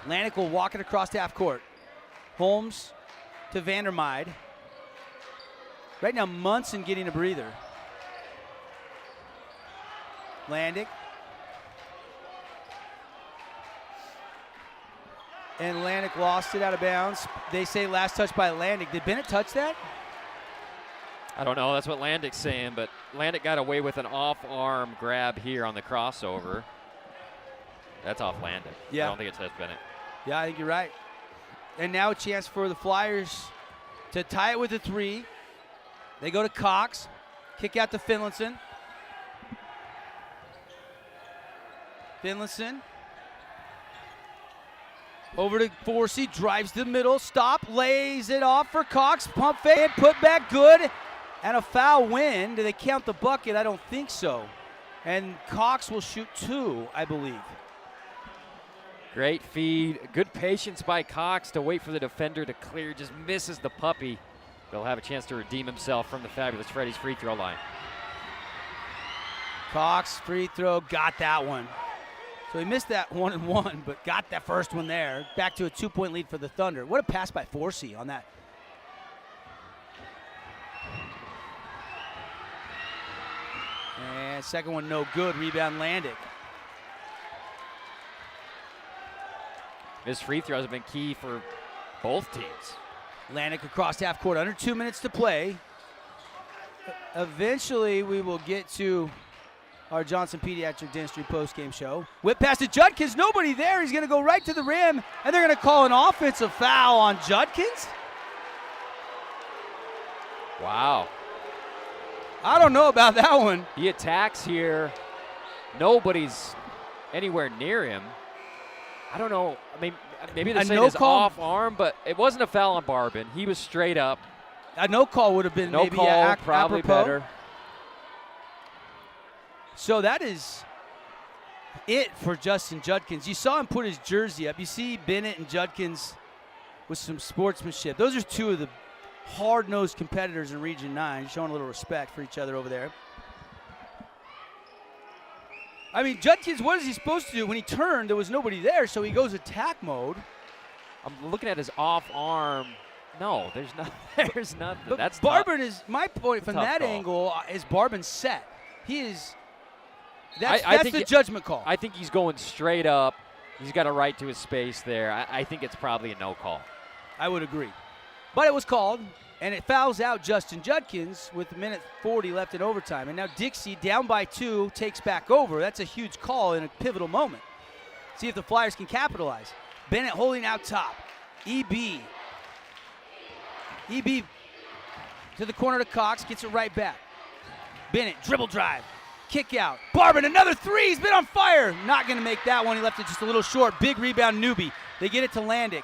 Landick will walk it across half court. Holmes to Vandermeide. Right now, Munson getting a breather. Landick. And Landick lost it out of bounds. They say last touch by Landick. Did Bennett touch that? I don't know. That's what Landick's saying, but Landick got away with an off-arm grab here on the crossover. That's off Landick. Yeah. I don't think it touched Bennett. Yeah, I think you're right. And now a chance for the Flyers to tie it with a 3. They go to Cox. Kick out to Finlayson. Finlayson. Over to Forsey, drives to the middle, stop, lays it off for Cox, pump fake, put back, good, and a foul win. Do they count the bucket? I don't think so. And Cox will shoot 2, I believe. Great feed, good patience by Cox to wait for the defender to clear, just misses the puppy. He'll have a chance to redeem himself from the fabulous Freddy's free throw line. Cox, free throw, got that one. So he missed that 1-and-1, but got that first one there. Back to a 2-point lead for the Thunder. What a pass by Forsey on that. And second one no good. Rebound Landick. His free throws have been key for both teams. Landick across half court. Under 2 minutes to play. Eventually we will get to our Johnson Pediatric Dentistry postgame show. Whip pass to Judkins, nobody there. He's going to go right to the rim, and they're going to call an offensive foul on Judkins? Wow. I don't know about that one. He attacks here. Nobody's anywhere near him. I don't know. I mean, maybe they're saying his off arm, but it wasn't a foul on Barbin. He was straight up. A no call would have been no maybe call, probably apropos. better. So that is it for Justin Judkins. You saw him put his jersey up. You see Bennett and Judkins with some sportsmanship. Those are two of the hard-nosed competitors in Region 9, showing a little respect for each other over there. I mean, Judkins, what is he supposed to do? When he turned, there was nobody there, so he goes attack mode. I'm looking at his off arm. No, there's nothing. But That's Barbin is, my point from tough that call. angle is Barbin set. He is, that's the judgment call. I think he's going straight up. He's got a right to his space there. I think it's probably a no call. I would agree. But it was called, and it fouls out Justin Judkins with 1:40 left in overtime. And now Dixie, down by 2, takes back over. That's a huge call in a pivotal moment. See if the Flyers can capitalize. Bennett holding out top. EB to the corner to Cox, gets it right back. Bennett, dribble drive, kick out. Barbin, another 3, he's been on fire. Not gonna make that one, he left it just a little short. Big rebound, Newby. They get it to Landick.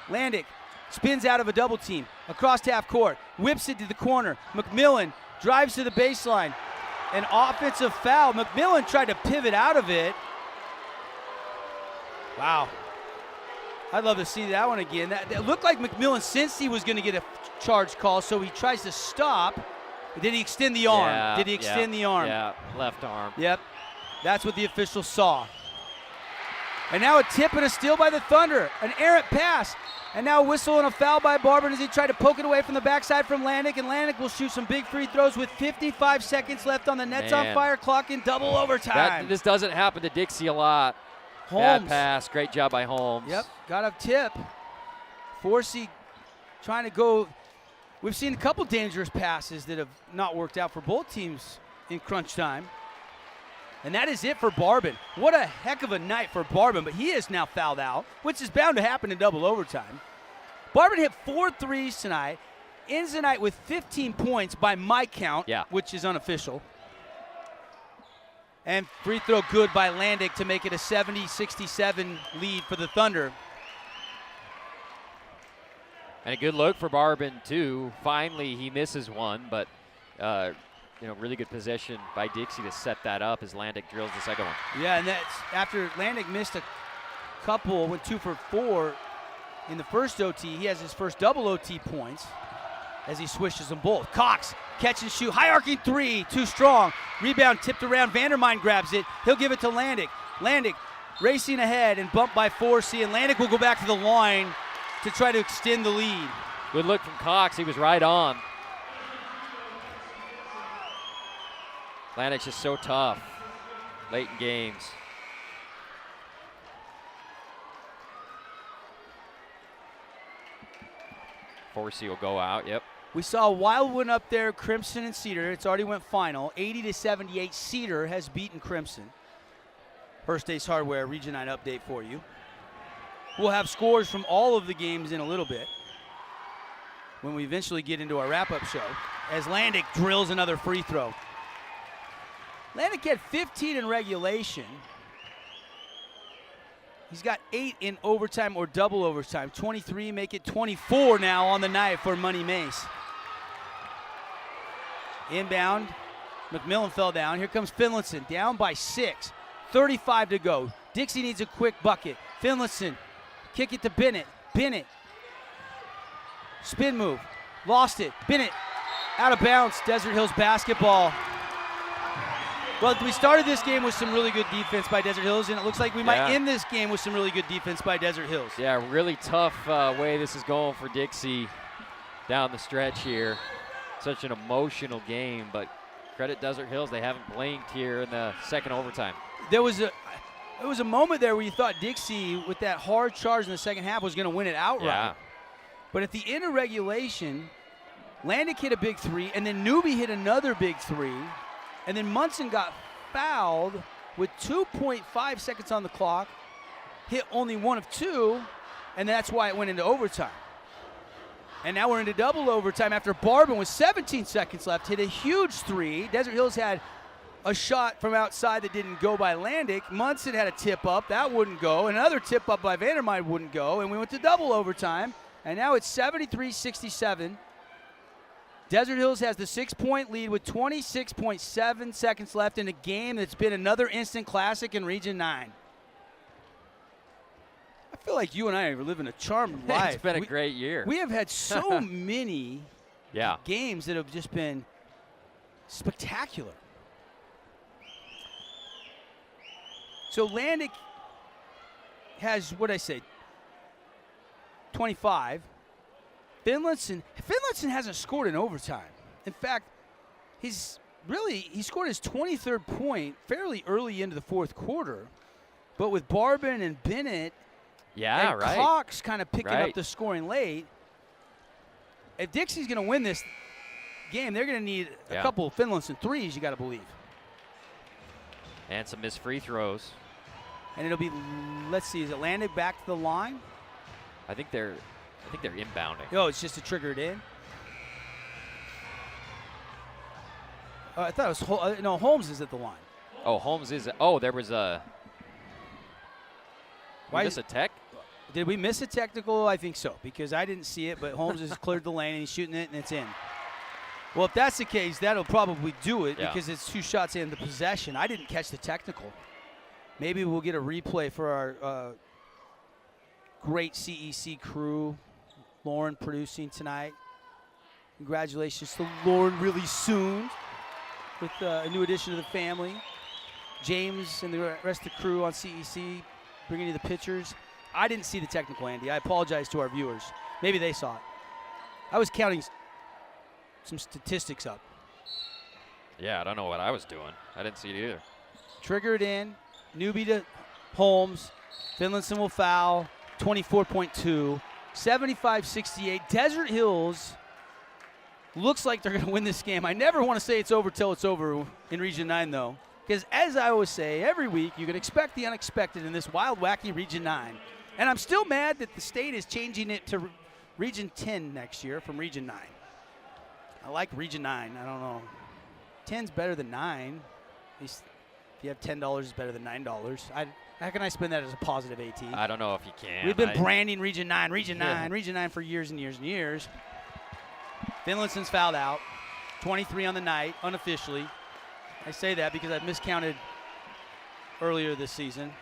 Landick spins out of a double team, across half court, whips it to the corner. McMillan drives to the baseline. An offensive foul. McMillan tried to pivot out of it. Wow. I'd love to see that one again. That looked like McMillan sensed he was going to get a charge call, so he tries to stop. Did he extend the arm? Yeah, Did he extend the arm? Yeah, left arm. Yep. That's what the official saw. And now a tip and a steal by the Thunder. An errant pass. And now a whistle and a foul by Barber as he tried to poke it away from the backside from Landick. And Landick will shoot some big free throws with 55 seconds left on the Nets on fire clock in double overtime. This doesn't happen to Dixie a lot. Holmes. Bad pass. Great job by Holmes. Yep, got a tip. Forsey trying to go. We've seen a couple dangerous passes that have not worked out for both teams in crunch time. And that is it for Barban. What a heck of a night for Barban, but he is now fouled out, which is bound to happen in double overtime. Barban hit 4 threes tonight, ends the night with 15 points by my count, which is unofficial. And free throw good by Landick to make it a 70-67 lead for the Thunder. And a good look for Barban, too. Finally, he misses one, but really good possession by Dixie to set that up as Landick drills the second one. Yeah, and that's after Landick missed a couple, went 2 for 4 in the first OT. He has his first double OT points as he swishes them both. Cox, catch and shoot, high arcing three, too strong. Rebound tipped around, Vandermine grabs it. He'll give it to Landick. Landick racing ahead and bumped by Forsey, and Landick will go back to the line to try to extend the lead. Good look from Cox, he was right on. Landick's just so tough late in games. Forsey will go out, yep. We saw a wild one up there, Crimson and Cedar. It's already went final. 80-78, Cedar has beaten Crimson. First Ace Hardware Region 9 update for you. We'll have scores from all of the games in a little bit when we eventually get into our wrap-up show as Landick drills another free throw. Landick had 15 in regulation. He's got 8 in overtime or double overtime. 23, make it 24 now on the night for Money Mace. Inbound, McMillan fell down. Here comes Finlayson, down by 6. 35 to go. Dixie needs a quick bucket. Finlayson, kick it to Bennett. Bennett, spin move, lost it. Bennett, out of bounds. Desert Hills basketball. Well, we started this game with some really good defense by Desert Hills, and it looks like we might end this game with some really good defense by Desert Hills. Yeah, really tough way this is going for Dixie down the stretch here. Such an emotional game, but credit Desert Hills, they haven't blinked here in the second overtime. There was a moment there where you thought Dixie, with that hard charge in the second half, was going to win it outright. Yeah. But at the end of regulation, Landick hit a big three, and then Newby hit another big three. And then Munson got fouled with 2.5 seconds on the clock, hit only 1 of 2, and that's why it went into overtime. And now we're into double overtime after Barban, with 17 seconds left, hit a huge three. Desert Hills had a shot from outside that didn't go by Landick. Munson had a tip up, that wouldn't go. Another tip up by Vandermine wouldn't go, and we went to double overtime. And now it's 73-67. Desert Hills has the 6-point lead with 26.7 seconds left in a game that's been another instant classic in Region 9. I feel like you and I are living a charmed life. It's been a great year. We have had so many games that have just been spectacular. So Landick has, what did I say, 25. Finlayson hasn't scored in overtime. In fact, he scored his 23rd point fairly early into the fourth quarter. But with Barban and Bennett and Cox kind of picking up the scoring late, if Dixie's going to win this game, they're going to need a couple of Finlayson threes, you got to believe. And some missed free throws. And it'll be, let's see, is it Landick back to the line? I think they're inbounding. Oh, it's just to trigger it in? I thought it was, no, Holmes is at the line. Oh, Holmes is, there was a, a tech? Did we miss a technical? I think so, because I didn't see it, but Holmes has cleared the lane and he's shooting it and it's in. Well, if that's the case, that'll probably do it because it's 2 shots in the possession. I didn't catch the technical. Maybe we'll get a replay for our great CEC crew. Lauren producing tonight. Congratulations to Lauren really soon with a new addition to the family. James and the rest of the crew on CEC bringing you the pictures. I didn't see the technical, Andy. I apologize to our viewers. Maybe they saw it. I was counting some statistics up. Yeah, I don't know what I was doing. I didn't see it either. Triggered in, newbie to Holmes. Finlayson will foul, 24.2, 75-68. Desert Hills looks like they're going to win this game. I never want to say it's over till it's over in Region 9, though, because as I always say, every week you can expect the unexpected in this wild, wacky Region 9. And I'm still mad that the state is changing it to Region 10 next year from Region 9. I like Region 9. I don't know. 10's better than 9. At least if you have $10, it's better than $9. How can I spend that as a positive AT? I don't know if you can. We've been branding Region 9, Region 9, Region 9 for years and years and years. Finlayson's fouled out. 23 on the night, unofficially. I say that because I've miscounted earlier this season.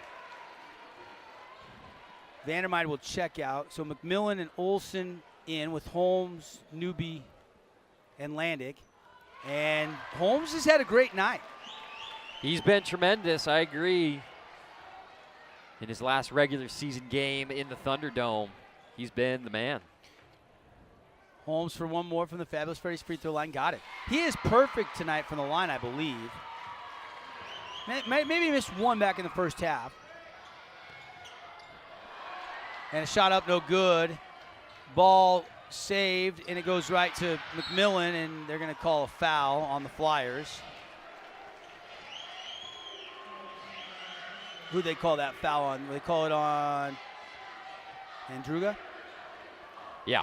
Vandermeide will check out. So McMillan and Olsen in with Holmes, Newby, and Landick. And Holmes has had a great night. He's been tremendous, I agree. In his last regular season game in the Thunderdome, he's been the man. Holmes for one more from the Fabulous Freddy's free throw line. Got it. He is perfect tonight from the line, I believe. Maybe missed one back in the first half. And a shot up, no good. Ball saved, and it goes right to McMillan, and they're going to call a foul on the Flyers. Who'd they call that foul on? They call it on Andruga? Yeah.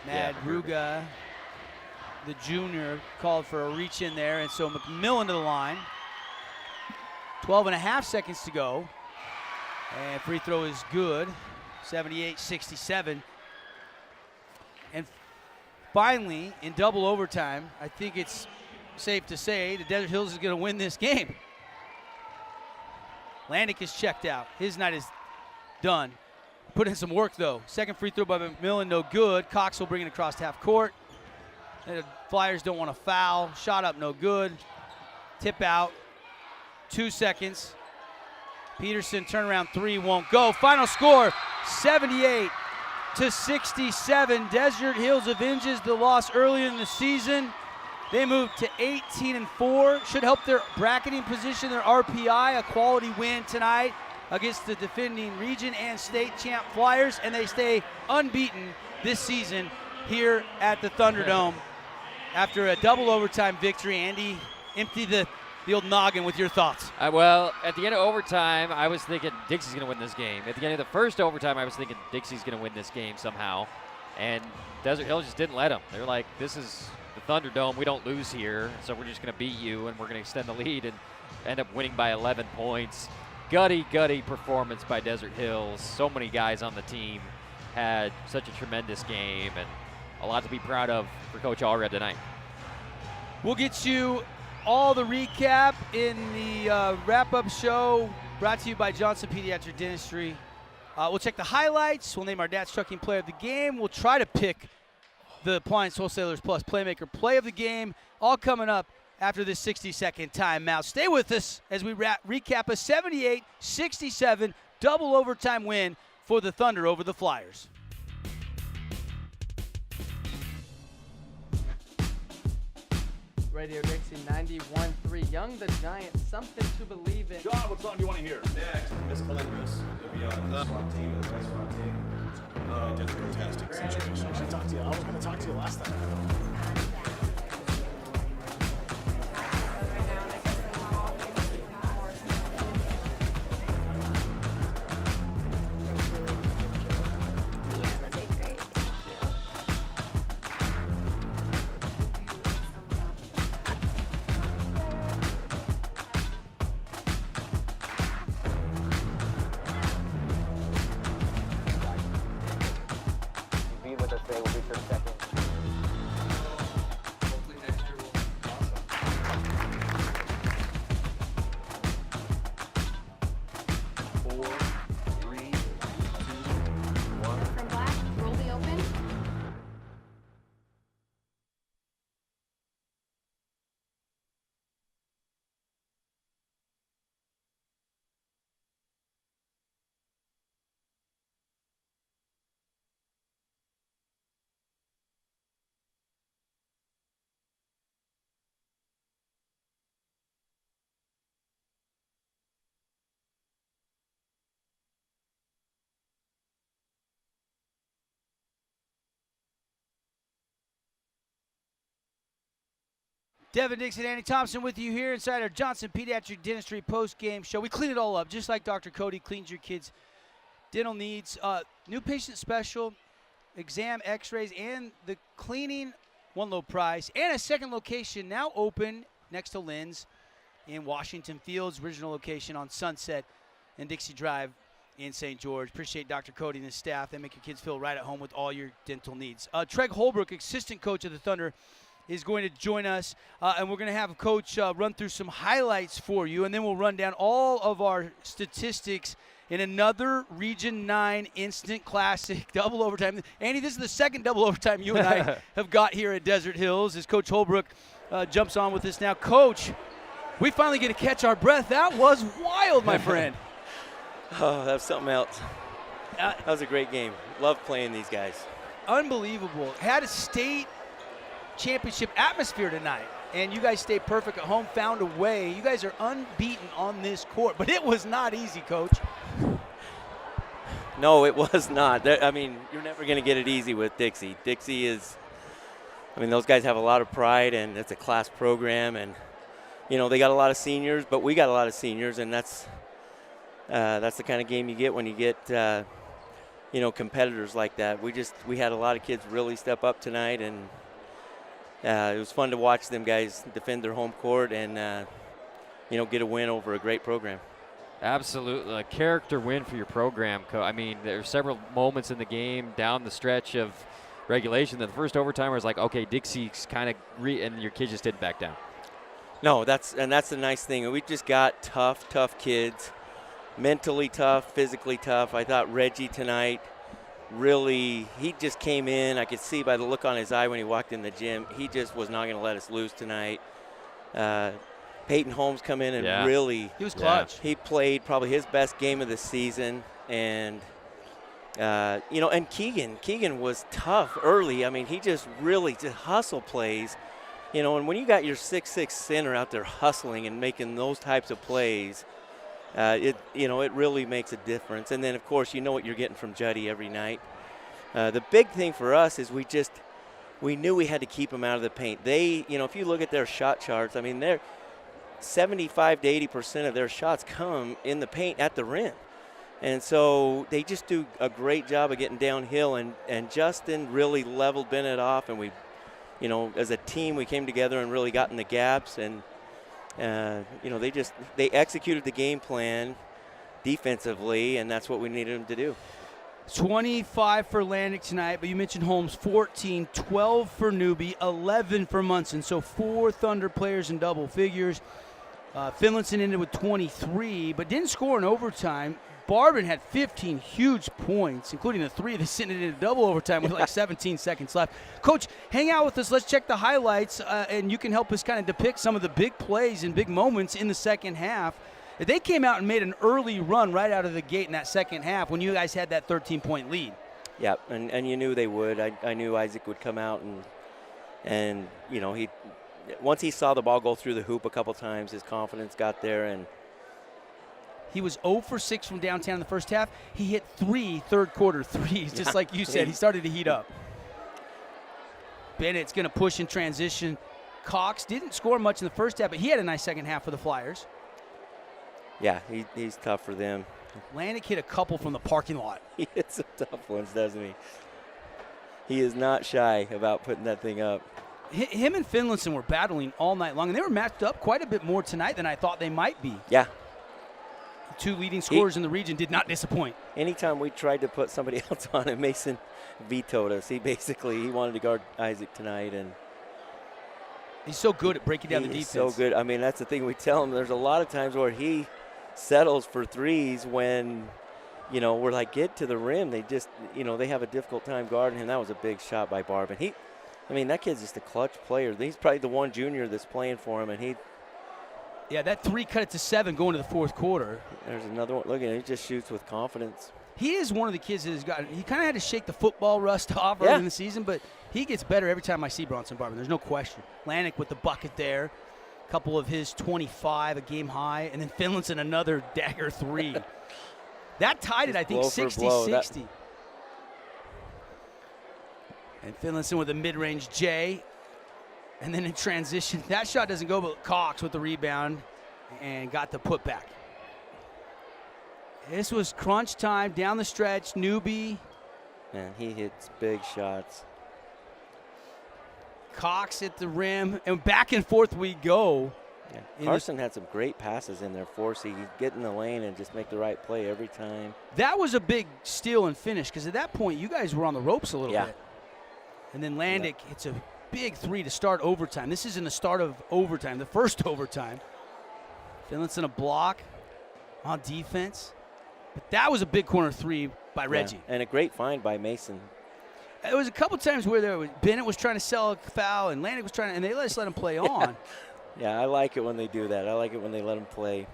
Madruga, the junior, called for a reach in there, and so McMillan to the line. 12 and a half seconds to go. And free throw is good, 78-67. And finally, in double overtime, I think it's safe to say the Desert Hills is going to win this game. Landick is checked out. His night is done. Put in some work, though. Second free throw by McMillan, no good. Cox will bring it across half court. The Flyers don't want to foul. Shot up, no good. Tip out. 2 seconds. Peterson turnaround three won't go. Final score, 78-67. Desert Hills avenges the loss earlier in the season. They move to 18-4. Should help their bracketing position, their RPI. A quality win tonight against the defending region and state champ Flyers, and they stay unbeaten this season here at the Thunderdome. After a double overtime victory, Andy, empty the old noggin with your thoughts. Well, at the end of overtime, I was thinking Dixie's going to win this game. At the end of the first overtime, I was thinking Dixie's going to win this game somehow. And Desert Hills just didn't let them. They were like, this is the Thunderdome. We don't lose here, so we're just going to beat you, and we're going to extend the lead and end up winning by 11 points. Gutty performance by Desert Hills. So many guys on the team had such a tremendous game, and a lot to be proud of for Coach Allred tonight. We'll get you all the recap in the wrap-up show brought to you by Johnson Pediatric Dentistry. We'll check the highlights. We'll name our Dad's Trucking Player of the Game. We'll try to pick the Appliance Wholesalers Plus Playmaker Play of the Game. All coming up after this 60-second timeout. Stay with us as we recap a 78-67 double overtime win for the Thunder over the Flyers. Radio Dixie 91.3. Young the Giant, something to believe in. John, what song do you want to hear? Next, Miss Calendris. You'll be on the SWAT team. The SWAT team. Did a fantastic situation. I should talk to you. I was going to talk to you last time. Devin Dixie and Andy Thompson with you here inside our Johnson Pediatric Dentistry post-game show. We clean it all up, just like Dr. Cody cleans your kids' dental needs. New patient special, exam, x-rays, and the cleaning, one low price, and a second location now open next to Lynn's in Washington Fields, original location on Sunset and Dixie Drive in St. George. Appreciate Dr. Cody and his staff. They make your kids feel right at home with all your dental needs. Treg Holbrook, assistant coach of the Thunder, is going to join us, and we're going to have Coach run through some highlights for you, and then we'll run down all of our statistics in another Region 9 instant classic double overtime. Andy, this is the second double overtime you and I have got here at Desert Hills as Coach Holbrook jumps on with us now. Coach, we finally get to catch our breath. That was wild, my friend. Oh, that was something else. That was a great game. Love playing these guys. Unbelievable. Had a state championship atmosphere tonight, and you guys stayed perfect at home, found a way. You guys are unbeaten on this court, but it was not easy, Coach. No, it was not. I mean, you're never going to get it easy with Dixie. Dixie is, I mean, those guys have a lot of pride, and it's a class program, and, you know, they got a lot of seniors, but we got a lot of seniors, and that's the kind of game you get when you get, you know, competitors like that. We had a lot of kids really step up tonight, and it was fun to watch them guys defend their home court and, you know, get a win over a great program. Absolutely. A character win for your program. I mean, there are several moments in the game down the stretch of regulation that the first overtime was like, okay, Dixie's kind of and your kids just didn't back down. No, that's the nice thing. We just got tough kids, mentally tough, physically tough. I thought Reggie tonight really, he just came in. I could see by the look on his eye when he walked in the gym, he just was not going to let us lose tonight. Peyton Holmes come in and really, he was clutch. He played probably his best game of the season, and you know, and Keegan was tough early. I mean, he just really just hustle plays, you know, and when you got your 6'6" center out there hustling and making those types of plays, it really makes a difference. And then, of course, you know what you're getting from Juddy every night. The big thing for us is we knew we had to keep them out of the paint. They, you know, if you look at their shot charts, I mean, they're 75 to 80% of their shots come in the paint at the rim. And so they just do a great job of getting downhill, and Justin really leveled Bennett off, and we, you know, as a team, we came together and really got in the gaps, and you know, they executed the game plan defensively, and that's what we needed them to do. 25 for Atlantic tonight, but you mentioned Holmes, 14, 12 for Newby, 11 for Munson. So 4 Thunder players in double figures. Finlayson ended with 23, but didn't score in overtime. Barbin had 15 huge points, including the 3 that sent it into double overtime with like 17 seconds left. Coach, hang out with us. Let's check the highlights, and you can help us kind of depict some of the big plays and big moments in the second half. They came out and made an early run right out of the gate in that second half when you guys had that 13-point lead. Yeah, and you knew they would. I knew Isaac would come out, and you know, once he saw the ball go through the hoop a couple times, his confidence got there, and he was 0 for 6 from downtown in the first half. He hit 3 third-quarter threes, just like you said. He started to heat up. Bennett's going to push in transition. Cox didn't score much in the first half, but he had a nice second half for the Flyers. Yeah, he's tough for them. Atlantic hit a couple from the parking lot. He hit some tough ones, doesn't he? He is not shy about putting that thing up. Him and Finlayson were battling all night long, and they were matched up quite a bit more tonight than I thought they might be. Yeah. The 2 leading scorers in the region did not disappoint. Anytime we tried to put somebody else on it, Mason vetoed us. He wanted to guard Isaac tonight, and he's so good at breaking down the defense. So good. I mean, that's the thing we tell him. There's a lot of times where he settles for threes when, you know, we're like, get to the rim. They just, you know, they have a difficult time guarding him. That was a big shot by Barbin. I mean, that kid's just a clutch player. He's probably the one junior that's playing for him, and yeah, that 3 cut it to 7 going to the fourth quarter. There's another one. Look at him. He just shoots with confidence. He is one of the kids that has got – he kind of had to shake the football rust off early in the season, but he gets better every time I see Bronson Barbin. There's no question. Atlantic with the bucket there. A couple of his 25, a game high, and then Finlayson another dagger 3. That tied it, I think, 60-60. And Finlayson with a mid-range J. And then in transition, that shot doesn't go, but Cox with the rebound and got the putback. This was crunch time down the stretch. Newby. Man, he hits big shots. Cox at the rim, and back and forth we go. Yeah. Carson had some great passes in there for us. He get in the lane and just make the right play every time. That was a big steal and finish, because at that point you guys were on the ropes a little bit. And then Landick hits a big three to start overtime. This isn't the start of overtime, the first overtime. Finlinson a block on defense. But that was a big corner three by Reggie. And a great find by Mason. There was a couple times where Bennett was trying to sell a foul and Landick was trying to, and they just let him play on. Yeah, I like it when they do that. I like it when they let him play.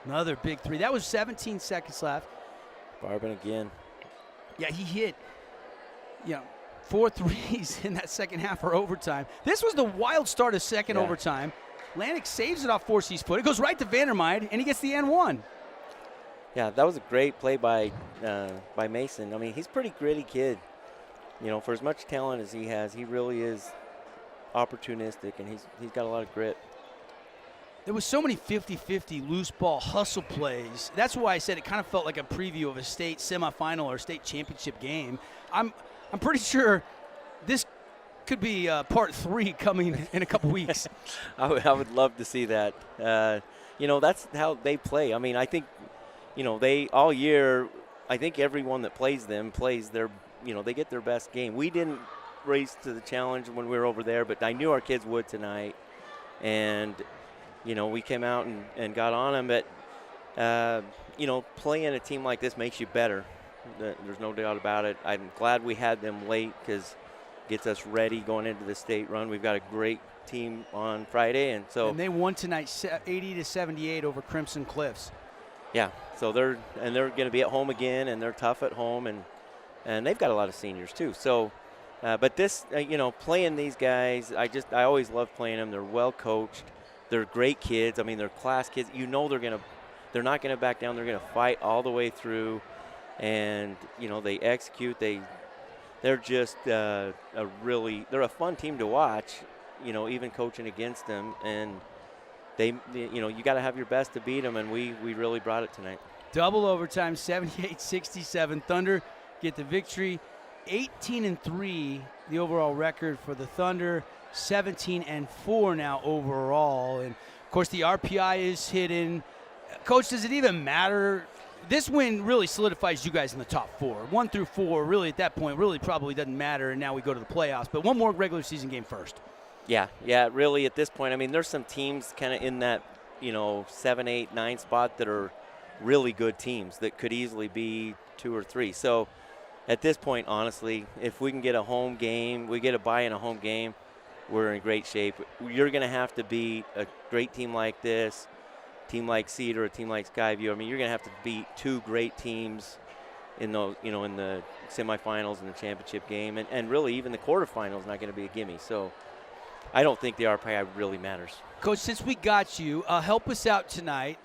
Another big three. That was 17 seconds left. Barbin again. Yeah, he hit, 4 threes in that second half for overtime. This was the wild start of second overtime. Landick saves it off Forsey's foot. It goes right to Vandermeide, and he gets the N1. Yeah, that was a great play by Mason. I mean, he's a pretty gritty kid. For as much talent as he has, he really is opportunistic, and he's got a lot of grit. There was so many 50-50 loose ball hustle plays. That's why I said it kind of felt like a preview of a state semifinal or state championship game. I'm pretty sure this could be part 3 coming in a couple weeks. I would love to see that. That's how they play. I mean, I think, they all year, I think everyone that plays them plays their, they get their best game. We didn't race to the challenge when we were over there, but I knew our kids would tonight. And, we came out and got on them. But, playing a team like this makes you better. There's no doubt about it. I'm glad we had them late because it gets us ready going into the state run. We've got a great team on Friday, and they won tonight 80-78 over Crimson Cliffs. Yeah, so they're going to be at home again, and they're tough at home, and they've got a lot of seniors too. So, but this, playing these guys, I always love playing them. They're well coached. They're great kids. I mean, they're class kids. They're not going to back down. They're going to fight all the way through. And they execute. They're just they're a fun team to watch. Even coaching against them, and you got to have your best to beat them, and we really brought it tonight. Double overtime, 78-67. Thunder get the victory. 18-3, the overall record for the Thunder. 17-4 now overall, and of course the RPI is hidden. Coach, does it even matter? This win really solidifies you guys in the top 4. 1 through 4, really at that point, really probably doesn't matter, and now we go to the playoffs. But one more regular season game first. Yeah, really at this point. I mean, there's some teams kind of in that, 7, 8, 9 spot that are really good teams that could easily be 2 or 3. So at this point, honestly, if we can get a home game, we get a bye in a home game, we're in great shape. You're going to have to beat a great team like this, team like Cedar, a team like Skyview. I mean, you're going to have to beat 2 great teams in those, in the semifinals and the championship game, and really even the quarterfinals is not going to be a gimme. So I don't think the RPI really matters. Coach, since we got you, help us out tonight.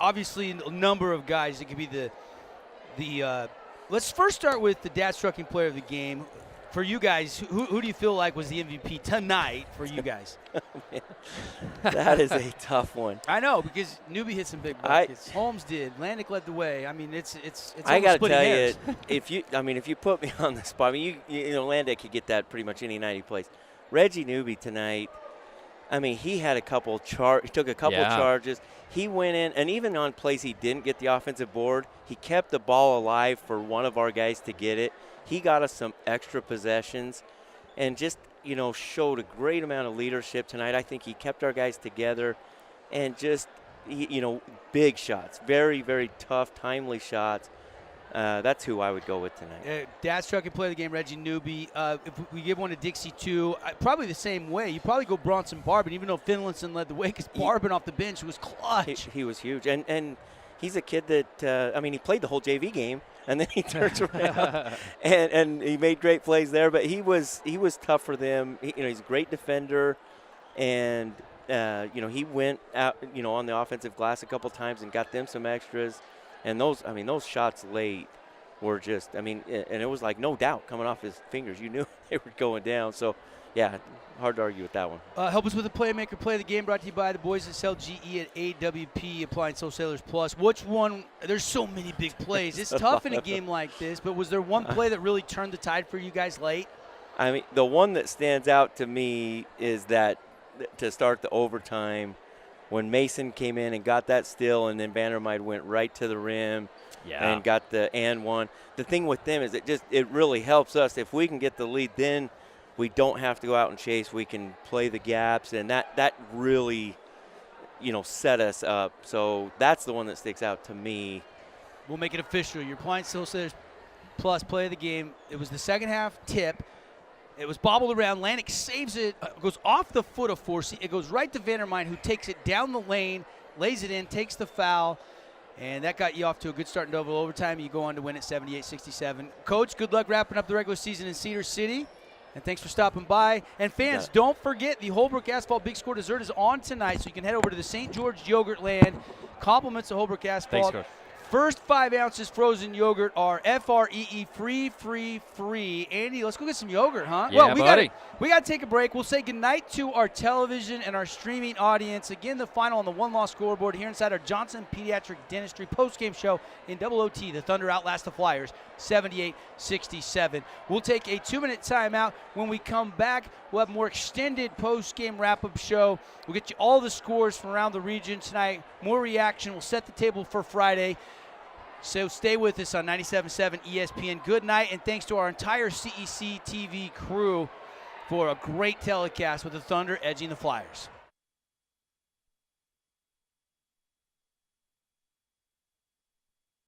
Obviously, a number of guys that could be the. Let's first start with the dad-strucking player of the game. For you guys, who do you feel like was the MVP tonight for you guys? That is a tough one. I know, because Newby hit some big buckets. Holmes did. Landick led the way. I mean, it's I got to tell hairs. you, if you put me on the spot, I mean, Landick could get that pretty much any night he plays. Reggie Newby tonight, I mean, he had a couple he took a couple charges. He went in, and even on plays he didn't get the offensive board, he kept the ball alive for one of our guys to get it. He got us some extra possessions and just, showed a great amount of leadership tonight. I think he kept our guys together and just, big shots, very, very tough, timely shots. That's who I would go with tonight. Dad's truck can play the game, Reggie Newby. If we give one to Dixie, too, probably the same way. You probably go Bronson Barbin, even though Finlinson led the way, because Barbin off the bench was clutch. He was huge. And he's a kid that, he played the whole JV game. And then he turns around and he made great plays there. But he was tough for them. He's a great defender, and he went out on the offensive glass a couple times and got them some extras. And those shots late, were just, I mean, and it was like no doubt coming off his fingers. You knew they were going down. So, yeah, hard to argue with that one. Help us with the Playmaker Play of the Game, brought to you by the boys that sell GE at AWP, Appliance Wholesalers Plus. Which one? There's so many big plays. It's tough in a game like this, but was there one play that really turned the tide for you guys late? I mean, the one that stands out to me is that to start the overtime, when Mason came in and got that steal, and then Vandermeid went right to the rim and got the and one. The thing with them is it really helps us. If we can get the lead, then we don't have to go out and chase. We can play the gaps, and that really, set us up. So that's the one that sticks out to me. We'll make it official. Your Appliance Wholesalers Plus Play of the Game. It was the second half tip. It was bobbled around. Lanik saves it, goes off the foot of Forsey. It goes right to Vandermeid, who takes it down the lane, lays it in, takes the foul, and that got you off to a good start in double overtime. You go on to win it 78-67. Coach, good luck wrapping up the regular season in Cedar City, and thanks for stopping by. And fans, don't forget the Holbrook Asphalt Big Score Dessert is on tonight, so you can head over to the St. George Yogurt Land. Compliments of Holbrook Asphalt. Thanks, Coach. First 5 ounces frozen yogurt are FREE free. Andy, let's go get some yogurt, huh? Yeah, well, buddy. We got to take a break. We'll say goodnight to our television and our streaming audience. Again, the final on the one-loss scoreboard here inside our Johnson Pediatric Dentistry postgame show in Double OT. The Thunder outlast the Flyers 78-67. We'll take a 2-minute timeout. When we come back, we'll have a more extended postgame wrap-up show. We'll get you all the scores from around the region tonight. More reaction. We'll set the table for Friday. So stay with us on 97.7 ESPN. Good night, and thanks to our entire CEC TV crew for a great telecast with the Thunder edging the Flyers.